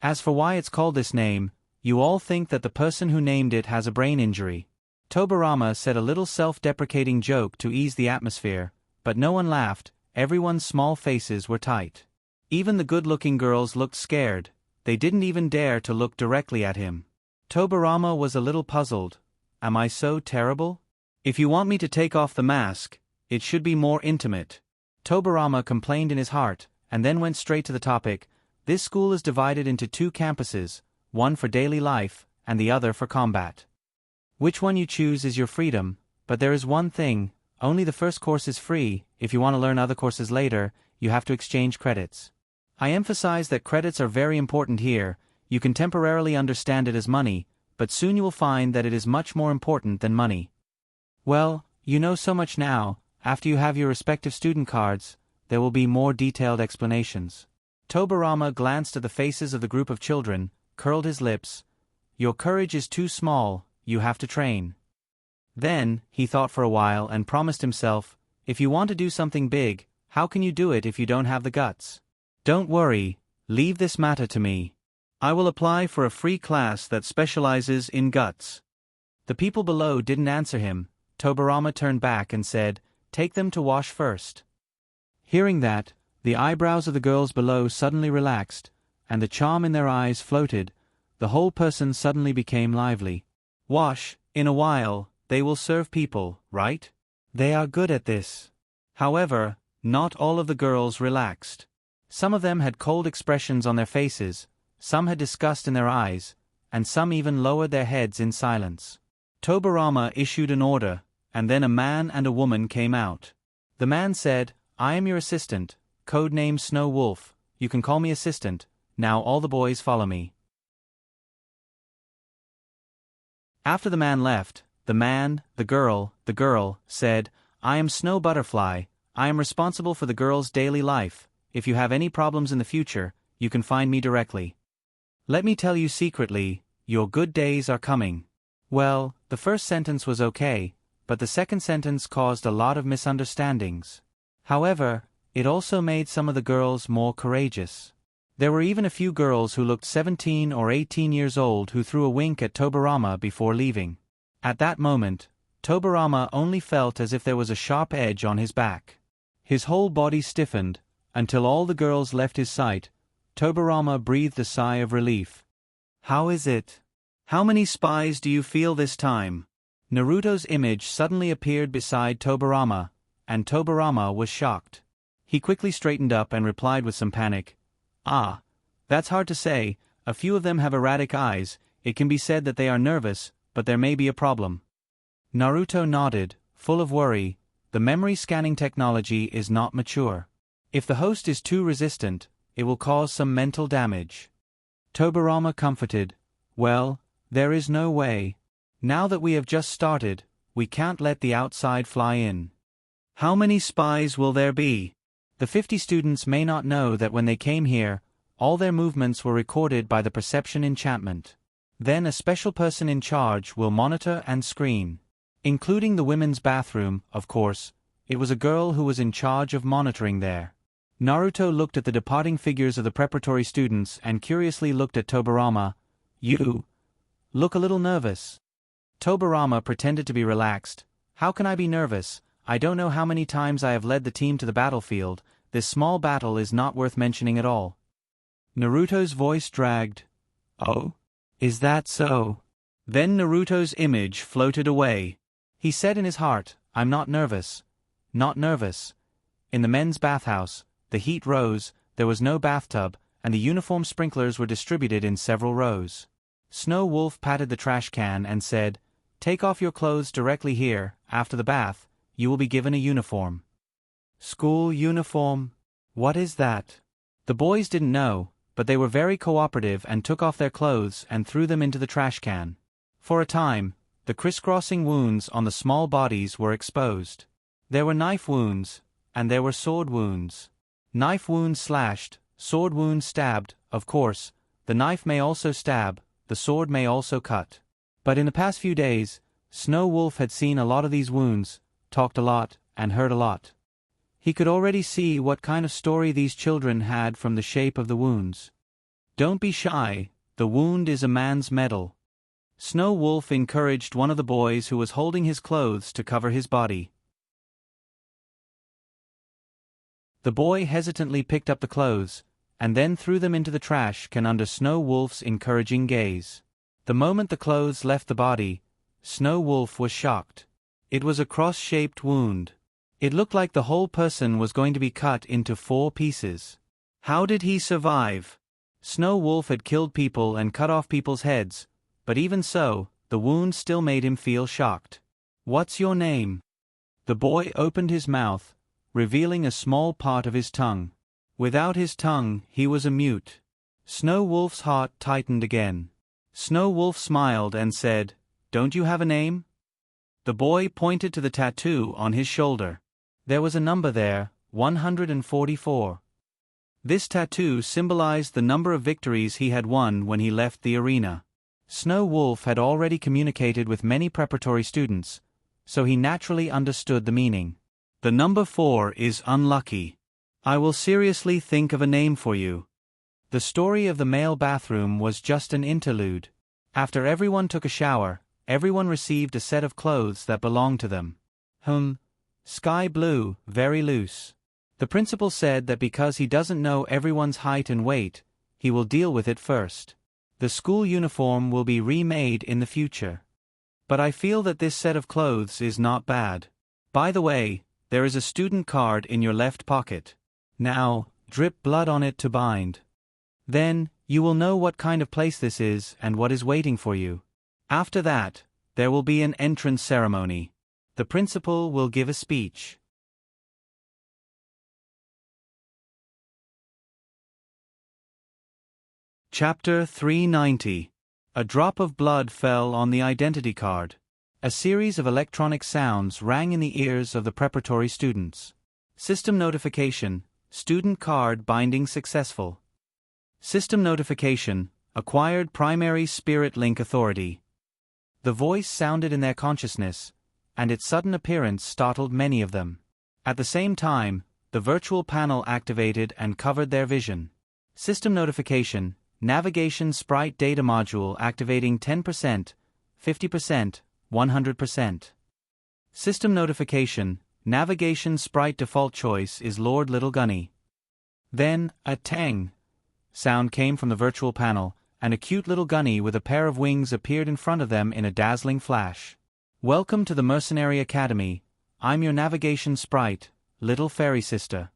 As for why it's called this name, you all think that the person who named it has a brain injury. Tobarama said a little self-deprecating joke to ease the atmosphere, but no one laughed. Everyone's small faces were tight. Even the good-looking girls looked scared. They didn't even dare to look directly at him. Tobarama was a little puzzled. Am I so terrible? If you want me to take off the mask, it should be more intimate. Tobarama complained in his heart, and then went straight to the topic. This school is divided into 2 campuses, one for daily life, and the other for combat. Which one you choose is your freedom, but there is one thing, only the first course is free. If you want to learn other courses later, you have to exchange credits. I emphasize that credits are very important here. You can temporarily understand it as money, but soon you will find that it is much more important than money. Well, you know so much now. After you have your respective student cards, there will be more detailed explanations. Tobarama glanced at the faces of the group of children, curled his lips. Your courage is too small, you have to train. Then, he thought for a while and promised himself, if you want to do something big, how can you do it if you don't have the guts? Don't worry, leave this matter to me. I will apply for a free class that specializes in guts. The people below didn't answer him. Tobarama turned back and said, take them to wash first. Hearing that, the eyebrows of the girls below suddenly relaxed, and the charm in their eyes floated. The whole person suddenly became lively. Wash, in a while, they will serve people, right? They are good at this. However, not all of the girls relaxed. Some of them had cold expressions on their faces, some had disgust in their eyes, and some even lowered their heads in silence. Tobarama issued an order, and then a man and a woman came out. The man said, I am your assistant, codename Snow Wolf. You can call me assistant. Now all the boys follow me. After the man left, the man, the girl, said, I am Snow Butterfly. I am responsible for the girl's daily life. If you have any problems in the future, you can find me directly. Let me tell you secretly, your good days are coming. Well, the first sentence was okay, but the second sentence caused a lot of misunderstandings. However, it also made some of the girls more courageous. There were even a few girls who looked 17 or 18 years old who threw a wink at Tobarama before leaving. At that moment, Tobarama only felt as if there was a sharp edge on his back. His whole body stiffened, until all the girls left his sight. Tobarama breathed a sigh of relief. How is it? How many spies do you feel this time? Naruto's image suddenly appeared beside Tobarama, and Tobarama was shocked. He quickly straightened up and replied with some panic. Ah, that's hard to say. A few of them have erratic eyes. It can be said that they are nervous, but there may be a problem. Naruto nodded, full of worry. The memory scanning technology is not mature. If the host is too resistant, it will cause some mental damage. Tobarama comforted. Well, there is no way. Now that we have just started, we can't let the outside fly in. How many spies will there be? The 50 students may not know that when they came here, all their movements were recorded by the perception enchantment. Then a special person in charge will monitor and screen. Including the women's bathroom, of course. It was a girl who was in charge of monitoring there. Naruto looked at the departing figures of the preparatory students and curiously looked at Tobarama. You look a little nervous. Tobarama pretended to be relaxed. How can I be nervous? I don't know how many times I have led the team to the battlefield. This small battle is not worth mentioning at all. Naruto's voice dragged. Oh? Is that so? Then Naruto's image floated away. He said in his heart, I'm not nervous. Not nervous. In the men's bathhouse, the heat rose, there was no bathtub, and the uniform sprinklers were distributed in several rows. Snow Wolf patted the trash can and said, Take off your clothes directly here. After the bath, you will be given a uniform. School uniform? What is that? The boys didn't know, but they were very cooperative and took off their clothes and threw them into the trash can. For a time, the crisscrossing wounds on the small bodies were exposed. There were knife wounds, and there were sword wounds. Knife wounds slashed, sword wounds stabbed, of course. The knife may also stab, the sword may also cut. But in the past few days, Snow Wolf had seen a lot of these wounds, talked a lot, and heard a lot. He could already see what kind of story these children had from the shape of the wounds. Don't be shy, the wound is a man's medal. Snow Wolf encouraged one of the boys who was holding his clothes to cover his body. The boy hesitantly picked up the clothes, and then threw them into the trash can under Snow Wolf's encouraging gaze. The moment the clothes left the body, Snow Wolf was shocked. It was a cross-shaped wound. It looked like the whole person was going to be cut into 4 pieces. How did he survive? Snow Wolf had killed people and cut off people's heads, but even so, the wound still made him feel shocked. "What's your name?" The boy opened his mouth, revealing a small part of his tongue. Without his tongue, he was a mute. Snow Wolf's heart tightened again. Snow Wolf smiled and said, "Don't you have a name?" The boy pointed to the tattoo on his shoulder. There was a number there, 144. This tattoo symbolized the number of victories he had won when he left the arena. Snow Wolf had already communicated with many preparatory students, so he naturally understood the meaning. "The number 4 is unlucky. I will seriously think of a name for you." The story of the male bathroom was just an interlude. After everyone took a shower, everyone received a set of clothes that belonged to them. Sky blue, very loose. The principal said that because he doesn't know everyone's height and weight, he will deal with it first. The school uniform will be remade in the future. But I feel that this set of clothes is not bad. By the way, there is a student card in your left pocket. Now, drip blood on it to bind. Then, you will know what kind of place this is and what is waiting for you. After that, there will be an entrance ceremony. The principal will give a speech. Chapter 390. A drop of blood fell on the identity card. A series of electronic sounds rang in the ears of the preparatory students. System notification, student card binding successful. System notification, acquired primary spirit link authority. The voice sounded in their consciousness, and its sudden appearance startled many of them. At the same time, the virtual panel activated and covered their vision. System notification, navigation sprite data module activating 10%, 50%, 100%. System notification, navigation sprite default choice is Lord Little Gunny. Then, a tang sound came from the virtual panel, and a cute little gunny with a pair of wings appeared in front of them in a dazzling flash. "Welcome to the Mercenary Academy. I'm your navigation sprite, Little Fairy Sister."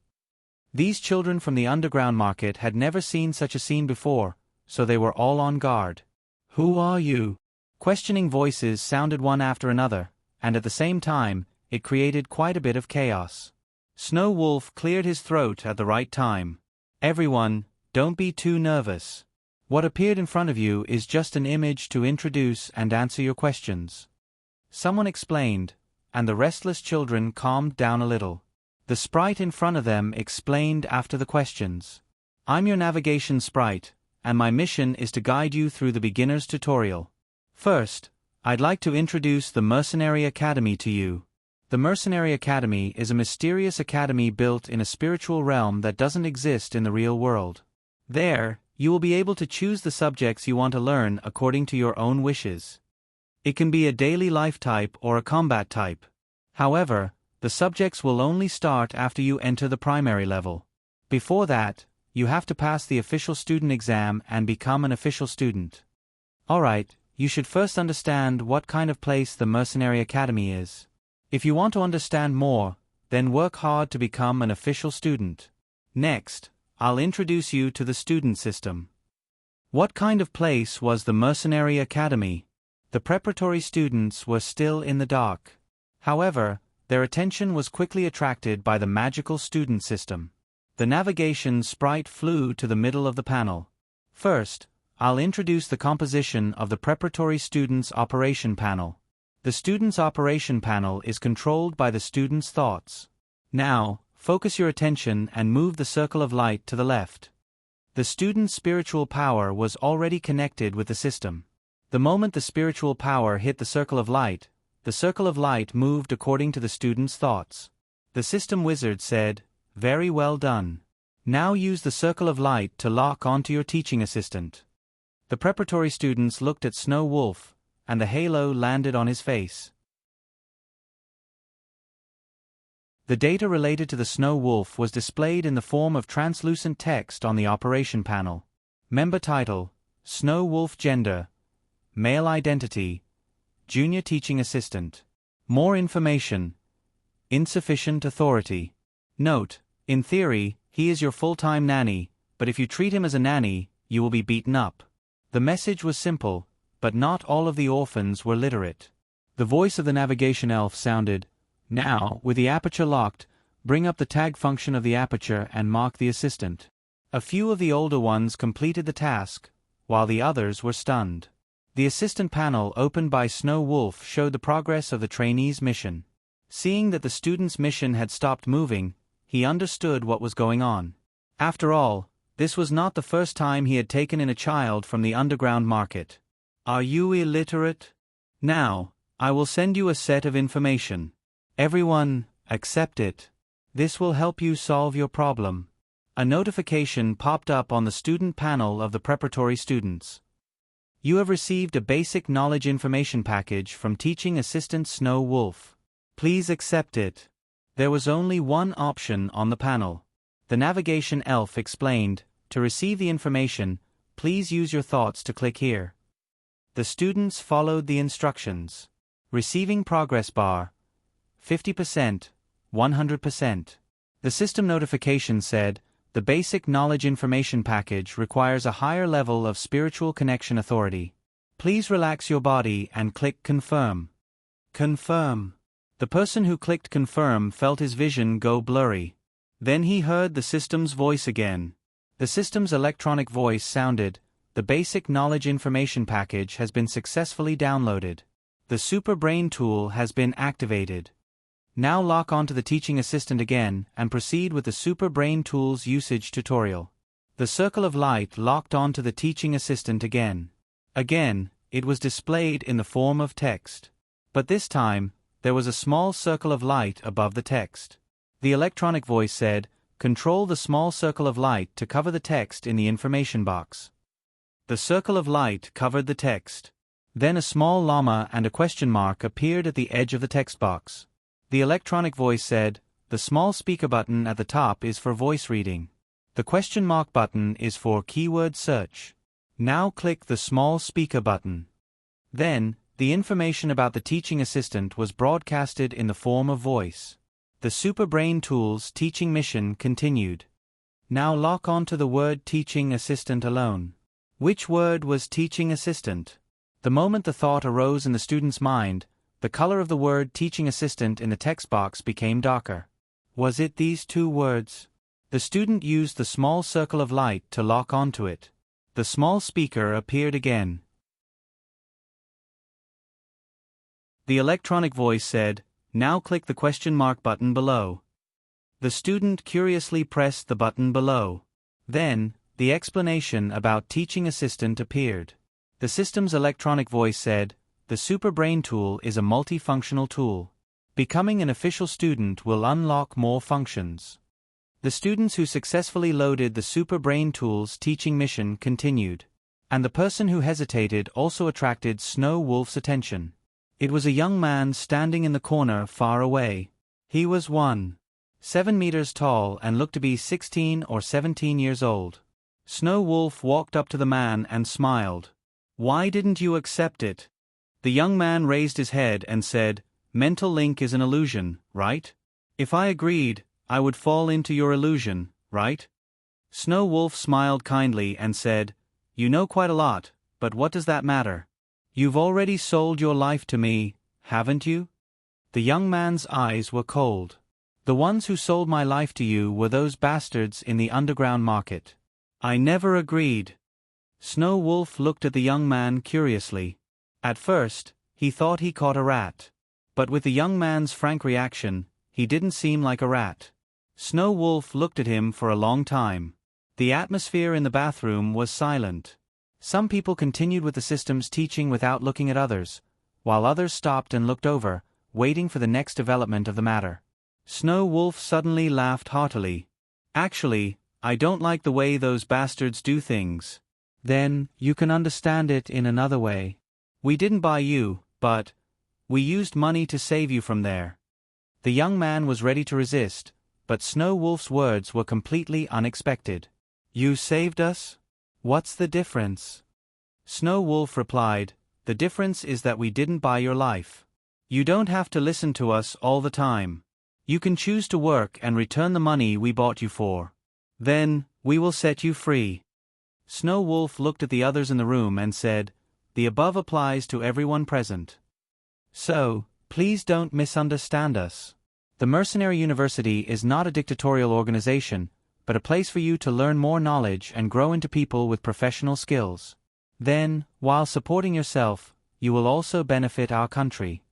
These children from the underground market had never seen such a scene before, so they were all on guard. "Who are you?" Questioning voices sounded one after another, and at the same time, it created quite a bit of chaos. Snow Wolf cleared his throat at the right time. "Everyone, don't be too nervous. What appeared in front of you is just an image to introduce and answer your questions." Someone explained, and the restless children calmed down a little. The sprite in front of them explained after the questions. "I'm your navigation sprite, and my mission is to guide you through the beginner's tutorial. First, I'd like to introduce the Mercenary Academy to you. The Mercenary Academy is a mysterious academy built in a spiritual realm that doesn't exist in the real world. There, you will be able to choose the subjects you want to learn according to your own wishes. It can be a daily life type or a combat type. However, the subjects will only start after you enter the primary level. Before that, you have to pass the official student exam and become an official student. Alright, you should first understand what kind of place the Mercenary Academy is. If you want to understand more, then work hard to become an official student. Next, I'll introduce you to the student system. What kind of place was the Mercenary Academy? The preparatory students were still in the dark. However, their attention was quickly attracted by the magical student system. The navigation sprite flew to the middle of the panel. First, I'll introduce the composition of the preparatory students' operation panel. The students' operation panel is controlled by the students' thoughts. Now, focus your attention and move the circle of light to the left. The student's spiritual power was already connected with the system. The moment the spiritual power hit the circle of light moved according to the student's thoughts. The system wizard said, "Very well done. Now use the circle of light to lock onto your teaching assistant." The preparatory students looked at Snow Wolf, and the halo landed on his face. The data related to the Snow Wolf was displayed in the form of translucent text on the operation panel. Member title: Snow Wolf. Gender: male. Identity: junior teaching assistant. More information: insufficient authority. Note: in theory, he is your full-time nanny, but if you treat him as a nanny, you will be beaten up. The message was simple, but not all of the orphans were literate. The voice of the navigation elf sounded, "Now, with the aperture locked, bring up the tag function of the aperture and mark the assistant." A few of the older ones completed the task, while the others were stunned. The assistant panel opened by Snow Wolf showed the progress of the trainee's mission. Seeing that the student's mission had stopped moving, he understood what was going on. After all, this was not the first time he had taken in a child from the underground market. "Are you illiterate? Now, I will send you a set of information. Everyone, accept it. This will help you solve your problem." A notification popped up on the student panel of the preparatory students. "You have received a basic knowledge information package from teaching assistant Snow Wolf. Please accept it." There was only one option on the panel. The navigation elf explained, "To receive the information, please use your thoughts to click here." The students followed the instructions. Receiving progress bar: 50%, 100%. The system notification said, "The basic knowledge information package requires a higher level of spiritual connection authority. Please relax your body and click confirm." Confirm. The person who clicked confirm felt his vision go blurry. Then he heard the system's voice again. The system's electronic voice sounded, "The basic knowledge information package has been successfully downloaded. The Super Brain tool has been activated. Now lock onto the teaching assistant again and proceed with the Super Brain tool's usage tutorial." The circle of light locked onto the teaching assistant again. Again, it was displayed in the form of text. But this time, there was a small circle of light above the text. The electronic voice said, "Control the small circle of light to cover the text in the information box." The circle of light covered the text. Then a small llama and a question mark appeared at the edge of the text box. The electronic voice said, "The small speaker button at the top is for voice reading. The question mark button is for keyword search. Now click the small speaker button." Then, the information about the teaching assistant was broadcasted in the form of voice. The Super Brain tool's teaching mission continued. Now lock onto the word teaching assistant alone. Which word was teaching assistant? The moment the thought arose in the student's mind, the color of the word teaching assistant in the text box became darker. Was it these two words? The student used the small circle of light to lock onto it. The small speaker appeared again. The electronic voice said, "Now click the question mark button below." The student curiously pressed the button below. Then, the explanation about teaching assistant appeared. The system's electronic voice said, "The Super Brain tool is a multifunctional tool. Becoming an official student will unlock more functions." The students who successfully loaded the Super Brain tool's teaching mission continued. And the person who hesitated also attracted Snow Wolf's attention. It was a young man standing in the corner far away. He was 1.7 meters tall and looked to be 16 or 17 years old. Snow Wolf walked up to the man and smiled. "Why didn't you accept it?" The young man raised his head and said, "Mental link is an illusion, right? If I agreed, I would fall into your illusion, right?" Snow Wolf smiled kindly and said, "You know quite a lot, but what does that matter? You've already sold your life to me, haven't you?" The young man's eyes were cold. "The ones who sold my life to you were those bastards in the underground market. I never agreed." Snow Wolf looked at the young man curiously. At first, he thought he caught a rat. But with the young man's frank reaction, he didn't seem like a rat. Snow Wolf looked at him for a long time. The atmosphere in the bathroom was silent. Some people continued with the system's teaching without looking at others, while others stopped and looked over, waiting for the next development of the matter. Snow Wolf suddenly laughed heartily. "Actually, I don't like the way those bastards do things." "Then, you can understand it in another way." We didn't buy you, but we used money to save you from there. The young man was ready to resist, but Snow Wolf's words were completely unexpected. You saved us? What's the difference? Snow Wolf replied, the difference is that we didn't buy your life. You don't have to listen to us all the time. You can choose to work and return the money we bought you for. Then, we will set you free. Snow Wolf looked at the others in the room and said, the above applies to everyone present. So, please don't misunderstand us. The Mercenary University is not a dictatorial organization, but a place for you to learn more knowledge and grow into people with professional skills. Then, while supporting yourself, you will also benefit our country.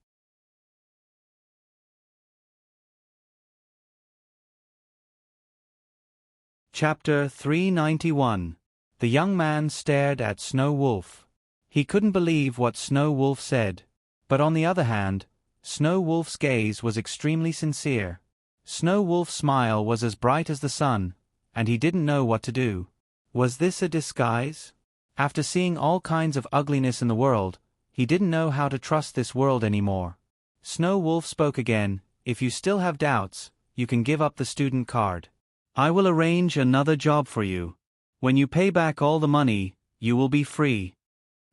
Chapter 391. The young man stared at Snow Wolf. He couldn't believe what Snow Wolf said. But on the other hand, Snow Wolf's gaze was extremely sincere. Snow Wolf's smile was as bright as the sun, and he didn't know what to do. Was this a disguise? After seeing all kinds of ugliness in the world, he didn't know how to trust this world anymore. Snow Wolf spoke again, if you still have doubts, you can give up the student card. I will arrange another job for you. When you pay back all the money, you will be free.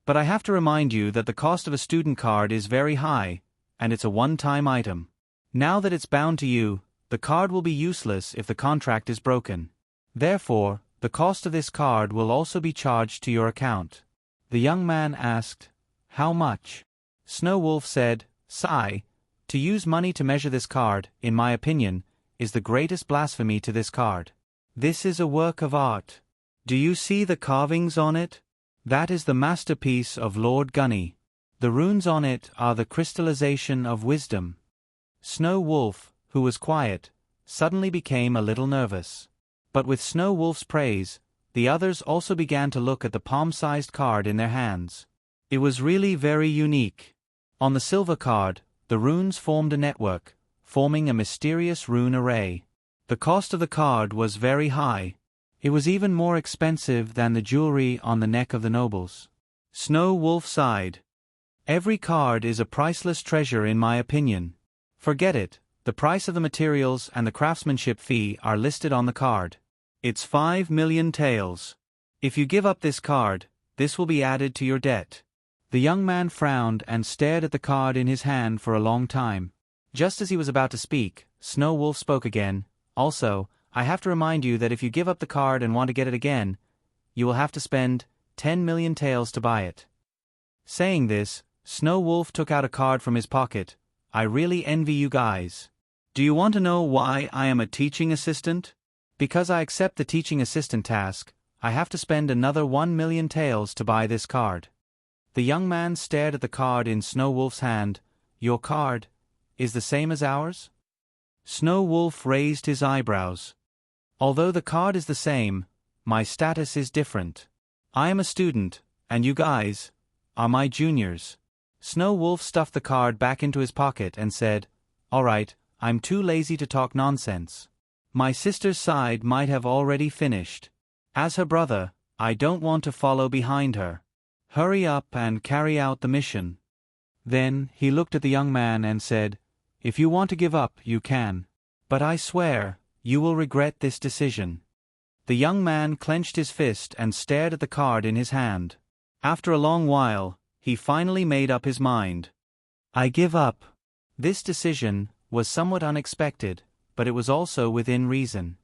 But I have to remind you that the cost of a student card is very high, and it's a one-time item. Now that it's bound to you, the card will be useless if the contract is broken. Therefore, the cost of this card will also be charged to your account. The young man asked, how much? Snow Wolf said, sigh, to use money to measure this card, in my opinion, is the greatest blasphemy to this card. This is a work of art. Do you see the carvings on it? That is the masterpiece of Lord Gunny. The runes on it are the crystallization of wisdom. Snow Wolf, who was quiet, suddenly became a little nervous. But with Snow Wolf's praise, the others also began to look at the palm-sized card in their hands. It was really very unique. On the silver card, the runes formed a network, forming a mysterious rune array. The cost of the card was very high. It was even more expensive than the jewelry on the neck of the nobles. Snow Wolf sighed. Every card is a priceless treasure in my opinion. Forget it, the price of the materials and the craftsmanship fee are listed on the card. It's 5 million taels. If you give up this card, this will be added to your debt. The young man frowned and stared at the card in his hand for a long time. Just as he was about to speak, Snow Wolf spoke again. Also, I have to remind you that if you give up the card and want to get it again, you will have to spend 10 million taels to buy it. Saying this, Snow Wolf took out a card from his pocket. I really envy you guys. Do you want to know why I am a teaching assistant? Because I accept the teaching assistant task, I have to spend another 1 million taels to buy this card. The young man stared at the card in Snow Wolf's hand. Your card is the same as ours? Snow Wolf raised his eyebrows. Although the card is the same, my status is different. I am a student, and you guys are my juniors. Snow Wolf stuffed the card back into his pocket and said, all right, I'm too lazy to talk nonsense. My sister's side might have already finished. As her brother, I don't want to follow behind her. Hurry up and carry out the mission. Then he looked at the young man and said, if you want to give up, you can. But I swear, you will regret this decision. The young man clenched his fist and stared at the card in his hand. After a long while, he finally made up his mind. I give up. This decision was somewhat unexpected, but it was also within reason.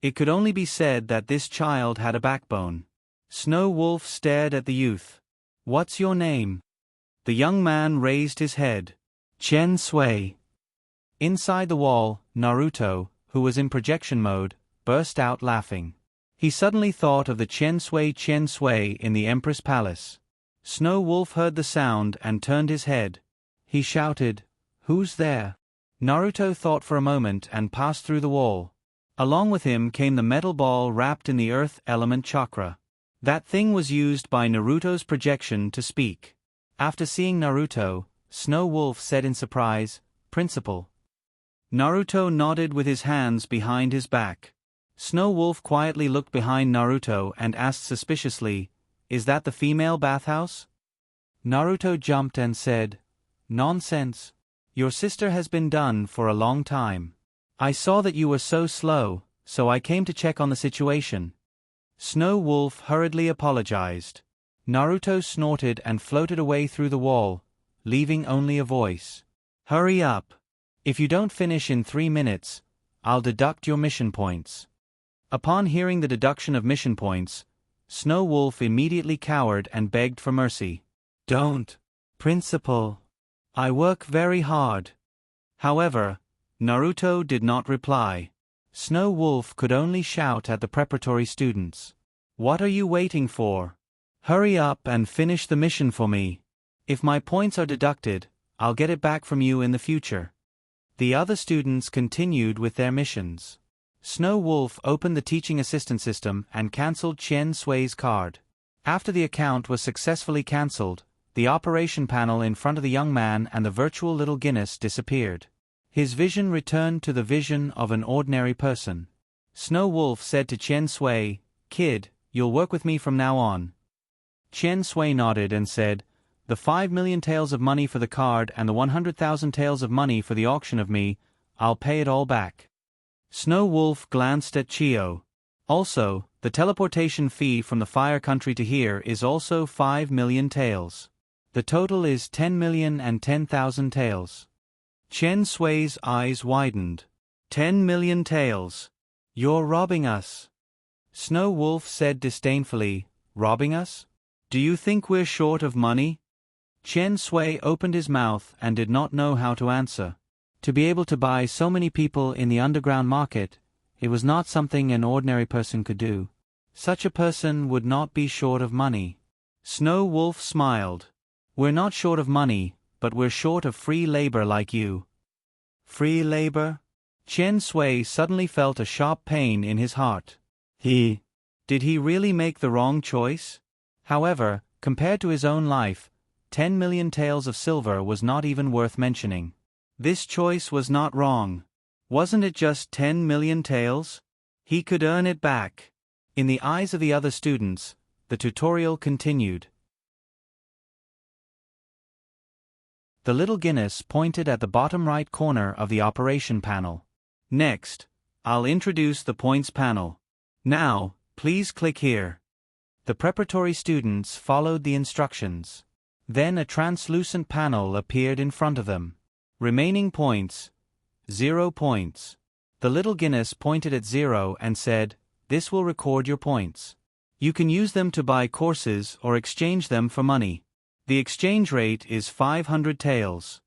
It could only be said that this child had a backbone. Snow Wolf stared at the youth. What's your name? The young man raised his head. Chen Sui. Inside the wall, Naruto, who was in projection mode, burst out laughing. He suddenly thought of the Chen Sui in the Empress Palace. Snow Wolf heard the sound and turned his head. He shouted, who's there? Naruto thought for a moment and passed through the wall. Along with him came the metal ball wrapped in the earth element chakra. That thing was used by Naruto's projection to speak. After seeing Naruto, Snow Wolf said in surprise, Principal. Naruto nodded with his hands behind his back. Snow Wolf quietly looked behind Naruto and asked suspiciously, Is that the female bathhouse? Naruto jumped and said, Nonsense. Your sister has been done for a long time. I saw that you were so slow, so I came to check on the situation. Snow Wolf hurriedly apologized. Naruto snorted and floated away through the wall, leaving only a voice. Hurry up. If you don't finish in 3 minutes, I'll deduct your mission points. Upon hearing the deduction of mission points, Snow Wolf immediately cowered and begged for mercy. Don't, Principal. I work very hard. However, Naruto did not reply. Snow Wolf could only shout at the preparatory students. What are you waiting for? Hurry up and finish the mission for me. If my points are deducted, I'll get it back from you in the future. The other students continued with their missions. Snow Wolf opened the teaching assistant system and cancelled Chen Sui's card. After the account was successfully cancelled, the operation panel in front of the young man and the virtual little Guinness disappeared. His vision returned to the vision of an ordinary person. Snow Wolf said to Chen Sui, Kid, you'll work with me from now on. Chen Sui nodded and said, The 5 million taels of money for the card and the 100,000 taels of money for the auction of me, I'll pay it all back. Snow Wolf glanced at Chio. Also, the teleportation fee from the Fire Country to here is also 5 million taels. The total is 10,010,000 taels. Chen Sui's eyes widened. 10 million taels. You're robbing us. Snow Wolf said disdainfully, Robbing us? Do you think we're short of money? Chen Sui opened his mouth and did not know how to answer. To be able to buy so many people in the underground market, it was not something an ordinary person could do. Such a person would not be short of money. Snow Wolf smiled. We're not short of money, but we're short of free labor like you. Free labor? Chen Sui suddenly felt a sharp pain in his heart. Did he really make the wrong choice? However, compared to his own life, 10 million taels of silver was not even worth mentioning. This choice was not wrong. Wasn't it just 10 million taels? He could earn it back. In the eyes of the other students, the tutorial continued. The little Guinness pointed at the bottom right corner of the operation panel. Next, I'll introduce the points panel. Now, please click here. The preparatory students followed the instructions. Then a translucent panel appeared in front of them. Remaining points, 0 points. The little Guinness pointed at 0 and said, This will record your points. You can use them to buy courses or exchange them for money. The exchange rate is 500 taels.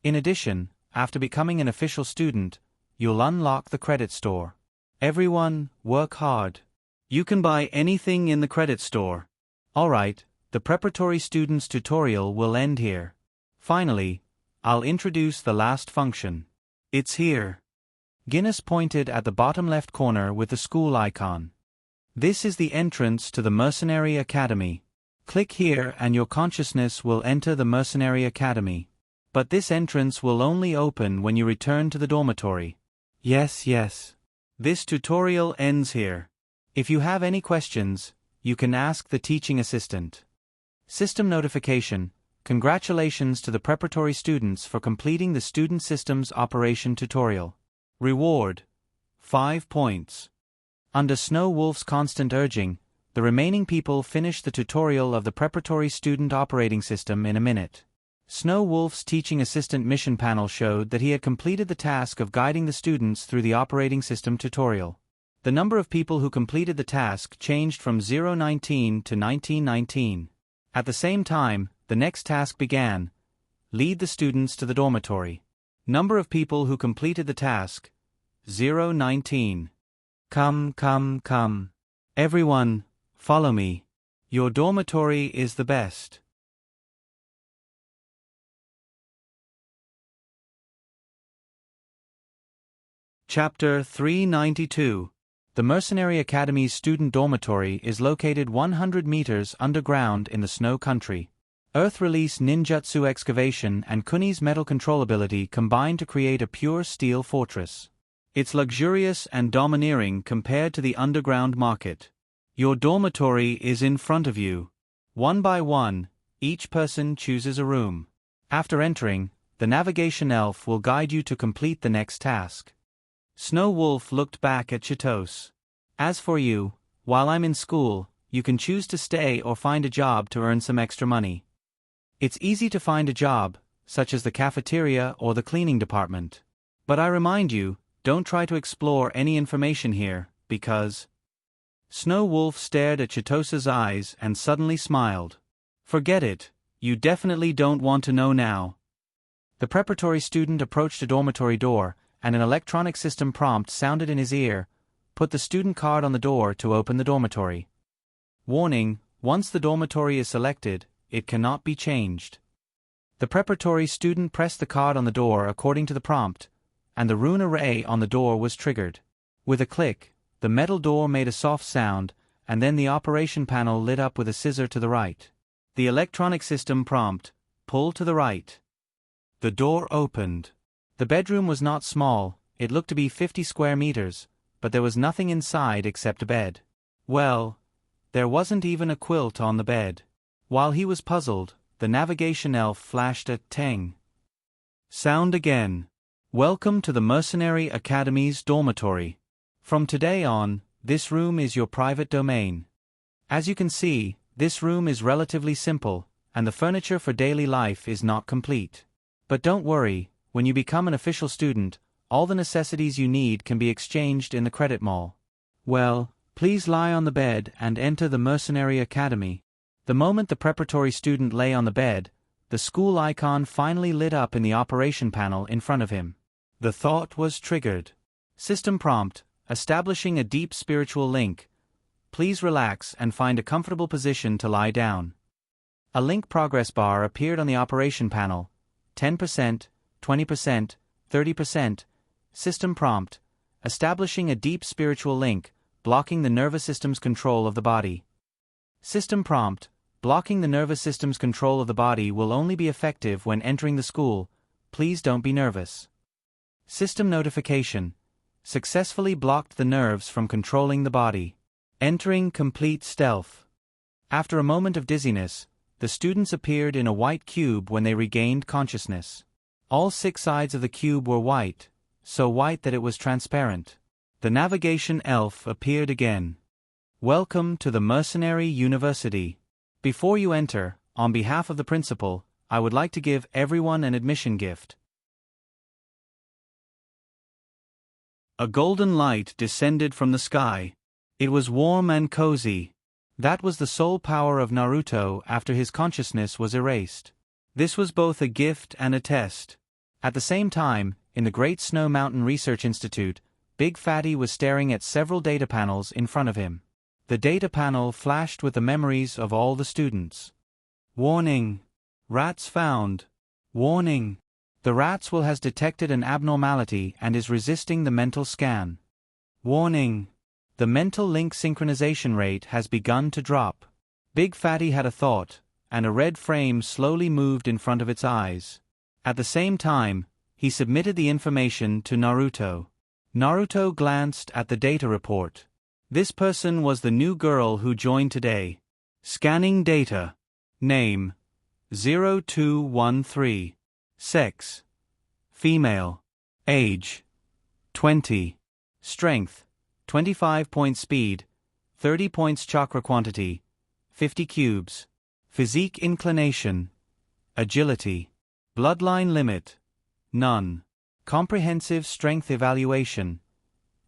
In addition, after becoming an official student, you'll unlock the credit store. Everyone, work hard. You can buy anything in the credit store. Alright, the preparatory students tutorial will end here. Finally, I'll introduce the last function. It's here. Guinness pointed at the bottom left corner with the school icon. This is the entrance to the Mercenary Academy. Click here and your consciousness will enter the Mercenary Academy. But this entrance will only open when you return to the dormitory. Yes. This tutorial ends here. If you have any questions, you can ask the teaching assistant. System notification. Congratulations to the preparatory students for completing the Student Systems Operation tutorial. Reward: 5 points. Under Snow Wolf's constant urging, the remaining people finished the tutorial of the preparatory student operating system in a minute. Snow Wolf's teaching assistant mission panel showed that he had completed the task of guiding the students through the operating system tutorial. The number of people who completed the task changed from 019 to 1919. At the same time, the next task began: lead the students to the dormitory. Number of people who completed the task: 019. Come. Everyone, follow me. Your dormitory is the best. Chapter 392. The Mercenary Academy's student dormitory is located 100 meters underground in the Snow Country. Earth Release ninjutsu excavation and Kuni's metal control ability combine to create a pure steel fortress. It's luxurious and domineering compared to the underground market. Your dormitory is in front of you. One by one, each person chooses a room. After entering, the navigation elf will guide you to complete the next task. Snow Wolf looked back at Chitose. As for you, while I'm in school, you can choose to stay or find a job to earn some extra money. It's easy to find a job, such as the cafeteria or the cleaning department. But I remind you, don't try to explore any information here, because... Snow Wolf stared at Chitosa's eyes and suddenly smiled. Forget it, you definitely don't want to know now. The preparatory student approached a dormitory door, and an electronic system prompt sounded in his ear. Put the student card on the door to open the dormitory. Warning, once the dormitory is selected, it cannot be changed. The preparatory student pressed the card on the door according to the prompt, and the rune array on the door was triggered. With a click, the metal door made a soft sound, and then the operation panel lit up with a scissor to the right. The electronic system prompt, pull to the right. The door opened. The bedroom was not small, it looked to be 50 square meters, but there was nothing inside except a bed. Well, there wasn't even a quilt on the bed. While he was puzzled, the navigation elf flashed a tang sound again. Welcome to the Mercenary Academy's dormitory. From today on, this room is your private domain. As you can see, this room is relatively simple, and the furniture for daily life is not complete. But don't worry, when you become an official student, all the necessities you need can be exchanged in the credit mall. Well, please lie on the bed and enter the Mercenary Academy. The moment the preparatory student lay on the bed, the school icon finally lit up in the operation panel in front of him. The thought was triggered. System prompt, establishing a deep spiritual link. Please relax and find a comfortable position to lie down. A link progress bar appeared on the operation panel. 10%, 20%, 30%. System prompt, establishing a deep spiritual link, blocking the nervous system's control of the body. System prompt, blocking the nervous system's control of the body will only be effective when entering the school. Please don't be nervous. System notification, successfully blocked the nerves from controlling the body. Entering complete stealth. After a moment of dizziness, the students appeared in a white cube when they regained consciousness. All 6 sides of the cube were white, so white that it was transparent. The navigation elf appeared again. Welcome to the Mercenary University. Before you enter, on behalf of the principal, I would like to give everyone an admission gift. A golden light descended from the sky. It was warm and cozy. That was the soul power of Naruto after his consciousness was erased. This was both a gift and a test. At the same time, in the Great Snow Mountain Research Institute, Big Fatty was staring at several data panels in front of him. The data panel flashed with the memories of all the students. Warning! Rats found. Warning! The Ratswell has detected an abnormality and is resisting the mental scan. Warning! The mental link synchronization rate has begun to drop. Big Fatty had a thought, and a red frame slowly moved in front of its eyes. At the same time, he submitted the information to Naruto. Naruto glanced at the data report. This person was the new girl who joined today. Scanning data. Name: 0213. Sex: female. Age: 20. Strength: 25 points. Speed: 30 points. Chakra quantity: 50 cubes. Physique inclination: agility. Bloodline limit: none. Comprehensive strength evaluation: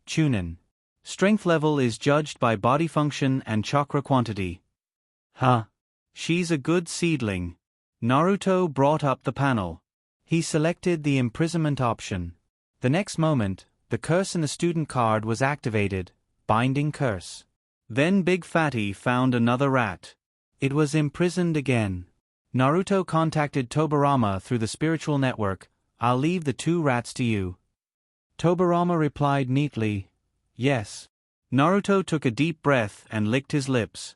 Chunin. Strength level is judged by body function and chakra quantity. Huh. She's a good seedling. Naruto brought up the panel. He selected the imprisonment option. The next moment, the curse in the student card was activated, binding curse. Then Big Fatty found another rat. It was imprisoned again. Naruto contacted Tobirama through the spiritual network. I'll leave the 2 rats to you. Tobirama replied neatly, yes. Naruto took a deep breath and licked his lips.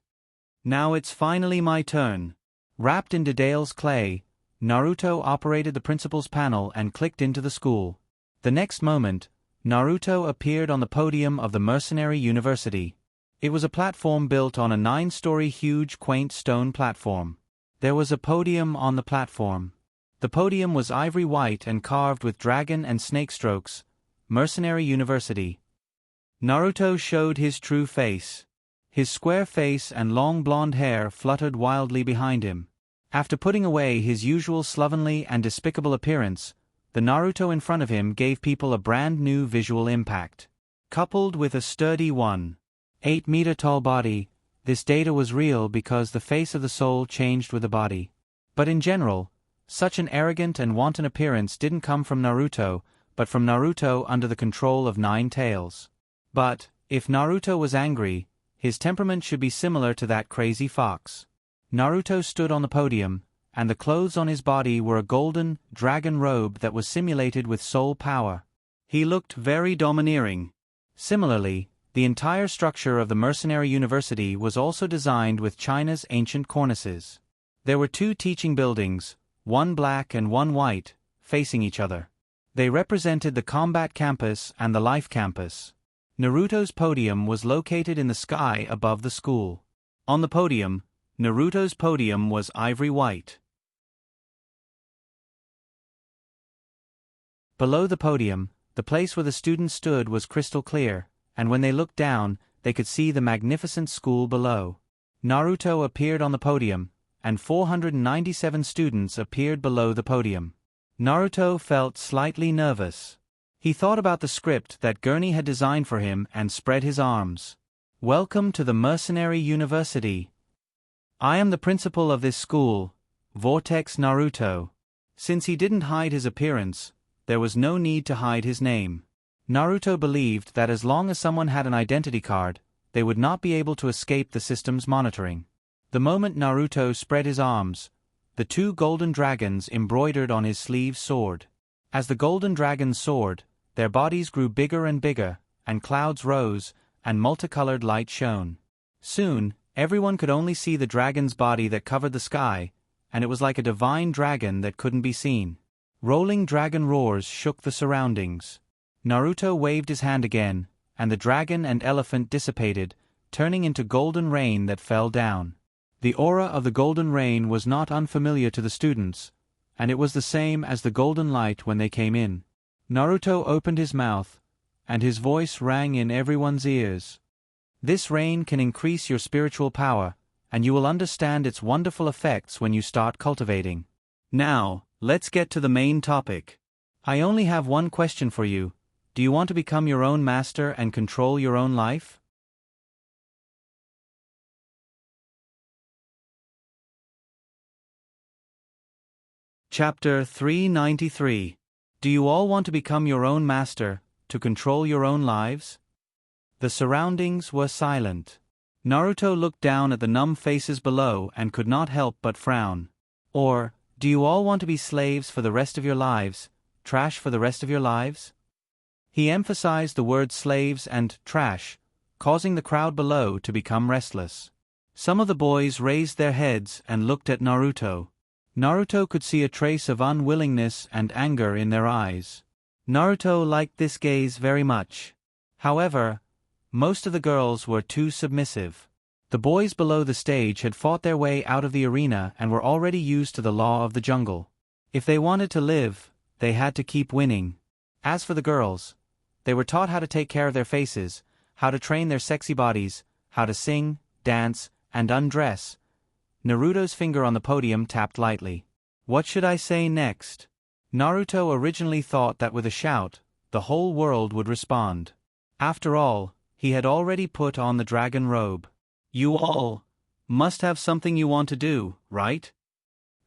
Now it's finally my turn. Wrapped in Dedale's clay, Naruto operated the principal's panel and clicked into the school. The next moment, Naruto appeared on the podium of the Mercenary University. It was a platform built on a 9-story huge quaint stone platform. There was a podium on the platform. The podium was ivory white and carved with dragon and snake strokes. Mercenary University. Naruto showed his true face. His square face and long blonde hair fluttered wildly behind him. After putting away his usual slovenly and despicable appearance, the Naruto in front of him gave people a brand new visual impact. Coupled with a sturdy 1.8-meter-tall body, this data was real because the face of the soul changed with the body. But in general, such an arrogant and wanton appearance didn't come from Naruto, but from Naruto under the control of 9 tails. But, if Naruto was angry, his temperament should be similar to that crazy fox. Naruto stood on the podium, and the clothes on his body were a golden, dragon robe that was simulated with soul power. He looked very domineering. Similarly, the entire structure of the Mercenary University was also designed with China's ancient cornices. There were 2 teaching buildings, one black and one white, facing each other. They represented the Combat Campus and the Life Campus. Naruto's podium was located in the sky above the school. On the podium, Naruto's podium was ivory white. Below the podium, the place where the students stood was crystal clear, and when they looked down, they could see the magnificent school below. Naruto appeared on the podium, and 497 students appeared below the podium. Naruto felt slightly nervous. He thought about the script that Gurney had designed for him and spread his arms. "Welcome to the Mercenary University. I am the principal of this school, Vortex Naruto." Since he didn't hide his appearance, there was no need to hide his name. Naruto believed that as long as someone had an identity card, they would not be able to escape the system's monitoring. The moment Naruto spread his arms, the 2 golden dragons embroidered on his sleeves soared. As the golden dragons soared, their bodies grew bigger and bigger, and clouds rose, and multicolored light shone. Soon, everyone could only see the dragon's body that covered the sky, and it was like a divine dragon that couldn't be seen. Rolling dragon roars shook the surroundings. Naruto waved his hand again, and the dragon and elephant dissipated, turning into golden rain that fell down. The aura of the golden rain was not unfamiliar to the students, and it was the same as the golden light when they came in. Naruto opened his mouth, and his voice rang in everyone's ears. "This rain can increase your spiritual power, and you will understand its wonderful effects when you start cultivating. Now, let's get to the main topic. I only have one question for you. Do you want to become your own master and control your own life?" Chapter 393. Do you all want to become your own master, to control your own lives? The surroundings were silent. Naruto looked down at the numb faces below and could not help but frown. Or, do you all want to be slaves for the rest of your lives, trash for the rest of your lives? He emphasized the words slaves and trash, causing the crowd below to become restless. Some of the boys raised their heads and looked at Naruto. Naruto could see a trace of unwillingness and anger in their eyes. Naruto liked this gaze very much. However, most of the girls were too submissive. The boys below the stage had fought their way out of the arena and were already used to the law of the jungle. If they wanted to live, they had to keep winning. As for the girls, they were taught how to take care of their faces, how to train their sexy bodies, how to sing, dance, and undress. Naruto's finger on the podium tapped lightly. What should I say next? Naruto originally thought that with a shout, the whole world would respond. After all, he had already put on the dragon robe. You all must have something you want to do, right?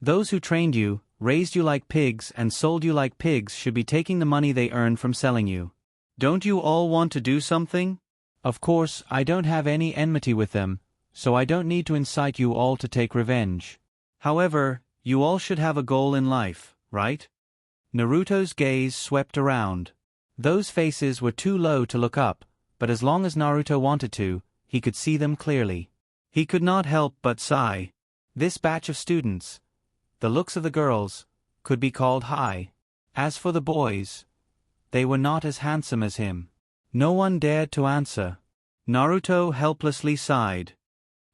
Those who trained you, raised you like pigs and sold you like pigs should be taking the money they earned from selling you. Don't you all want to do something? Of course, I don't have any enmity with them, so I don't need to incite you all to take revenge. However, you all should have a goal in life, right? Naruto's gaze swept around. Those faces were too low to look up, but as long as Naruto wanted to, he could see them clearly. He could not help but sigh. This batch of students, the looks of the girls, could be called high. As for the boys, they were not as handsome as him. No one dared to answer. Naruto helplessly sighed.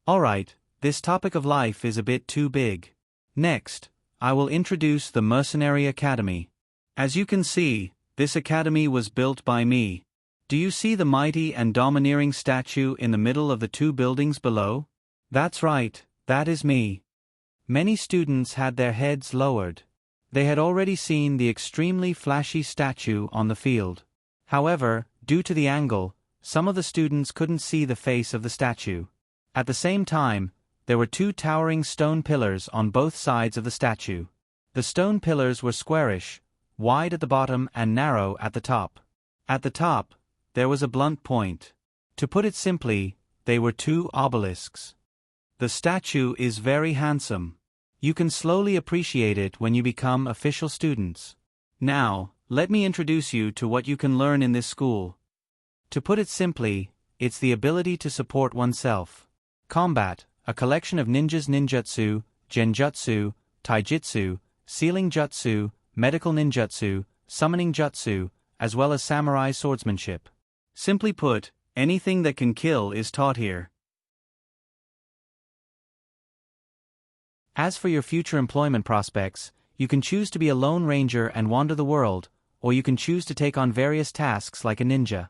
Alright, this topic of life is a bit too big. Next, I will introduce the Mercenary Academy. As you can see, this academy was built by me. Do you see the mighty and domineering statue in the middle of the two buildings below? That's right, that is me. Many students had their heads lowered. They had already seen the extremely flashy statue on the field. However, due to the angle, some of the students couldn't see the face of the statue. At the same time, there were two towering stone pillars on both sides of the statue. The stone pillars were squarish, wide at the bottom and narrow at the top. At the top, there was a blunt point. To put it simply, they were two obelisks. The statue is very handsome. You can slowly appreciate it when you become official students. Now, let me introduce you to what you can learn in this school. To put it simply, it's the ability to support oneself. Combat, a collection of ninjas ninjutsu, genjutsu, taijutsu, sealing jutsu, medical ninjutsu, summoning jutsu, as well as samurai swordsmanship. Simply put, anything that can kill is taught here. As for your future employment prospects, you can choose to be a lone ranger and wander the world, or you can choose to take on various tasks like a ninja.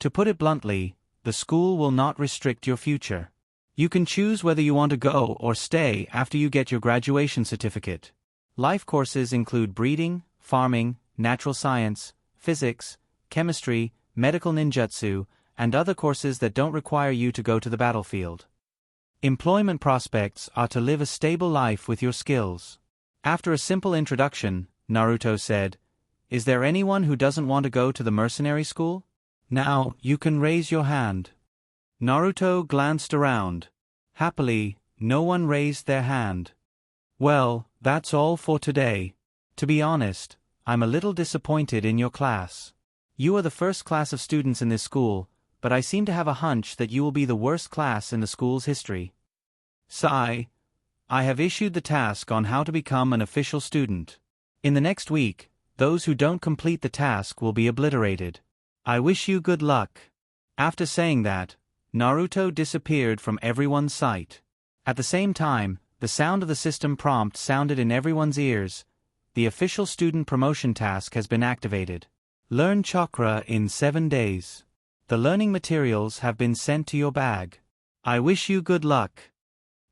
To put it bluntly, the school will not restrict your future. You can choose whether you want to go or stay after you get your graduation certificate. Life courses include breeding, farming, natural science, physics, chemistry, medical ninjutsu, and other courses that don't require you to go to the battlefield. Employment prospects are to live a stable life with your skills. After a simple introduction, Naruto said, "Is there anyone who doesn't want to go to the mercenary school? Now, you can raise your hand." Naruto glanced around. Happily, no one raised their hand. Well, that's all for today. To be honest, I'm a little disappointed in your class. You are the first class of students in this school, but I seem to have a hunch that you will be the worst class in the school's history. Sigh. I have issued the task on how to become an official student. In the next week, those who don't complete the task will be obliterated. I wish you good luck. After saying that, Naruto disappeared from everyone's sight. At the same time, the sound of the system prompt sounded in everyone's ears. The official student promotion task has been activated. Learn chakra in 7 days. The learning materials have been sent to your bag. I wish you good luck.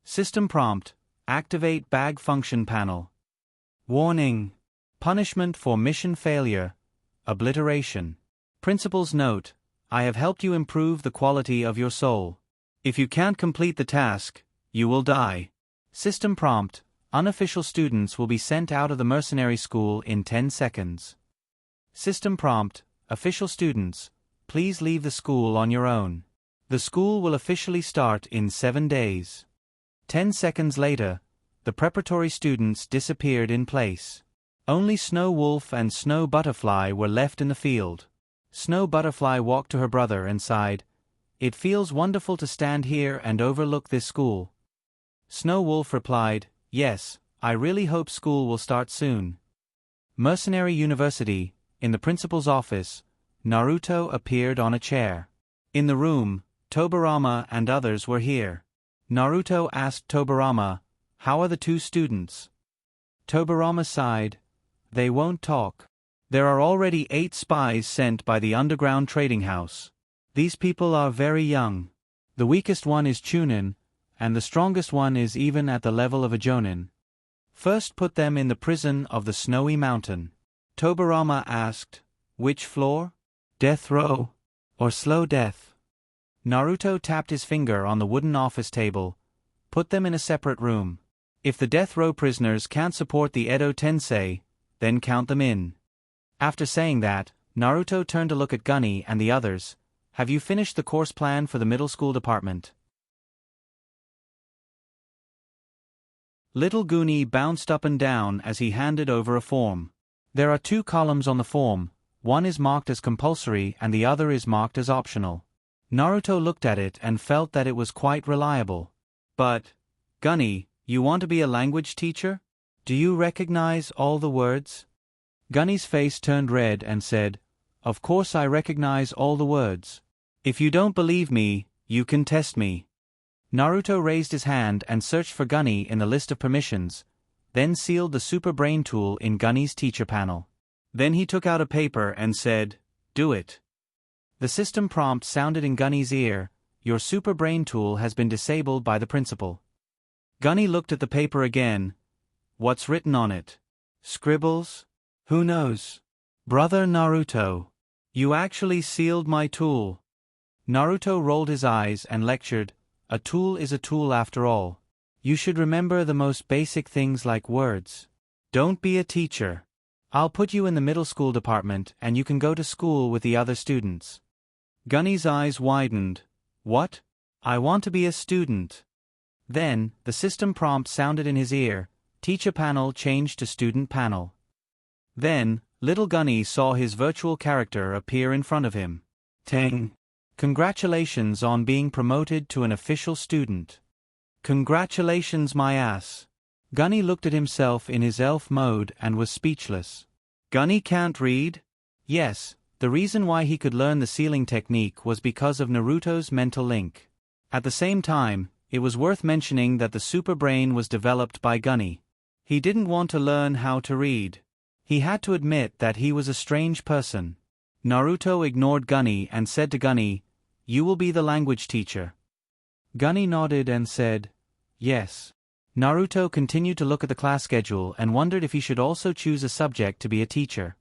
System prompt, activate bag function panel. Warning. Punishment for mission failure. Obliteration. Principal's note, I have helped you improve the quality of your soul. If you can't complete the task, you will die. System prompt, unofficial students will be sent out of the mercenary school in 10 seconds. System prompt, official students, please leave the school on your own. The school will officially start in 7 days. 10 seconds later, the preparatory students disappeared in place. Only Snow Wolf and Snow Butterfly were left in the field. Snow Butterfly walked to her brother and sighed, "It feels wonderful to stand here and overlook this school." Snow Wolf replied, "Yes, I really hope school will start soon." Mercenary University, in the principal's office, Naruto appeared on a chair. In the room, Tobirama and others were here. Naruto asked Tobirama, "How are the two students?" Tobirama sighed, "They won't talk. There are already 8 spies sent by the underground trading house. These people are very young. The weakest one is Chunin, and the strongest one is even at the level of a Jonin. First put them in the prison of the Snowy Mountain." Tobirama asked, "Which floor? Death row? Or slow death?" Naruto tapped his finger on the wooden office table. "Put them in a separate room. If the death row prisoners can't support the Edo Tensei, then count them in." After saying that, Naruto turned to look at Gunny and the others. "Have you finished the course plan for the middle school department?" Little Goonie bounced up and down as he handed over a form. There are 2 columns on the form, one is marked as compulsory and the other is marked as optional. Naruto looked at it and felt that it was quite reliable. "But, Gunny, you want to be a language teacher? Do you recognize all the words?" Gunny's face turned red and said, "Of course I recognize all the words. If you don't believe me, you can test me. Naruto raised his hand and searched for Gunny in the list of permissions, then sealed the Super Brain tool in Gunny's teacher panel. Then he took out a paper and said, "Do it." The system prompt sounded in Gunny's ear, "Your Super Brain tool has been disabled by the principal." Gunny looked at the paper again. What's written on it? Scribbles? Who knows? Brother Naruto, you actually sealed my tool. Naruto rolled his eyes and lectured, "A tool is a tool after all. You should remember the most basic things like words. Don't be a teacher. I'll put you in the middle school department and you can go to school with the other students." Gunny's eyes widened. What? I want to be a student. Then, the system prompt sounded in his ear, teacher panel changed to student panel. Then, little Gunny saw his virtual character appear in front of him. Tang. Congratulations on being promoted to an official student. Congratulations my ass. Gunny looked at himself in his elf mode and was speechless. Gunny can't read? Yes, the reason why he could learn the sealing technique was because of Naruto's mental link. At the same time, it was worth mentioning that the Super Brain was developed by Gunny. He didn't want to learn how to read. He had to admit that he was a strange person. Naruto ignored Gunny and said to Gunny, "You will be the language teacher." Gunny nodded and said, "Yes." Naruto continued to look at the class schedule and wondered if he should also choose a subject to be a teacher.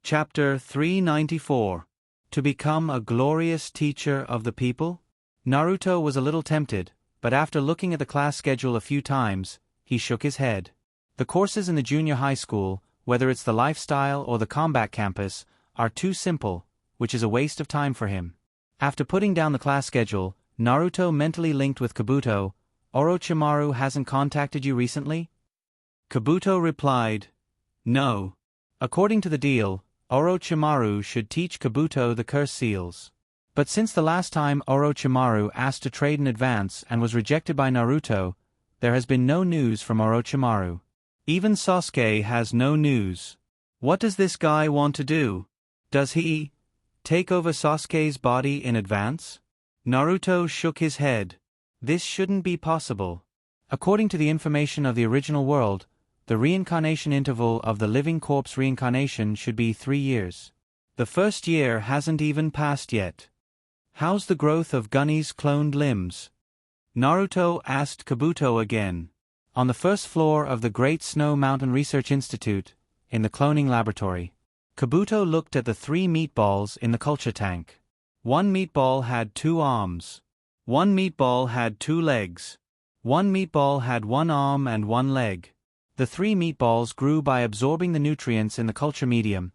Chapter 394. To become a glorious teacher of the people? Naruto was a little tempted, but after looking at the class schedule a few times, he shook his head. The courses in the junior high school, whether it's the lifestyle or the combat campus, are too simple, which is a waste of time for him. After putting down the class schedule, Naruto mentally linked with Kabuto. "Orochimaru hasn't contacted you recently?" Kabuto replied, "No." According to the deal, Orochimaru should teach Kabuto the curse seals. But since the last time Orochimaru asked to trade in advance and was rejected by Naruto, there has been no news from Orochimaru. Even Sasuke has no news. What does this guy want to do? Does he take over Sasuke's body in advance? Naruto shook his head. This shouldn't be possible. According to the information of the original world, the reincarnation interval of the living corpse reincarnation should be 3 years. The first year hasn't even passed yet. How's the growth of Gunny's cloned limbs? Naruto asked Kabuto again. On the first floor of the Great Snow Mountain Research Institute, in the cloning laboratory, Kabuto looked at the 3 meatballs in the culture tank. One meatball had 2 arms. One meatball had 2 legs. One meatball had 1 arm and 1 leg. The 3 meatballs grew by absorbing the nutrients in the culture medium,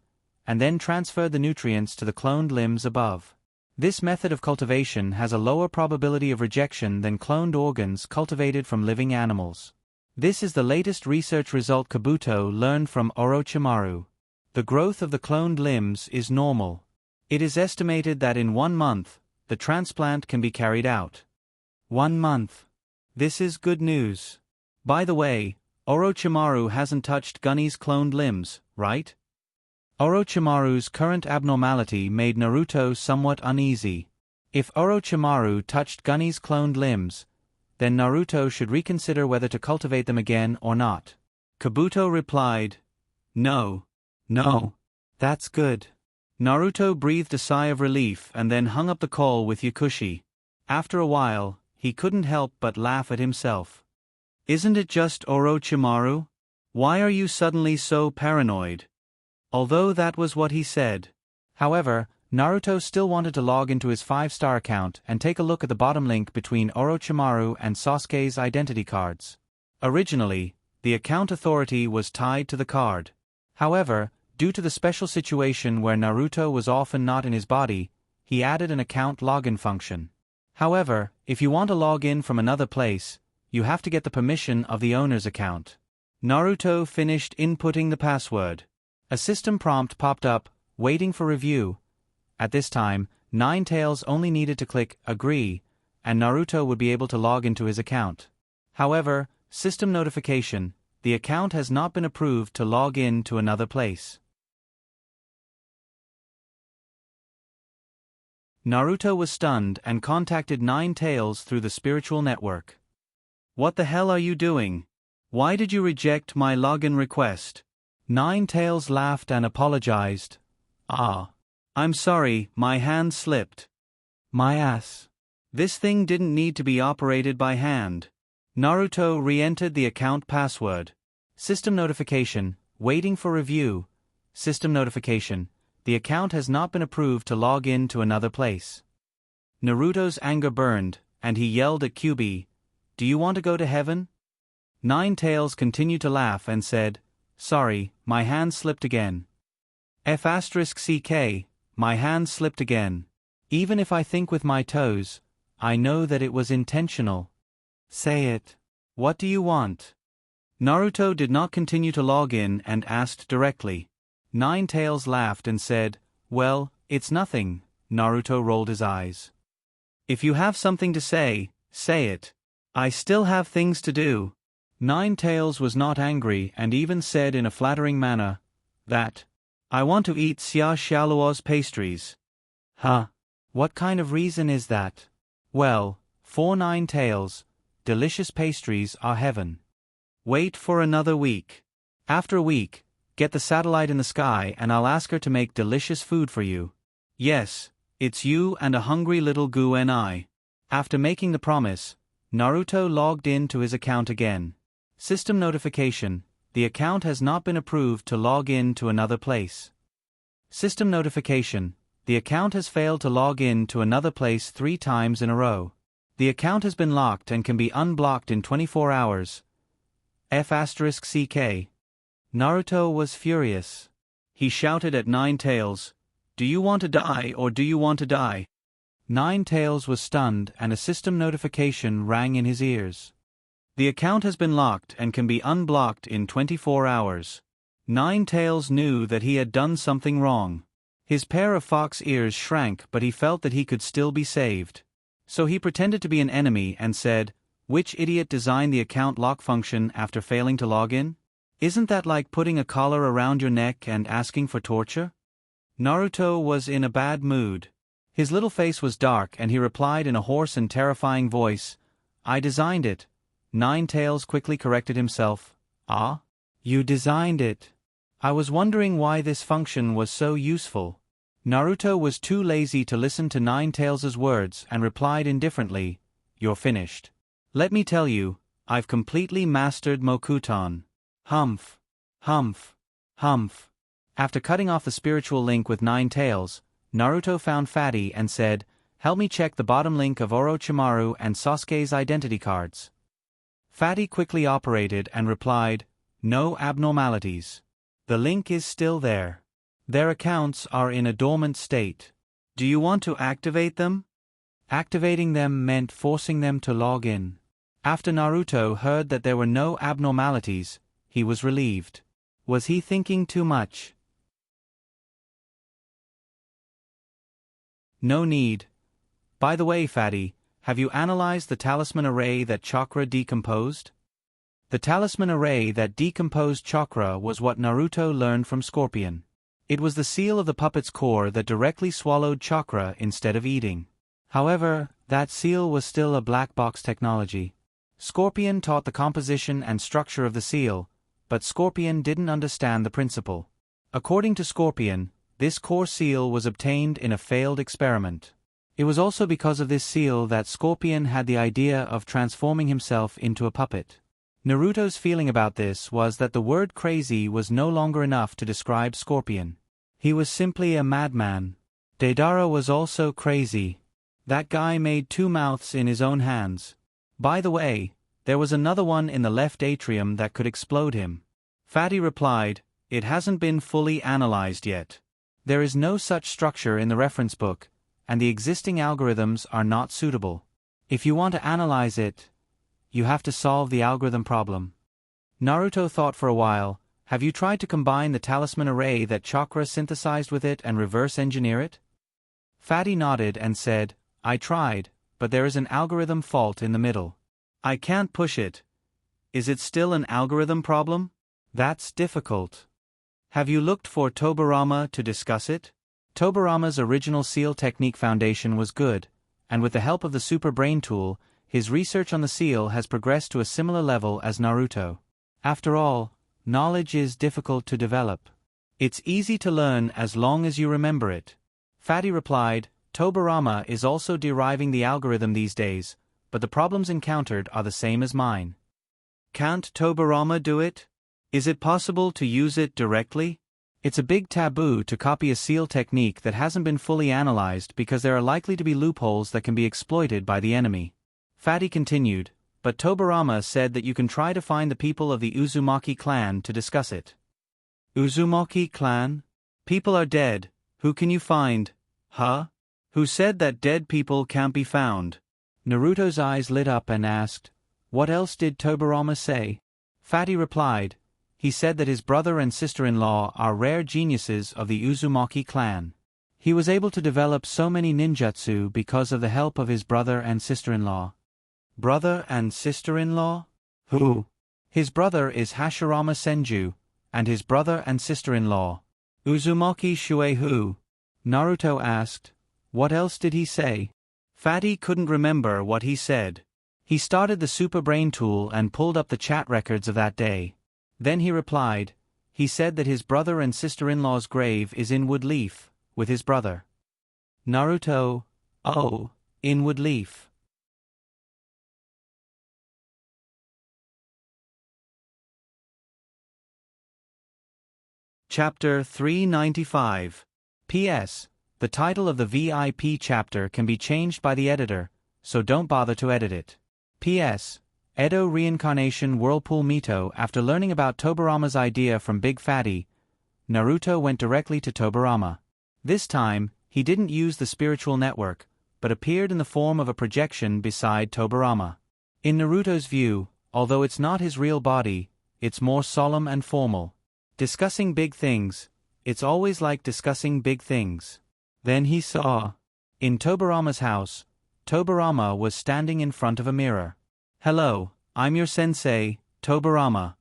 and then transferred the nutrients to the cloned limbs above. This method of cultivation has a lower probability of rejection than cloned organs cultivated from living animals. This is the latest research result Kabuto learned from Orochimaru. The growth of the cloned limbs is normal. It is estimated that in 1 month, the transplant can be carried out. 1 month. This is good news. By the way, Orochimaru hasn't touched Gunny's cloned limbs, right? Orochimaru's current abnormality made Naruto somewhat uneasy. If Orochimaru touched Gunny's cloned limbs, then Naruto should reconsider whether to cultivate them again or not. Kabuto replied, "No. No. That's good." Naruto breathed a sigh of relief and then hung up the call with Yakushi. After a while, he couldn't help but laugh at himself. "Isn't it just Orochimaru? Why are you suddenly so paranoid?" Although that was what he said. However, Naruto still wanted to log into his 5-star account and take a look at the bottom link between Orochimaru and Sasuke's identity cards. Originally, the account authority was tied to the card. However, due to the special situation where Naruto was often not in his body, he added an account login function. However, if you want to log in from another place, you have to get the permission of the owner's account. Naruto finished inputting the password. A system prompt popped up, waiting for review. At this time, Ninetales only needed to click Agree, and Naruto would be able to log into his account. However, system notification, The account has not been approved to log in to another place. Naruto was stunned and contacted Nine Tails through the spiritual network. What the hell are you doing? Why did you reject my login request? Nine Tails laughed and apologized. I'm sorry, my hand slipped. My ass. This thing didn't need to be operated by hand. Naruto re-entered the account password. System notification, waiting for review. System notification, the account has not been approved to log in to another place. Naruto's anger burned, and he yelled at QB, "Do you want to go to heaven?" Nine Tails continued to laugh and said, "Sorry, my hand slipped again. F***ck, my hand slipped again. Even if I think with my toes, I know that it was intentional. Say it. What do you want?" Naruto did not continue to log in and asked directly. Nine Tails laughed and said, "Well, it's nothing." Naruto rolled his eyes. "If you have something to say, say it. I still have things to do." Nine Tails was not angry and even said in a flattering manner, "That. I want to eat Xia Xiaoluo's pastries." Huh? What kind of reason is that? Well, for Nine Tails, delicious pastries are heaven. Wait for another week. After a week, get the satellite in the sky and I'll ask her to make delicious food for you. Yes, it's you and a hungry little goo and I. After making the promise, Naruto logged in to his account again. System notification, the account has not been approved to log in to another place. System notification, the account has failed to log in to another place 3 times in a row. The account has been locked and can be unblocked in 24 hours. F***ck. Naruto was furious. He shouted at Nine Tails, "Do you want to die or do you want to die?" Nine Tails was stunned and a system notification rang in his ears. The account has been locked and can be unblocked in 24 hours. Nine Tails knew that he had done something wrong. His pair of fox ears shrank, but he felt that he could still be saved. So he pretended to be an enemy and said, "Which idiot designed the account lock function after failing to log in? Isn't that like putting a collar around your neck and asking for torture?" Naruto was in a bad mood. His little face was dark and he replied in a hoarse and terrifying voice, "I designed it." Nine Tails quickly corrected himself. "Ah? You designed it. I was wondering why this function was so useful." Naruto was too lazy to listen to Nine Tails' words and replied indifferently, "You're finished. Let me tell you, I've completely mastered Mokuton. Humph. Humph. Humph." After cutting off the spiritual link with Nine Tails, Naruto found Fatty and said, "Help me check the bottom link of Orochimaru and Sasuke's identity cards." Fatty quickly operated and replied, "No abnormalities. The link is still there. Their accounts are in a dormant state. Do you want to activate them?" Activating them meant forcing them to log in. After Naruto heard that there were no abnormalities, he was relieved. Was he thinking too much? No need. By the way, Fatty, have you analyzed the talisman array that Chakra decomposed? The talisman array that decomposed Chakra was what Naruto learned from Scorpion. It was the seal of the puppet's core that directly swallowed Chakra instead of eating. However, that seal was still a black box technology. Scorpion taught the composition and structure of the seal, but Scorpion didn't understand the principle. According to Scorpion, this core seal was obtained in a failed experiment. It was also because of this seal that Scorpion had the idea of transforming himself into a puppet. Naruto's feeling about this was that the word crazy was no longer enough to describe Scorpion. He was simply a madman. Deidara was also crazy. That guy made 2 mouths in his own hands. By the way, there was another one in the left atrium that could explode him. Fatty replied, "It hasn't been fully analyzed yet. There is no such structure in the reference book, and the existing algorithms are not suitable. If you want to analyze it, you have to solve the algorithm problem." Naruto thought for a while, "Have you tried to combine the talisman array that Chakra synthesized with it and reverse engineer it?" Fatty nodded and said, "I tried, but there is an algorithm fault in the middle. I can't push it. Is it still an algorithm problem? That's difficult. Have you looked for Tobarama to discuss it? Tobarama's original seal technique foundation was good, and with the help of the Super Brain tool, his research on the seal has progressed to a similar level as Naruto. After all, knowledge is difficult to develop. It's easy to learn as long as you remember it. Fatty replied, Tobarama is also deriving the algorithm these days, but the problems encountered are the same as mine. Can't Tobarama do it? Is it possible to use it directly? It's a big taboo to copy a seal technique that hasn't been fully analyzed because there are likely to be loopholes that can be exploited by the enemy. Fatty continued, but Tobarama said that you can try to find the people of the Uzumaki clan to discuss it. Uzumaki clan? People are dead. Who can you find? Huh? Who said that dead people can't be found? Naruto's eyes lit up and asked, what else did Tobarama say? Fatty replied, he said that his brother and sister-in-law are rare geniuses of the Uzumaki clan. He was able to develop so many ninjutsu because of the help of his brother and sister-in-law. Brother and sister-in-law? Who? His brother is Hashirama Senju, and his brother and sister-in-law. Uzumaki Shueihu? Naruto asked, what else did he say? Fatty couldn't remember what he said. He started the Super Brain tool and pulled up the chat records of that day. Then he replied, he said that his brother and sister-in-law's grave is in Woodleaf, with his brother. Naruto, oh, in Woodleaf. Chapter 395. P.S. The title of the VIP chapter can be changed by the editor, so don't bother to edit it. P.S. Edo Reincarnation Whirlpool Mito. After learning about Tobarama's idea from Big Fatty, Naruto went directly to Tobarama. This time, he didn't use the spiritual network, but appeared in the form of a projection beside Tobarama. In Naruto's view, although it's not his real body, it's more solemn and formal. Discussing big things, it's always like discussing big things. Then he saw. In Tobarama's house, Tobarama was standing in front of a mirror. Hello, I'm your sensei, Tobarama.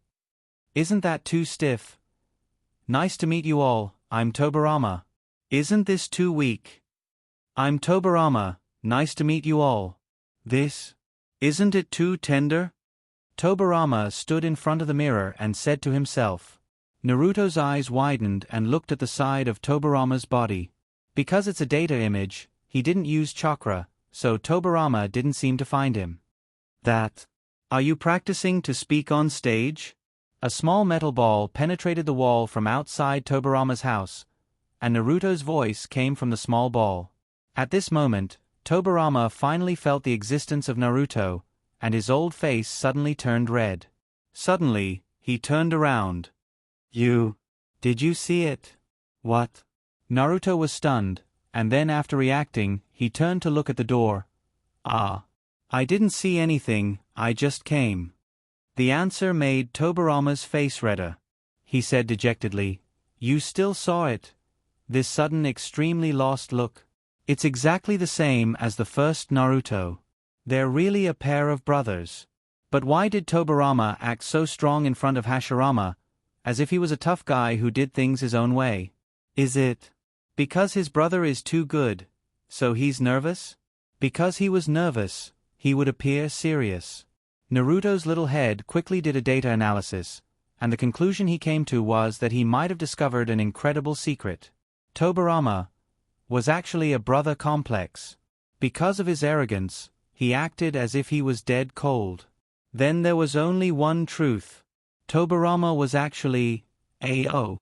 Isn't that too stiff? Nice to meet you all, I'm Tobarama. Isn't this too weak? I'm Tobarama, nice to meet you all. This? Isn't it too tender? Tobarama stood in front of the mirror and said to himself. Naruto's eyes widened and looked at the side of Tobarama's body. Because it's a data image, he didn't use chakra, so Tobarama didn't seem to find him. That. Are you practicing to speak on stage? A small metal ball penetrated the wall from outside Tobarama's house, and Naruto's voice came from the small ball. At this moment, Tobarama finally felt the existence of Naruto, and his old face suddenly turned red. Suddenly, he turned around. Did you see it? What? Naruto was stunned, and then after reacting, he turned to look at the door. I didn't see anything, I just came. The answer made Tobarama's face redder. He said dejectedly, you still saw it? This sudden extremely lost look. It's exactly the same as the first Naruto. They're really a pair of brothers. But why did Tobarama act so strong in front of Hashirama, as if he was a tough guy who did things his own way? Is it because his brother is too good, so he's nervous? Because he was nervous, he would appear serious. Naruto's little head quickly did a data analysis, and the conclusion he came to was that he might have discovered an incredible secret. Tobarama was actually a brother complex. Because of his arrogance, he acted as if he was dead cold. Then there was only one truth. Tobarama was actually A.O.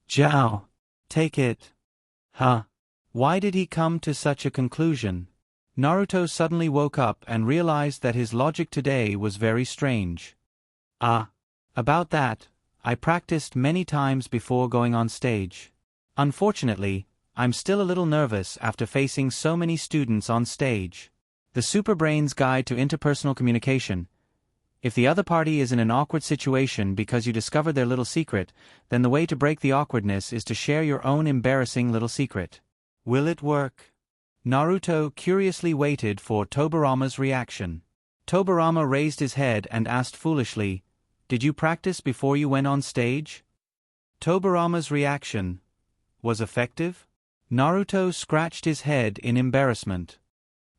Jiao. Take it. Huh? Why did he come to such a conclusion? Naruto suddenly woke up and realized that his logic today was very strange. About that, I practiced many times before going on stage. Unfortunately, I'm still a little nervous after facing so many students on stage. The Super Brain's Guide to Interpersonal Communication. If the other party is in an awkward situation because you discovered their little secret, then the way to break the awkwardness is to share your own embarrassing little secret. Will it work? Naruto curiously waited for Tobarama's reaction. Tobarama raised his head and asked foolishly, Did you practice before you went on stage? Tobirama's reaction was effective? Naruto scratched his head in embarrassment.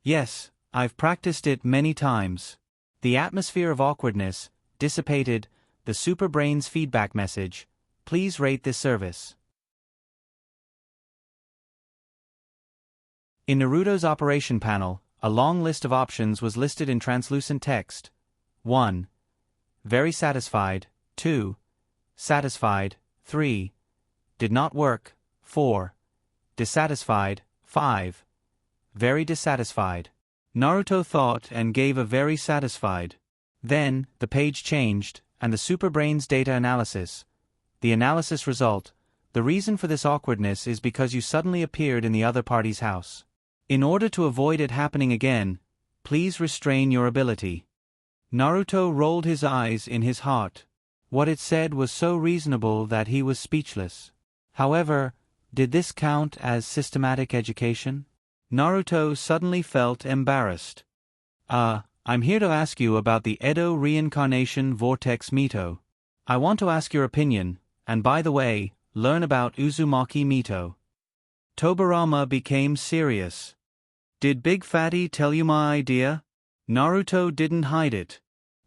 Yes, I've practiced it many times. The atmosphere of awkwardness dissipated. The Super Brain's feedback message. Please rate this service. In Naruto's operation panel, a long list of options was listed in translucent text. 1. Very satisfied. 2. Satisfied. 3. Did not work. 4. Dissatisfied. 5. Very dissatisfied. Naruto thought and gave a very satisfied. Then, the page changed, and the Super Brain's data analysis. The analysis result: the reason for this awkwardness is because you suddenly appeared in the other party's house. In order to avoid it happening again, please restrain your ability. Naruto rolled his eyes in his heart. What it said was so reasonable that he was speechless. However, did this count as systematic education? Naruto suddenly felt embarrassed. I'm here to ask you about the Edo reincarnation vortex Mito. I want to ask your opinion, and by the way, learn about Uzumaki Mito. Tobirama became serious. Did Big Fatty tell you my idea? Naruto didn't hide it.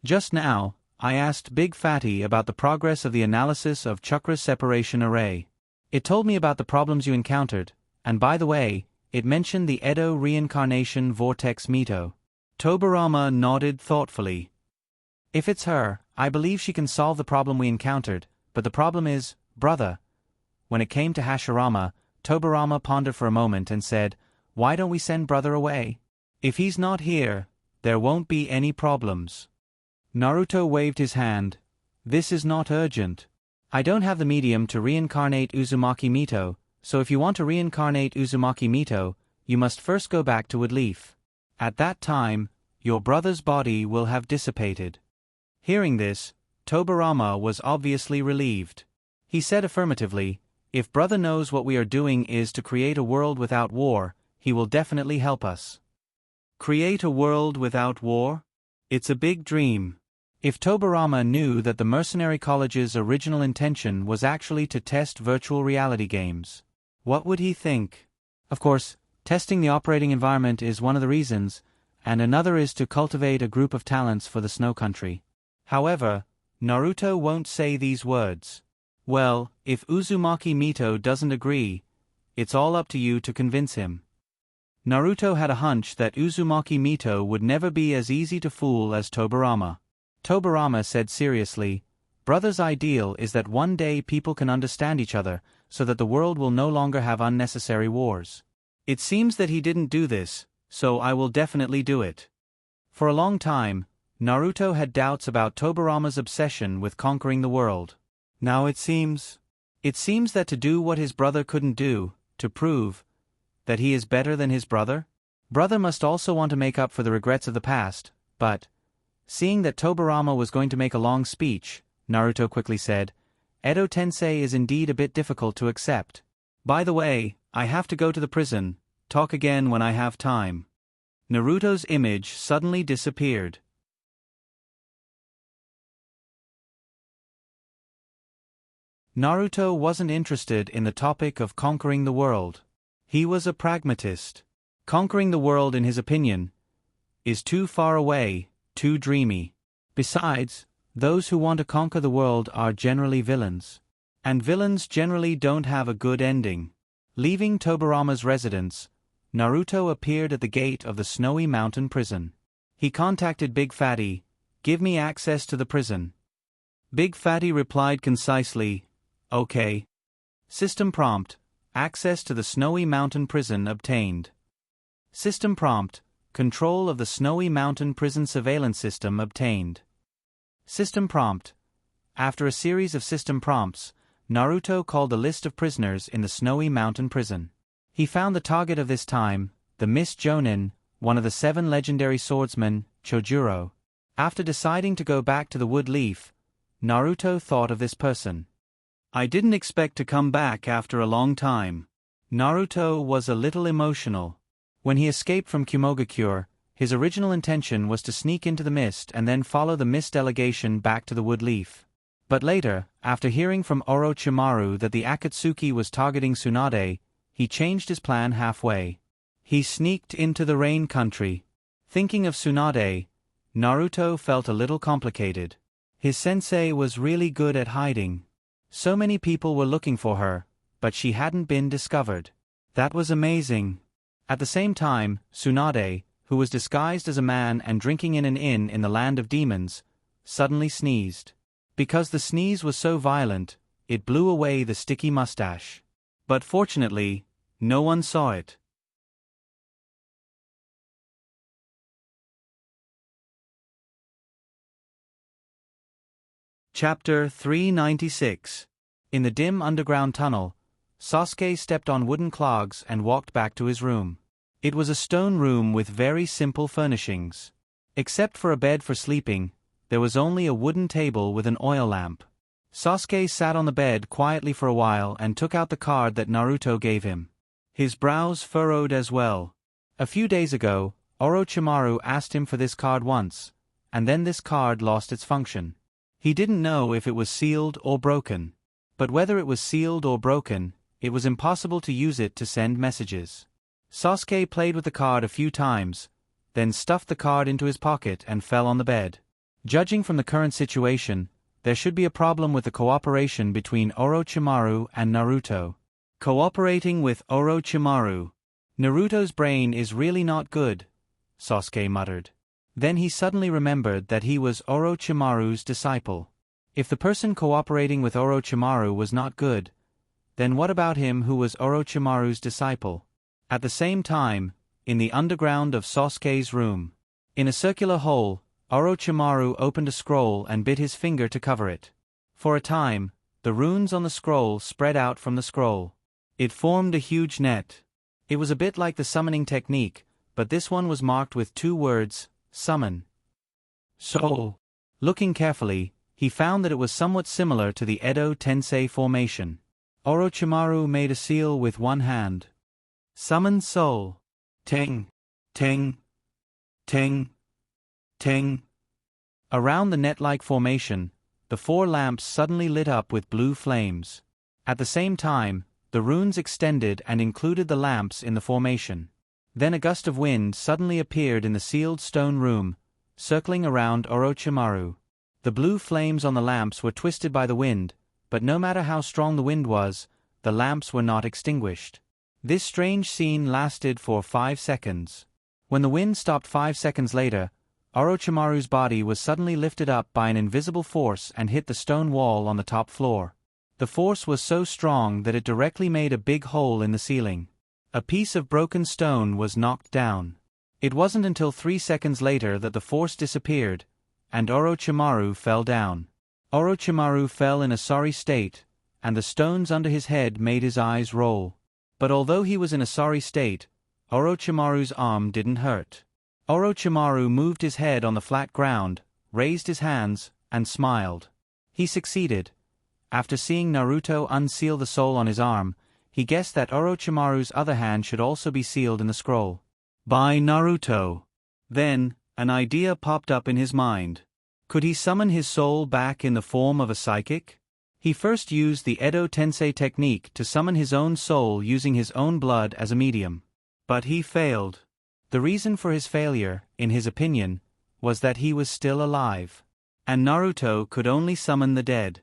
Just now, I asked Big Fatty about the progress of the analysis of chakra separation array. It told me about the problems you encountered, and by the way, it mentioned the Edo reincarnation vortex Mito. Tobirama nodded thoughtfully. If it's her, I believe she can solve the problem we encountered, but the problem is, brother. When it came to Hashirama, Tobirama pondered for a moment and said, why don't we send brother away? If he's not here, there won't be any problems. Naruto waved his hand. This is not urgent. I don't have the medium to reincarnate Uzumaki Mito, so if you want to reincarnate Uzumaki Mito, you must first go back to Woodleaf. At that time, your brother's body will have dissipated. Hearing this, Tobirama was obviously relieved. He said affirmatively, if brother knows what we are doing is to create a world without war, he will definitely help us. Create a world without war? It's a big dream. If Tobirama knew that the Mercenary College's original intention was actually to test virtual reality games, what would he think? Of course, testing the operating environment is one of the reasons, and another is to cultivate a group of talents for the Snow Country. However, Naruto won't say these words. Well, if Uzumaki Mito doesn't agree, it's all up to you to convince him. Naruto had a hunch that Uzumaki Mito would never be as easy to fool as Tobirama. Tobirama said seriously, brother's ideal is that one day people can understand each other, so that the world will no longer have unnecessary wars. It seems that he didn't do this, so I will definitely do it. For a long time, Naruto had doubts about Tobirama's obsession with conquering the world. Now it seems that to do what his brother couldn't do, to prove that he is better than his brother? Brother must also want to make up for the regrets of the past, but, seeing that Tobirama was going to make a long speech, Naruto quickly said, Edo Tensei is indeed a bit difficult to accept. By the way, I have to go to the prison, talk again when I have time. Naruto's image suddenly disappeared. Naruto wasn't interested in the topic of conquering the world. He was a pragmatist. Conquering the world, in his opinion, is too far away, too dreamy. Besides, those who want to conquer the world are generally villains. And villains generally don't have a good ending. Leaving Tobirama's residence, Naruto appeared at the gate of the Snowy Mountain prison. He contacted Big Fatty, give me access to the prison. Big Fatty replied concisely, okay. System prompt, access to the Snowy Mountain prison obtained. System prompt, control of the Snowy Mountain prison surveillance system obtained. System prompt. After a series of system prompts, Naruto called a list of prisoners in the Snowy Mountain prison. He found the target of this time, the Miss Jonin, one of the 7 legendary swordsmen, Chojuro. After deciding to go back to the Wood Leaf, Naruto thought of this person. I didn't expect to come back after a long time. Naruto was a little emotional. When he escaped from Kumogakure, his original intention was to sneak into the mist and then follow the mist delegation back to the Wood Leaf. But later, after hearing from Orochimaru that the Akatsuki was targeting Tsunade, he changed his plan halfway. He sneaked into the rain country. Thinking of Tsunade, Naruto felt a little complicated. His sensei was really good at hiding. So many people were looking for her, but she hadn't been discovered. That was amazing. At the same time, Tsunade, who was disguised as a man and drinking in an inn in the land of demons, suddenly sneezed. Because the sneeze was so violent, it blew away the sticky mustache. But fortunately, no one saw it. Chapter 396. In the dim underground tunnel, Sasuke stepped on wooden clogs and walked back to his room. It was a stone room with very simple furnishings. Except for a bed for sleeping, there was only a wooden table with an oil lamp. Sasuke sat on the bed quietly for a while and took out the card that Naruto gave him. His brows furrowed as well. A few days ago, Orochimaru asked him for this card once, and then this card lost its function. He didn't know if it was sealed or broken. But whether it was sealed or broken, it was impossible to use it to send messages. Sasuke played with the card a few times, then stuffed the card into his pocket and fell on the bed. Judging from the current situation, there should be a problem with the cooperation between Orochimaru and Naruto. Cooperating with Orochimaru. Naruto's brain is really not good, Sasuke muttered. Then he suddenly remembered that he was Orochimaru's disciple. If the person cooperating with Orochimaru was not good, then what about him who was Orochimaru's disciple? At the same time, in the underground of Sasuke's room, in a circular hole, Orochimaru opened a scroll and bit his finger to cover it. For a time, the runes on the scroll spread out from the scroll. It formed a huge net. It was a bit like the summoning technique, but this one was marked with two words, summon. Soul. Looking carefully, he found that it was somewhat similar to the Edo Tensei formation. Orochimaru made a seal with one hand. Summon soul. Ting. Ting. Ting. Ting. Around the net-like formation, the four lamps suddenly lit up with blue flames. At the same time, the runes extended and included the lamps in the formation. Then a gust of wind suddenly appeared in the sealed stone room, circling around Orochimaru. The blue flames on the lamps were twisted by the wind, but no matter how strong the wind was, the lamps were not extinguished. This strange scene lasted for 5 seconds. When the wind stopped 5 seconds later, Orochimaru's body was suddenly lifted up by an invisible force and hit the stone wall on the top floor. The force was so strong that it directly made a big hole in the ceiling. A piece of broken stone was knocked down. It wasn't until 3 seconds later that the force disappeared, and Orochimaru fell down. Orochimaru fell in a sorry state, and the stones under his head made his eyes roll. But although he was in a sorry state, Orochimaru's arm didn't hurt. Orochimaru moved his head on the flat ground, raised his hands, and smiled. He succeeded. After seeing Naruto unseal the soul on his arm, he guessed that Orochimaru's other hand should also be sealed in the scroll. By Naruto. Then, an idea popped up in his mind. Could he summon his soul back in the form of a psychic? He first used the Edo Tensei technique to summon his own soul using his own blood as a medium. But he failed. The reason for his failure, in his opinion, was that he was still alive. And Naruto could only summon the dead.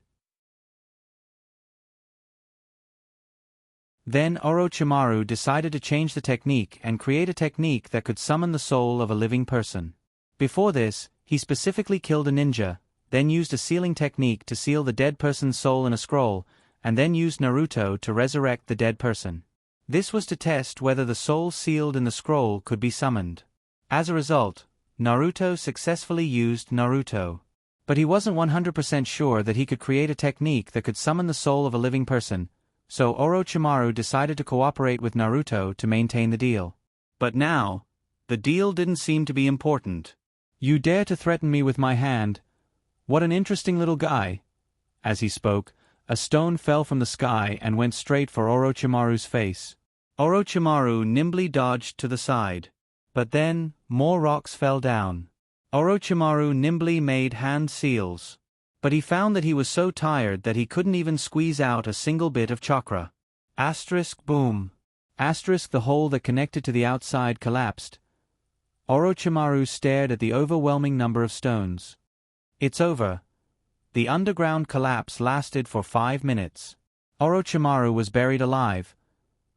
Then Orochimaru decided to change the technique and create a technique that could summon the soul of a living person. Before this, he specifically killed a ninja, then used a sealing technique to seal the dead person's soul in a scroll, and then used Naruto to resurrect the dead person. This was to test whether the soul sealed in the scroll could be summoned. As a result, Naruto successfully used Naruto. But he wasn't 100% sure that he could create a technique that could summon the soul of a living person, so Orochimaru decided to cooperate with Naruto to maintain the deal. But now, the deal didn't seem to be important. "You dare to threaten me with my hand? What an interesting little guy." As he spoke, a stone fell from the sky and went straight for Orochimaru's face. Orochimaru nimbly dodged to the side. But then, more rocks fell down. Orochimaru nimbly made hand seals. But he found that he was so tired that he couldn't even squeeze out a single bit of chakra. Boom. The hole that connected to the outside collapsed. Orochimaru stared at the overwhelming number of stones. It's over. The underground collapse lasted for 5 minutes. Orochimaru was buried alive.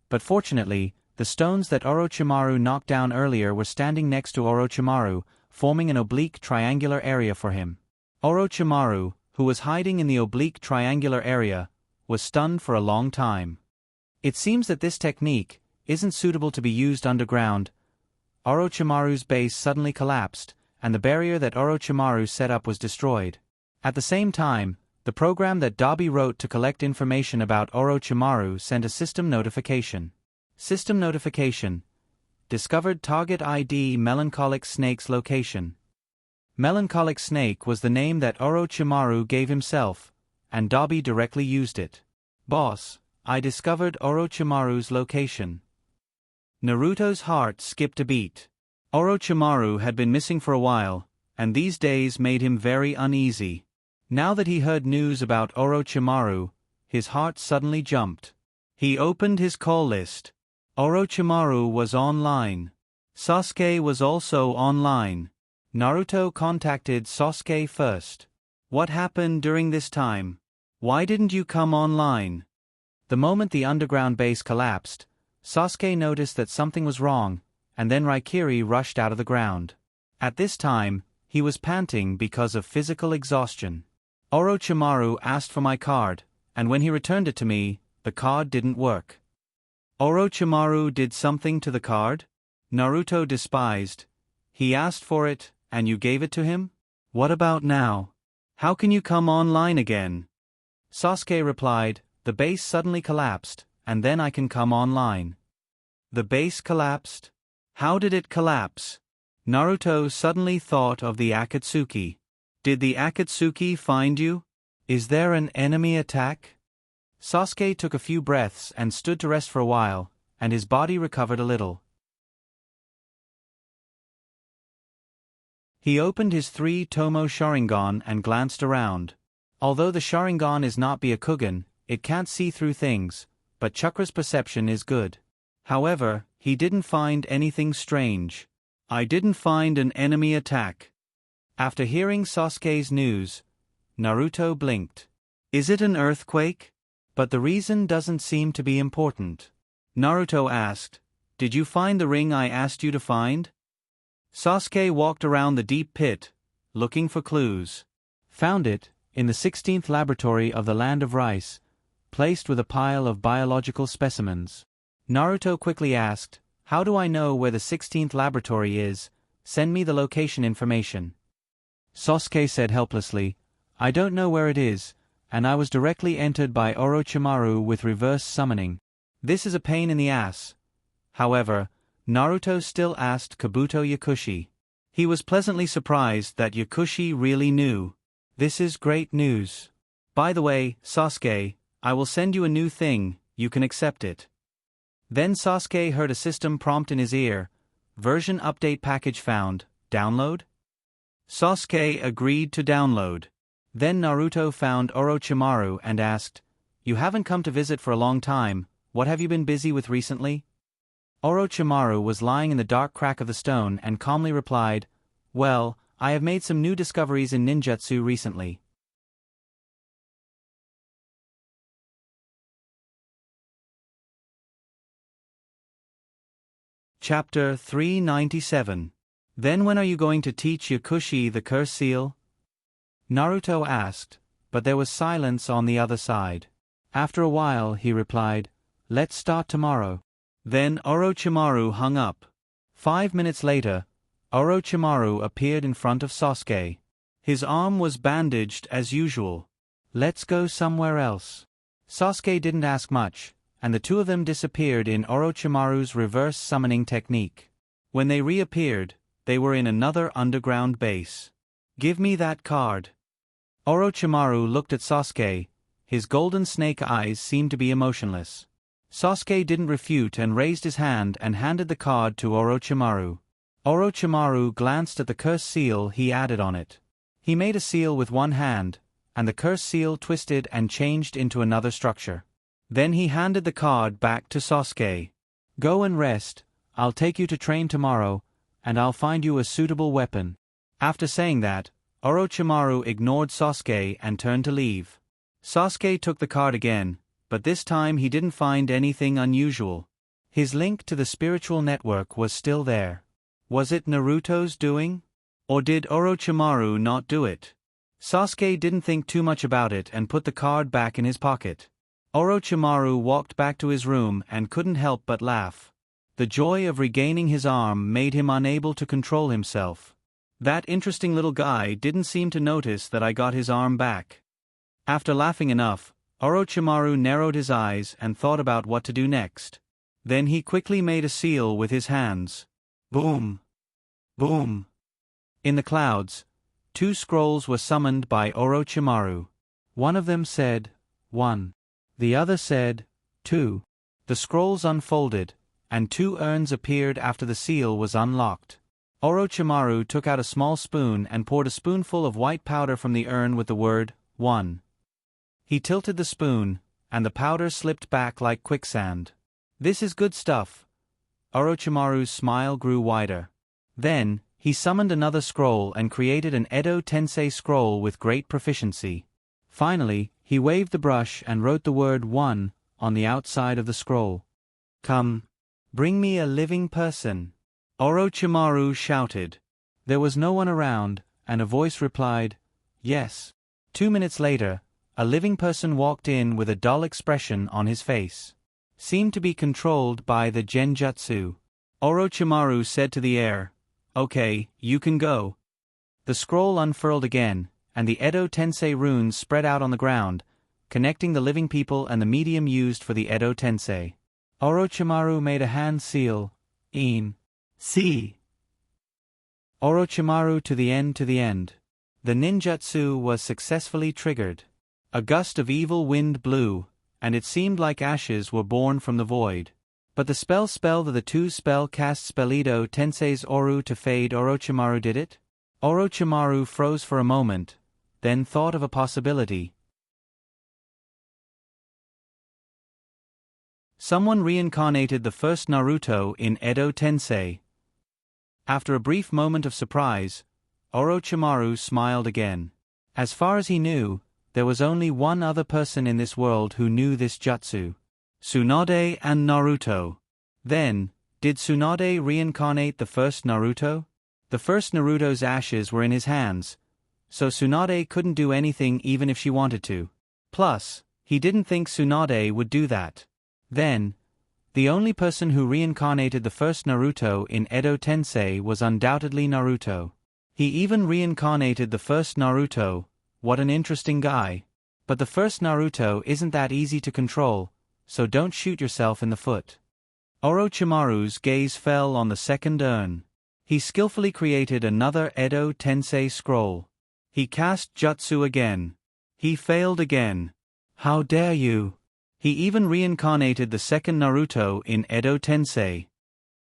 But fortunately, the stones that Orochimaru knocked down earlier were standing next to Orochimaru, forming an oblique triangular area for him. Orochimaru, who was hiding in the oblique triangular area, was stunned for a long time. It seems that this technique isn't suitable to be used underground. Orochimaru's base suddenly collapsed, and the barrier that Orochimaru set up was destroyed. At the same time, the program that Dabi wrote to collect information about Orochimaru sent a system notification. System notification. Discovered target ID Melancholic Snake's location. Melancholic Snake was the name that Orochimaru gave himself, and Dabi directly used it. Boss, I discovered Orochimaru's location. Naruto's heart skipped a beat. Orochimaru had been missing for a while, and these days made him very uneasy. Now that he heard news about Orochimaru, his heart suddenly jumped. He opened his call list. Orochimaru was online. Sasuke was also online. Naruto contacted Sasuke first. What happened during this time? Why didn't you come online? The moment the underground base collapsed, Sasuke noticed that something was wrong, and then Raikiri rushed out of the ground. At this time, he was panting because of physical exhaustion. Orochimaru asked for my card, and when he returned it to me, the card didn't work. Orochimaru did something to the card? Naruto despised. He asked for it, and you gave it to him? What about now? How can you come online again? Sasuke replied, the base suddenly collapsed, and then I can come online. The base collapsed? How did it collapse? Naruto suddenly thought of the Akatsuki. Did the Akatsuki find you? Is there an enemy attack? Sasuke took a few breaths and stood to rest for a while, and his body recovered a little. He opened his 3-Tomo Sharingan and glanced around. Although the Sharingan is not Byakugan, it can't see through things, but Chakra's perception is good. However, he didn't find anything strange. I didn't find an enemy attack. After hearing Sasuke's news, Naruto blinked. Is it an earthquake? But the reason doesn't seem to be important. Naruto asked, did you find the ring I asked you to find? Sasuke walked around the deep pit, looking for clues. Found it, in the 16th laboratory of the Land of Rice, placed with a pile of biological specimens. Naruto quickly asked, how do I know where the 16th laboratory is? Send me the location information. Sasuke said helplessly, I don't know where it is, and I was directly entered by Orochimaru with reverse summoning. This is a pain in the ass. However, Naruto still asked Kabuto Yakushi. He was pleasantly surprised that Yakushi really knew. This is great news. By the way, Sasuke, I will send you a new thing, you can accept it. Then Sasuke heard a system prompt in his ear, version update package found, download? Sasuke agreed to download. Then Naruto found Orochimaru and asked, you haven't come to visit for a long time, what have you been busy with recently? Orochimaru was lying in the dark crack of the stone and calmly replied, well, I have made some new discoveries in ninjutsu recently. Chapter 397. Then when are you going to teach Yakushi the curse seal? Naruto asked, but there was silence on the other side. After a while he replied, let's start tomorrow. Then Orochimaru hung up. 5 minutes later, Orochimaru appeared in front of Sasuke. His arm was bandaged as usual. Let's go somewhere else. Sasuke didn't ask much, and the two of them disappeared in Orochimaru's reverse summoning technique. When they reappeared, they were in another underground base. Give me that card. Orochimaru looked at Sasuke. His golden snake eyes seemed to be emotionless. Sasuke didn't refute and raised his hand and handed the card to Orochimaru. Orochimaru glanced at the curse seal he added on it. He made a seal with one hand, and the curse seal twisted and changed into another structure. Then he handed the card back to Sasuke. "Go and rest, I'll take you to train tomorrow, and I'll find you a suitable weapon." After saying that, Orochimaru ignored Sasuke and turned to leave. Sasuke took the card again, but this time he didn't find anything unusual. His link to the spiritual network was still there. Was it Naruto's doing? Or did Orochimaru not do it? Sasuke didn't think too much about it and put the card back in his pocket. Orochimaru walked back to his room and couldn't help but laugh. The joy of regaining his arm made him unable to control himself. That interesting little guy didn't seem to notice that I got his arm back. After laughing enough, Orochimaru narrowed his eyes and thought about what to do next. Then he quickly made a seal with his hands. Boom! Boom! In the clouds, 2 scrolls were summoned by Orochimaru. One of them said, 1. The other said, 2. The scrolls unfolded, and 2 urns appeared after the seal was unlocked. Orochimaru took out a small spoon and poured a spoonful of white powder from the urn with the word, 1. He tilted the spoon, and the powder slipped back like quicksand. "This is good stuff." Orochimaru's smile grew wider. Then, he summoned another scroll and created an Edo Tensei scroll with great proficiency. Finally, he waved the brush and wrote the word 1 on the outside of the scroll. "Come, bring me a living person," Orochimaru shouted. There was no one around, and a voice replied, "Yes." 2 minutes later, a living person walked in with a dull expression on his face. Seemed to be controlled by the genjutsu. Orochimaru said to the air, "Okay, you can go." The scroll unfurled again, and the Edo Tensei runes spread out on the ground, connecting the living people and the medium used for the Edo Tensei. Orochimaru made a hand seal, "In. See." Orochimaru to the end. The ninjutsu was successfully triggered. A gust of evil wind blew, and it seemed like ashes were born from the void. But the spell that the 2 spell cast Spellido Tensei's Oru to fade Orochimaru did it? Orochimaru froze for a moment, then thought of a possibility. Someone reincarnated the first Naruto in Edo Tensei. After a brief moment of surprise, Orochimaru smiled again. As far as he knew, there was only one other person in this world who knew this jutsu. Tsunade and Naruto. Then, did Tsunade reincarnate the first Naruto? The first Naruto's ashes were in his hands, so Tsunade couldn't do anything even if she wanted to. Plus, he didn't think Tsunade would do that. Then, the only person who reincarnated the first Naruto in Edo Tensei was undoubtedly Naruto. He even reincarnated the first Naruto. What an interesting guy. But the first Naruto isn't that easy to control, so don't shoot yourself in the foot. Orochimaru's gaze fell on the second urn. He skillfully created another Edo Tensei scroll. He cast jutsu again. He failed again. How dare you! He even reincarnated the second Naruto in Edo Tensei.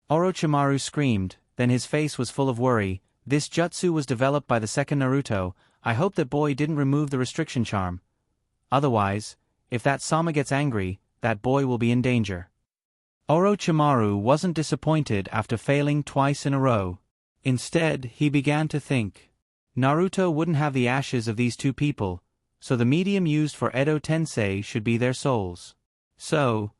Orochimaru screamed, then his face was full of worry. This jutsu was developed by the second Naruto. I hope that boy didn't remove the restriction charm. Otherwise, if that Sama gets angry, that boy will be in danger. Orochimaru wasn't disappointed after failing twice in a row. Instead, he began to think. Naruto wouldn't have the ashes of these 2 people, so the medium used for Edo Tensei should be their souls. So,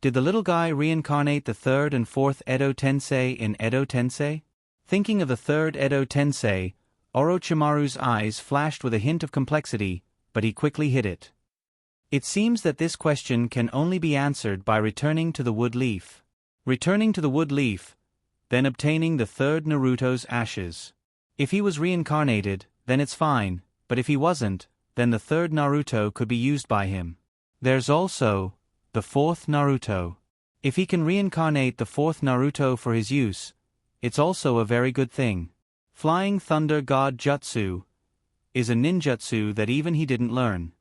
did the little guy reincarnate the 3rd and 4th Edo Tensei in Edo Tensei? Thinking of the 3rd Edo Tensei, Orochimaru's eyes flashed with a hint of complexity, but he quickly hid it. It seems that this question can only be answered by returning to the wood leaf. Returning to the wood leaf, then obtaining the 3rd Naruto's ashes. If he was reincarnated, then it's fine, but if he wasn't, then the 3rd Naruto could be used by him. There's also the 4th Naruto. If he can reincarnate the 4th Naruto for his use, it's also a very good thing. Flying Thunder God Jutsu is a ninjutsu that even he didn't learn.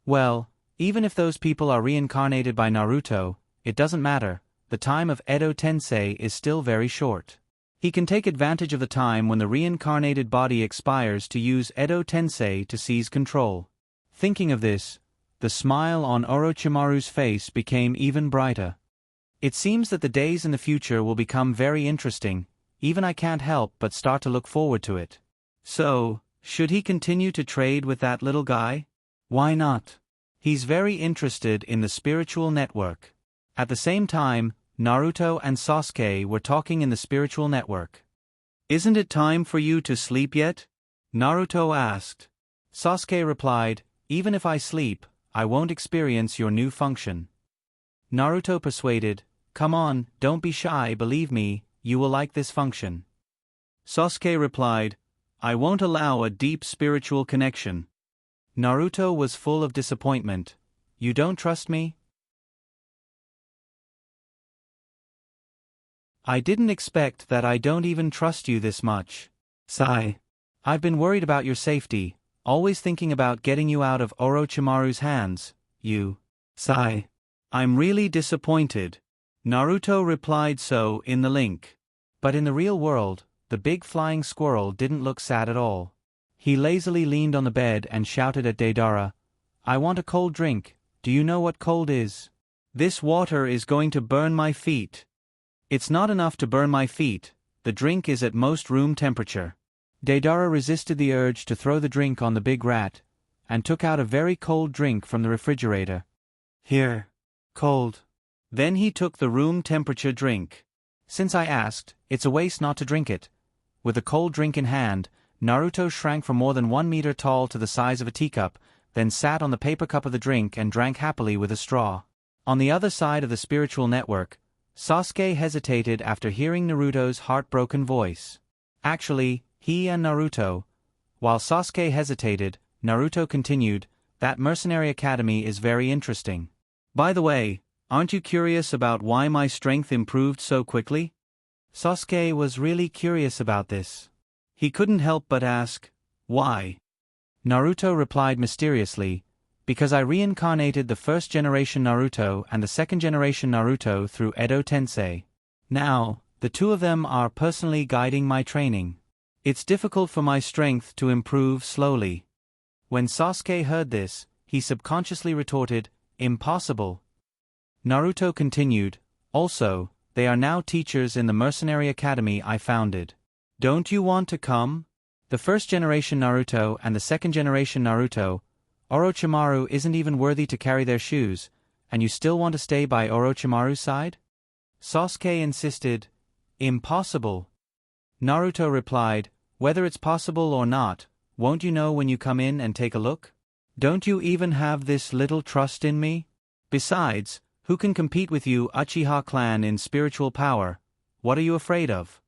Well, even if those people are reincarnated by Naruto, it doesn't matter, the time of Edo Tensei is still very short. He can take advantage of the time when the reincarnated body expires to use Edo Tensei to seize control. Thinking of this, the smile on Orochimaru's face became even brighter. It seems that the days in the future will become very interesting, even I can't help but start to look forward to it. So, should he continue to trade with that little guy? Why not? He's very interested in the spiritual network. At the same time, Naruto and Sasuke were talking in the spiritual network. Isn't it time for you to sleep yet? Naruto asked. Sasuke replied, even if I sleep, I won't experience your new function. Naruto persuaded, come on, don't be shy, believe me, you will like this function. Sasuke replied, I won't allow a deep spiritual connection. Naruto was full of disappointment. You don't trust me? I didn't expect that. I don't even trust you this much. Sigh. I've been worried about your safety, always thinking about getting you out of Orochimaru's hands, you. Sigh. I'm really disappointed. Naruto replied so in the link. But in the real world, the big flying squirrel didn't look sad at all. He lazily leaned on the bed and shouted at Deidara, I want a cold drink, do you know what cold is? This water is going to burn my feet. It's not enough to burn my feet, the drink is at most room temperature. Deidara resisted the urge to throw the drink on the big rat, and took out a very cold drink from the refrigerator. Here. Cold. Then he took the room temperature drink. Since I asked, it's a waste not to drink it. With a cold drink in hand, Naruto shrank from more than 1 meter tall to the size of a teacup, then sat on the paper cup of the drink and drank happily with a straw. On the other side of the spiritual network, Sasuke hesitated after hearing Naruto's heartbroken voice. Actually, he and Naruto. While Sasuke hesitated, Naruto continued, that mercenary academy is very interesting. By the way, aren't you curious about why my strength improved so quickly? Sasuke was really curious about this. He couldn't help but ask, why? Naruto replied mysteriously, because I reincarnated the first generation Naruto and the second generation Naruto through Edo Tensei. Now, the two of them are personally guiding my training. It's difficult for my strength to improve slowly. When Sasuke heard this, he subconsciously retorted, impossible. Naruto continued, also, they are now teachers in the mercenary academy I founded. Don't you want to come? The first generation Naruto and the second generation Naruto, Orochimaru isn't even worthy to carry their shoes, and you still want to stay by Orochimaru's side? Sasuke insisted, impossible. Naruto replied, whether it's possible or not, won't you know when you come in and take a look? Don't you even have this little trust in me? Besides, who can compete with you, Uchiha clan, in spiritual power? What are you afraid of?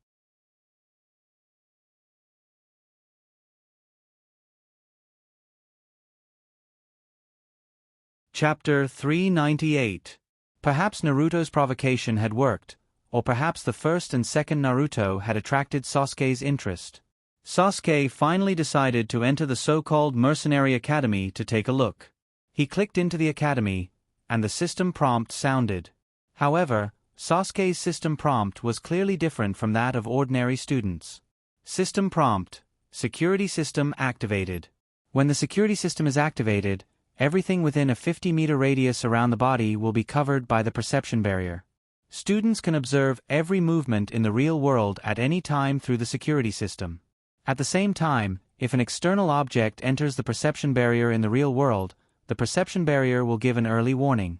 Chapter 398. Perhaps Naruto's provocation had worked, or perhaps the first and second Naruto had attracted Sasuke's interest. Sasuke finally decided to enter the so-called mercenary academy to take a look. He clicked into the academy, and the system prompt sounded. However, Sasuke's system prompt was clearly different from that of ordinary students. System prompt: security system activated. When the security system is activated, everything within a 50-meter radius around the body will be covered by the perception barrier. Students can observe every movement in the real world at any time through the security system. At the same time, if an external object enters the perception barrier in the real world, the perception barrier will give an early warning.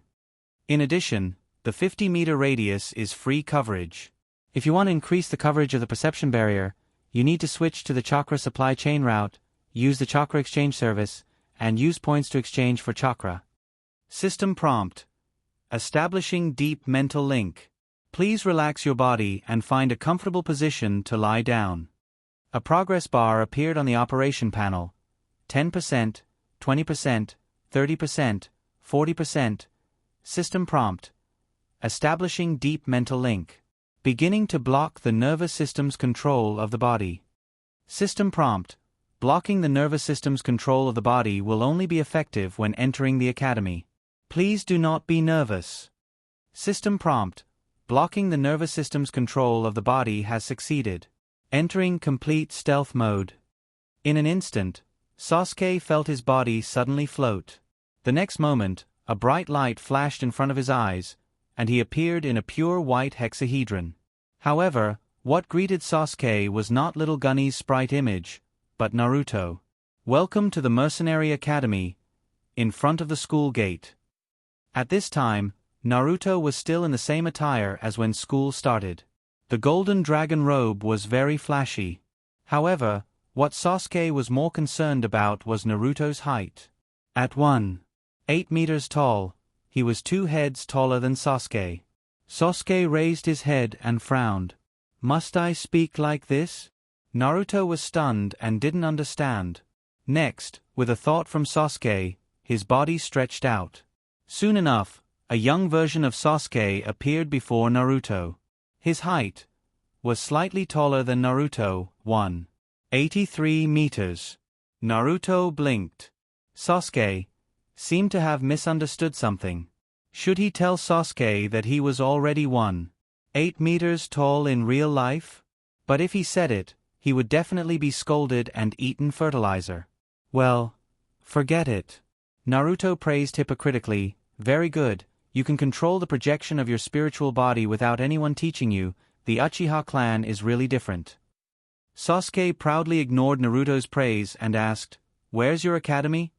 In addition, the 50-meter radius is free coverage. If you want to increase the coverage of the perception barrier, you need to switch to the chakra supply chain route, use the chakra exchange service, and use points to exchange for chakra. System prompt: establishing deep mental link. Please relax your body and find a comfortable position to lie down. A progress bar appeared on the operation panel. 10%, 20%, 30%, 40%. System prompt: establishing deep mental link. Beginning to block the nervous system's control of the body. System prompt: blocking the nervous system's control of the body will only be effective when entering the academy. Please do not be nervous. System prompt: blocking the nervous system's control of the body has succeeded. Entering complete stealth mode. In an instant, Sasuke felt his body suddenly float. The next moment, a bright light flashed in front of his eyes, and he appeared in a pure white hexahedron. However, what greeted Sasuke was not little Gunny's sprite image, but Naruto. "Welcome to the Mercenary Academy," in front of the school gate. At this time, Naruto was still in the same attire as when school started. The golden dragon robe was very flashy. However, what Sasuke was more concerned about was Naruto's height. At 1.8 meters tall, he was 2 heads taller than Sasuke. Sasuke raised his head and frowned. "Must I speak like this?" Naruto was stunned and didn't understand. Next, with a thought from Sasuke, his body stretched out. Soon enough, a young version of Sasuke appeared before Naruto. His height was slightly taller than Naruto, 1.83 meters. Naruto blinked. Sasuke seemed to have misunderstood something. Should he tell Sasuke that he was already 1.8 meters tall in real life? But if he said it, he would definitely be scolded and eaten fertilizer. Well, forget it. Naruto praised hypocritically, "Very good, you can control the projection of your spiritual body without anyone teaching you. The Uchiha clan is really different." Sasuke proudly ignored Naruto's praise and asked, "Where's your academy?"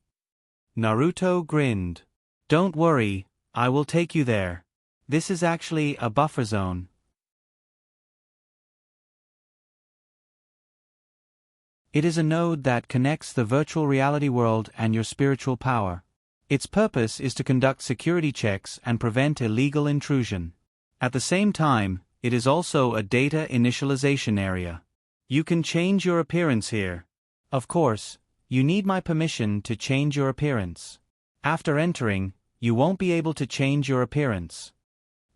Naruto grinned. "Don't worry, I will take you there. This is actually a buffer zone." It is a node that connects the virtual reality world and your spiritual power. Its purpose is to conduct security checks and prevent illegal intrusion. At the same time, it is also a data initialization area. You can change your appearance here. Of course, you need my permission to change your appearance. After entering, you won't be able to change your appearance.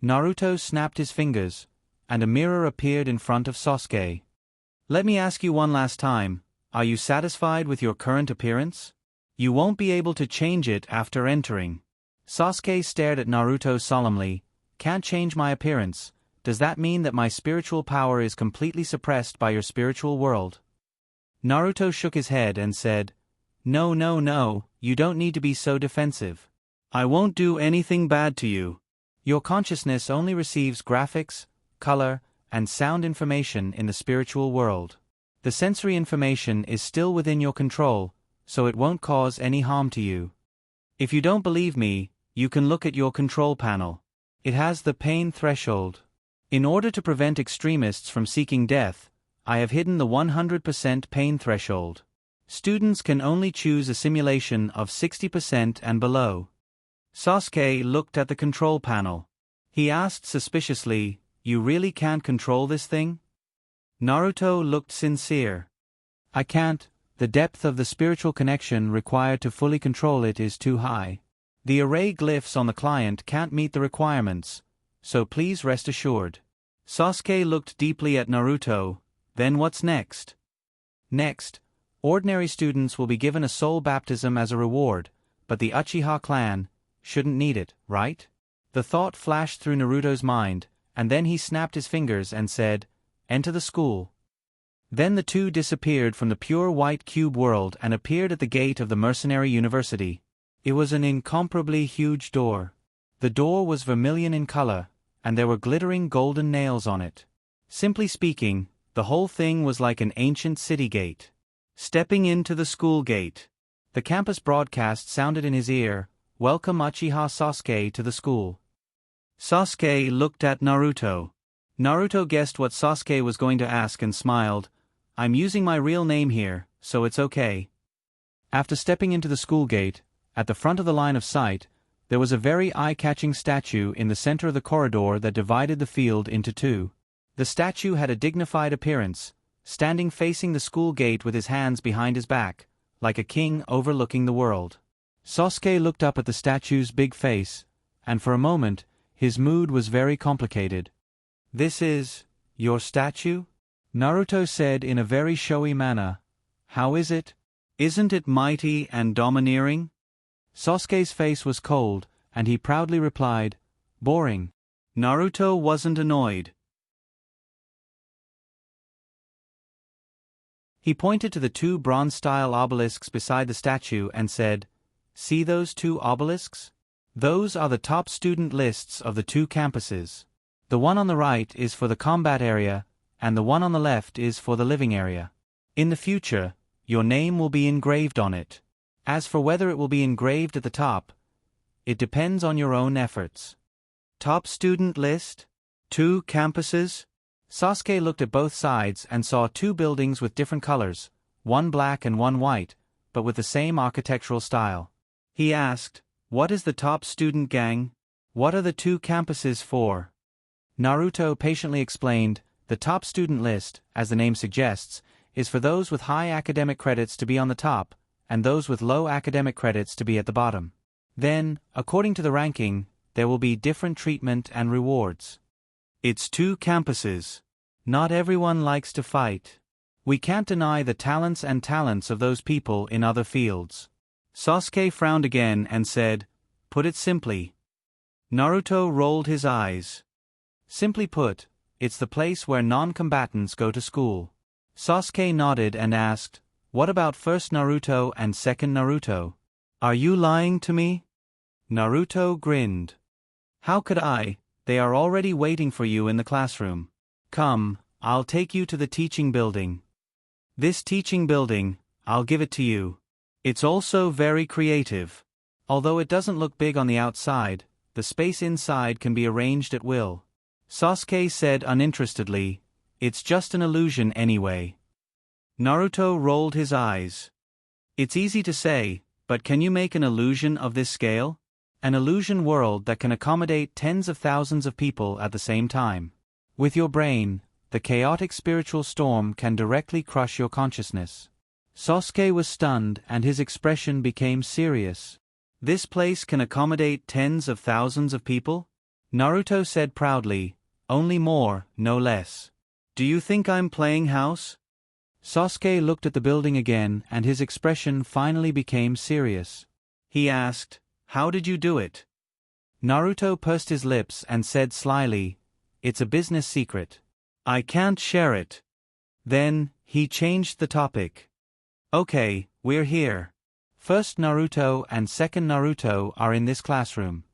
Naruto snapped his fingers, and a mirror appeared in front of Sasuke. "Let me ask you one last time, are you satisfied with your current appearance? You won't be able to change it after entering." Sasuke stared at Naruto solemnly. "Can't change my appearance. Does that mean that my spiritual power is completely suppressed by your spiritual world?" Naruto shook his head and said, No, you don't need to be so defensive. I won't do anything bad to you. Your consciousness only receives graphics, color, and sound information in the spiritual world. The sensory information is still within your control, so it won't cause any harm to you. If you don't believe me, you can look at your control panel. It has the pain threshold. In order to prevent extremists from seeking death, I have hidden the 100% pain threshold. Students can only choose a simulation of 60% and below. Sasuke looked at the control panel. He asked suspiciously, "You really can't control this thing?" Naruto looked sincere. "I can't. The depth of the spiritual connection required to fully control it is too high. The array glyphs on the client can't meet the requirements, so please rest assured." Sasuke looked deeply at Naruto. "Then what's next?" "Next, ordinary students will be given a soul baptism as a reward, but the Uchiha clan shouldn't need it, right?" The thought flashed through Naruto's mind, and then he snapped his fingers and said, "Enter the school." Then the two disappeared from the pure white cube world and appeared at the gate of the mercenary university. It was an incomparably huge door. The door was vermilion in color, and there were glittering golden nails on it. Simply speaking, the whole thing was like an ancient city gate. Stepping into the school gate, the campus broadcast sounded in his ear, "Welcome Uchiha Sasuke to the school." Sasuke looked at Naruto. Naruto guessed what Sasuke was going to ask and smiled. "I'm using my real name here, so it's okay." After stepping into the school gate, at the front of the line of sight, there was a very eye-catching statue in the center of the corridor that divided the field into two. The statue had a dignified appearance, standing facing the school gate with his hands behind his back, like a king overlooking the world. Sasuke looked up at the statue's big face, and for a moment, his mood was very complicated. "This is your statue?" Naruto said in a very showy manner. "How is it? Isn't it mighty and domineering?" Sasuke's face was cold, and he proudly replied, "Boring." Naruto wasn't annoyed. He pointed to the two bronze-style obelisks beside the statue and said, "See those two obelisks? Those are the top student lists of the two campuses. The one on the right is for the combat area, and the one on the left is for the living area. In the future, your name will be engraved on it. As for whether it will be engraved at the top, it depends on your own efforts." Top student list? Two campuses? Sasuke looked at both sides and saw two buildings with different colors, one black and one white, but with the same architectural style. He asked, "What is the top student gang? What are the two campuses for?" Naruto patiently explained, "The top student list, as the name suggests, is for those with high academic credits to be on the top, and those with low academic credits to be at the bottom. Then, according to the ranking, there will be different treatment and rewards. It's two campuses. Not everyone likes to fight. We can't deny the talents of those people in other fields." Sasuke frowned again and said, "Put it simply." Naruto rolled his eyes. "Simply put, it's the place where non-combatants go to school." Sasuke nodded and asked, "What about first Naruto and second Naruto? Are you lying to me?" Naruto grinned. "How could I? They are already waiting for you in the classroom. Come, I'll take you to the teaching building. This teaching building, I'll give it to you. It's also very creative. Although it doesn't look big on the outside, the space inside can be arranged at will." Sasuke said uninterestedly, "It's just an illusion anyway." Naruto rolled his eyes. "It's easy to say, but can you make an illusion of this scale? An illusion world that can accommodate tens of thousands of people at the same time. With your brain, the chaotic spiritual storm can directly crush your consciousness." Sasuke was stunned and his expression became serious. "This place can accommodate tens of thousands of people?" Naruto said proudly, "Only more, no less. Do you think I'm playing house?" Sasuke looked at the building again and his expression finally became serious. He asked, "How did you do it?" Naruto pursed his lips and said slyly, "It's a business secret. I can't share it." Then, he changed the topic. "Okay, we're here. First Naruto and second Naruto are in this classroom."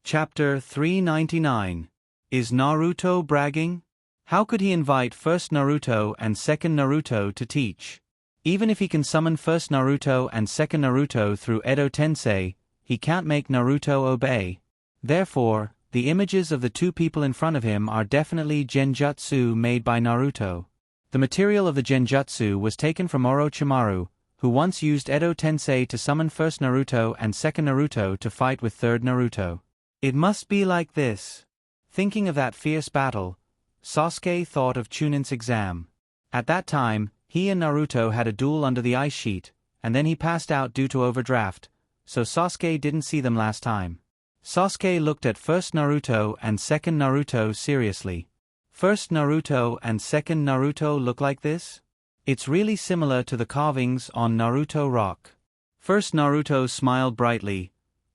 Chapter 399. Is Naruto bragging? How could he invite first Naruto and second Naruto to teach? Even if he can summon first Naruto and second Naruto through Edo Tensei, he can't make Naruto obey. Therefore, the images of the two people in front of him are definitely genjutsu made by Naruto. The material of the genjutsu was taken from Orochimaru, who once used Edo Tensei to summon first Naruto and second Naruto to fight with third Naruto. It must be like this. Thinking of that fierce battle, Sasuke thought of Chunin's exam. At that time, he and Naruto had a duel under the ice sheet, and then he passed out due to overdraft, so Sasuke didn't see them last time. Sasuke looked at first Naruto and second Naruto seriously. First Naruto and second Naruto look like this? It's really similar to the carvings on Naruto Rock. First Naruto smiled brightly.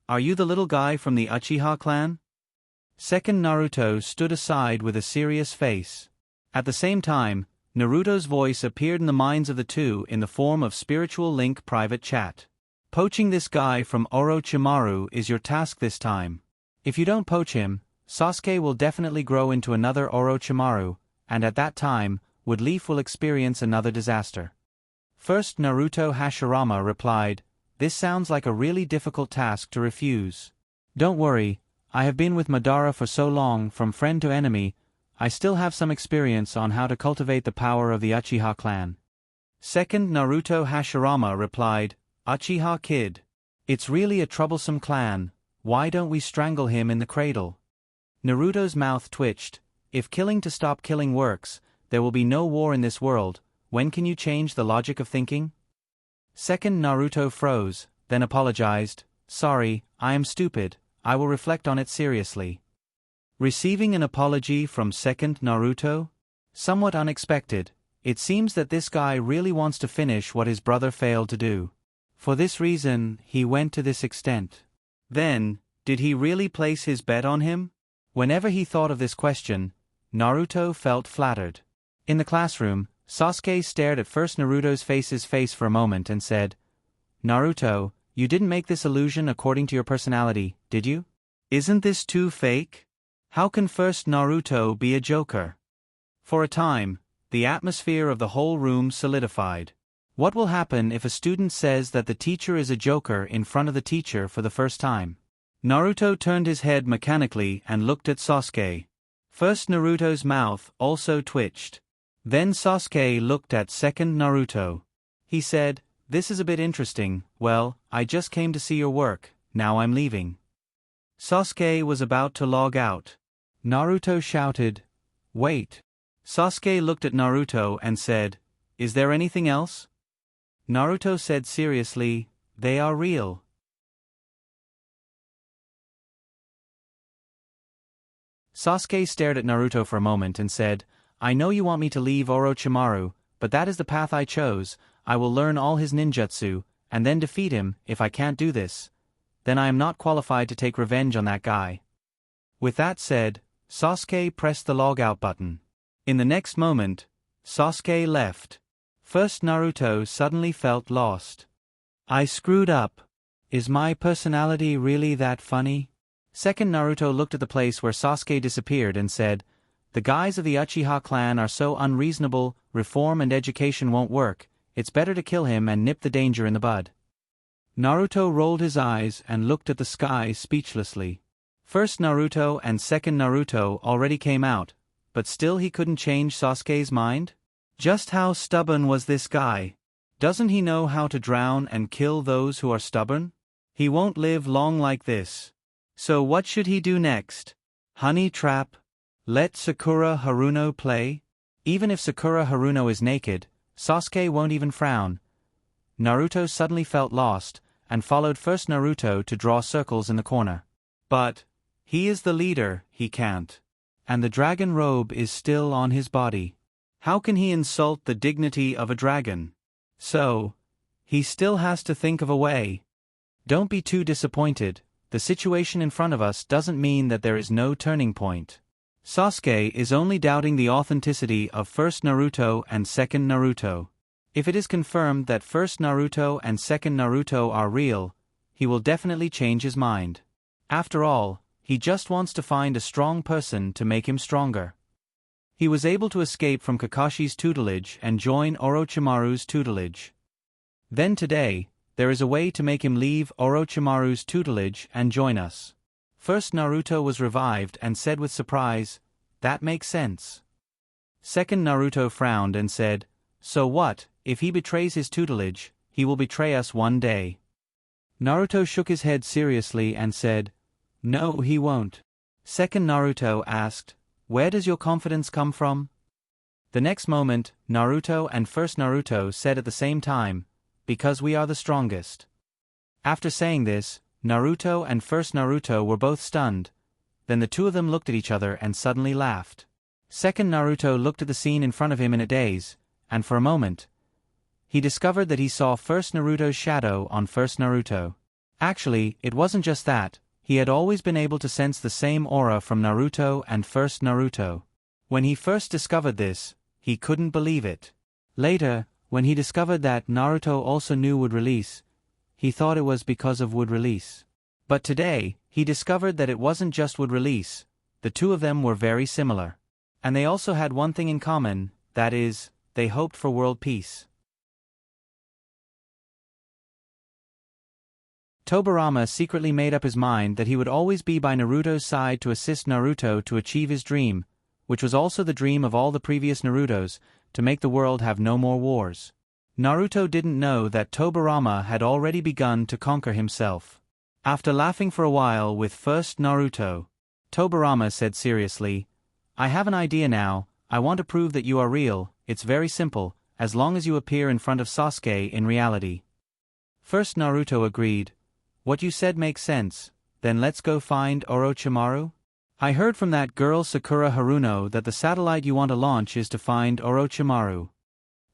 "Are you the little guy from the Uchiha clan?" Second Naruto stood aside with a serious face. At the same time, Naruto's voice appeared in the minds of the two in the form of spiritual link private chat. "Poaching this guy from Orochimaru is your task this time. If you don't poach him, Sasuke will definitely grow into another Orochimaru, and at that time, Wood Leaf will experience another disaster." First Naruto Hashirama replied, "This sounds like a really difficult task to refuse. Don't worry, I have been with Madara for so long, from friend to enemy, I still have some experience on how to cultivate the power of the Uchiha clan." Second Naruto Hashirama replied, "Uchiha Kid. It's really a troublesome clan, why don't we strangle him in the cradle?" Naruto's mouth twitched. If killing to stop killing works, there will be no war in this world. When can you change the logic of thinking? Second Naruto froze, then apologized. "Sorry, I am stupid, I will reflect on it seriously." Receiving an apology from second Naruto? Somewhat unexpected, it seems that this guy really wants to finish what his brother failed to do. For this reason, he went to this extent. Then, Did he really place his bet on him? Whenever he thought of this question, Naruto felt flattered. In the classroom, Sasuke stared at first Naruto's face for a moment and said, "Naruto, you didn't make this illusion according to your personality, did you? Isn't this too fake? How can first Naruto be a joker?" For a time, the atmosphere of the whole room solidified. What will happen if a student says that the teacher is a joker in front of the teacher for the first time? Naruto turned his head mechanically and looked at Sasuke. First Naruto's mouth also twitched. Then Sasuke looked at second Naruto. He said, "This is a bit interesting. Well, I just came to see your work, now I'm leaving." Sasuke was about to log out. Naruto shouted, "Wait." Sasuke looked at Naruto and said, "Is there anything else?" Naruto said seriously, "They are real." Sasuke stared at Naruto for a moment and said, "I know you want me to leave Orochimaru, but that is the path I chose. I will learn all his ninjutsu, and then defeat him. If I can't do this, then I am not qualified to take revenge on that guy." With that said, Sasuke pressed the log-out button. In the next moment, Sasuke left. First Naruto suddenly felt lost. "I screwed up. Is my personality really that funny?" Second Naruto looked at the place where Sasuke disappeared and said, "The guys of the Uchiha clan are so unreasonable, reform and education won't work, it's better to kill him and nip the danger in the bud." Naruto rolled his eyes and looked at the sky speechlessly. First Naruto and second Naruto already came out, but still he couldn't change Sasuke's mind? Just how stubborn was this guy? Doesn't he know how to drown and kill those who are stubborn? He won't live long like this. So what should he do next? Honey trap? Let Sakura Haruno play? Even if Sakura Haruno is naked, Sasuke won't even frown. Naruto suddenly felt lost, and followed first Naruto to draw circles in the corner. But he is the leader, he can't. And the dragon robe is still on his body. How can he insult the dignity of a dragon? So, he still has to think of a way. Don't be too disappointed. The situation in front of us doesn't mean that there is no turning point. Sasuke is only doubting the authenticity of first Naruto and second Naruto. If it is confirmed that first Naruto and second Naruto are real, he will definitely change his mind. After all, he just wants to find a strong person to make him stronger. He was able to escape from Kakashi's tutelage and join Orochimaru's tutelage. Then today, there is a way to make him leave Orochimaru's tutelage and join us. First Naruto was revived and said with surprise, "That makes sense." Second Naruto frowned and said, "So what, if he betrays his tutelage, he will betray us one day." Naruto shook his head seriously and said, "No, he won't." Second Naruto asked, "Where does your confidence come from?" The next moment, Naruto and first Naruto said at the same time, "Because we are the strongest." After saying this, Naruto and first Naruto were both stunned. Then the two of them looked at each other and suddenly laughed. Second Naruto looked at the scene in front of him in a daze, and for a moment, he discovered that he saw first Naruto's shadow on first Naruto. Actually, it wasn't just that, he had always been able to sense the same aura from Naruto and first Naruto. When he first discovered this, he couldn't believe it. Later, when he discovered that Naruto also knew would release, he thought it was because of would release. But today, he discovered that it wasn't just would release, the two of them were very similar. And they also had one thing in common, that is, they hoped for world peace. Tobirama secretly made up his mind that he would always be by Naruto's side to assist Naruto to achieve his dream, which was also the dream of all the previous Narutos, to make the world have no more wars. Naruto didn't know that Tobirama had already begun to conquer himself. After laughing for a while with first Naruto, Tobirama said seriously, "I have an idea now. I want to prove that you are real. It's very simple, as long as you appear in front of Sasuke in reality." First Naruto agreed. "What you said makes sense. Then let's go find Orochimaru?" "I heard from that girl Sakura Haruno that the satellite you want to launch is to find Orochimaru.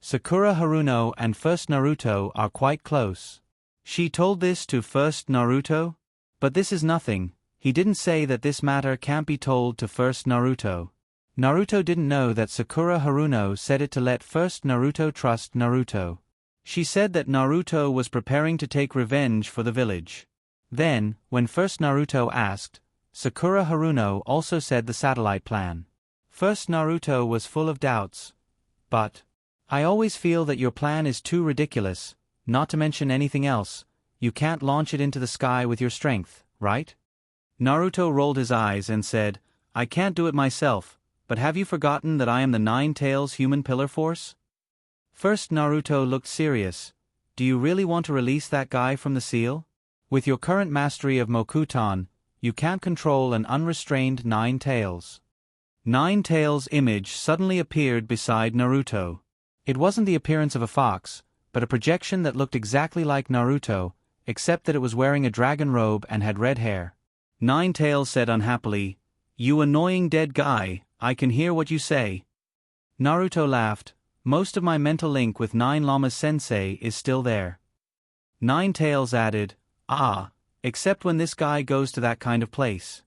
Sakura Haruno and first Naruto are quite close." She told this to first Naruto? But this is nothing, he didn't say that this matter can't be told to first Naruto. Naruto didn't know that Sakura Haruno said it to let first Naruto trust Naruto. She said that Naruto was preparing to take revenge for the village. Then, when first Naruto asked, Sakura Haruno also said the satellite plan. First Naruto was full of doubts. But, I always feel that your plan is too ridiculous, not to mention anything else. You can't launch it into the sky with your strength, right? Naruto rolled his eyes and said, I can't do it myself, but have you forgotten that I am the Nine Tails human pillar force? First Naruto looked serious. Do you really want to release that guy from the seal? With your current mastery of Mokuton, you can't control an unrestrained Nine Tails. Nine Tails' image suddenly appeared beside Naruto. It wasn't the appearance of a fox, but a projection that looked exactly like Naruto, except that it was wearing a dragon robe and had red hair. Nine Tails said unhappily, You annoying dead guy, I can hear what you say. Naruto laughed. Most of my mental link with Nine Llamas Sensei is still there. Nine Tails added, except when this guy goes to that kind of place.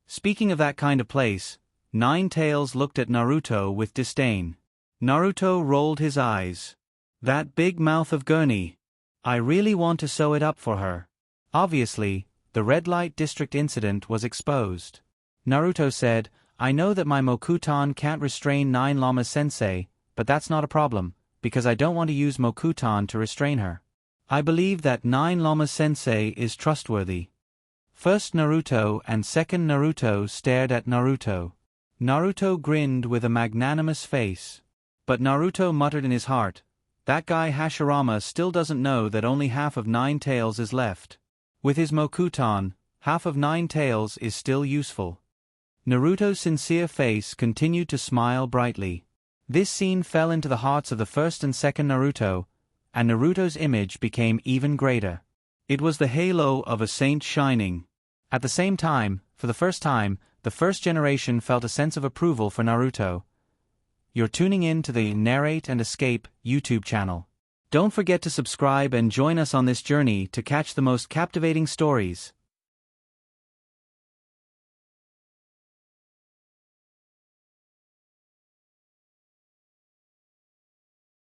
Speaking of that kind of place, Nine Tails looked at Naruto with disdain. Naruto rolled his eyes. That big mouth of Gurney. I really want to sew it up for her. Obviously, the red light district incident was exposed. Naruto said, I know that my Mokuton can't restrain Nine Llamas Sensei, but that's not a problem, because I don't want to use Mokuton to restrain her. I believe that Nine Llamas Sensei is trustworthy. First Naruto and second Naruto stared at Naruto. Naruto grinned with a magnanimous face. But Naruto muttered in his heart, that guy Hashirama still doesn't know that only half of Nine Tails is left. With his Mokuton, half of Nine Tails is still useful. Naruto's sincere face continued to smile brightly. This scene fell into the hearts of the first and second Naruto, and Naruto's image became even greater. It was the halo of a saint shining. At the same time, for the first time, the first generation felt a sense of approval for Naruto. You're tuning in to the Narrate and Escape YouTube channel. Don't forget to subscribe and join us on this journey to catch the most captivating stories.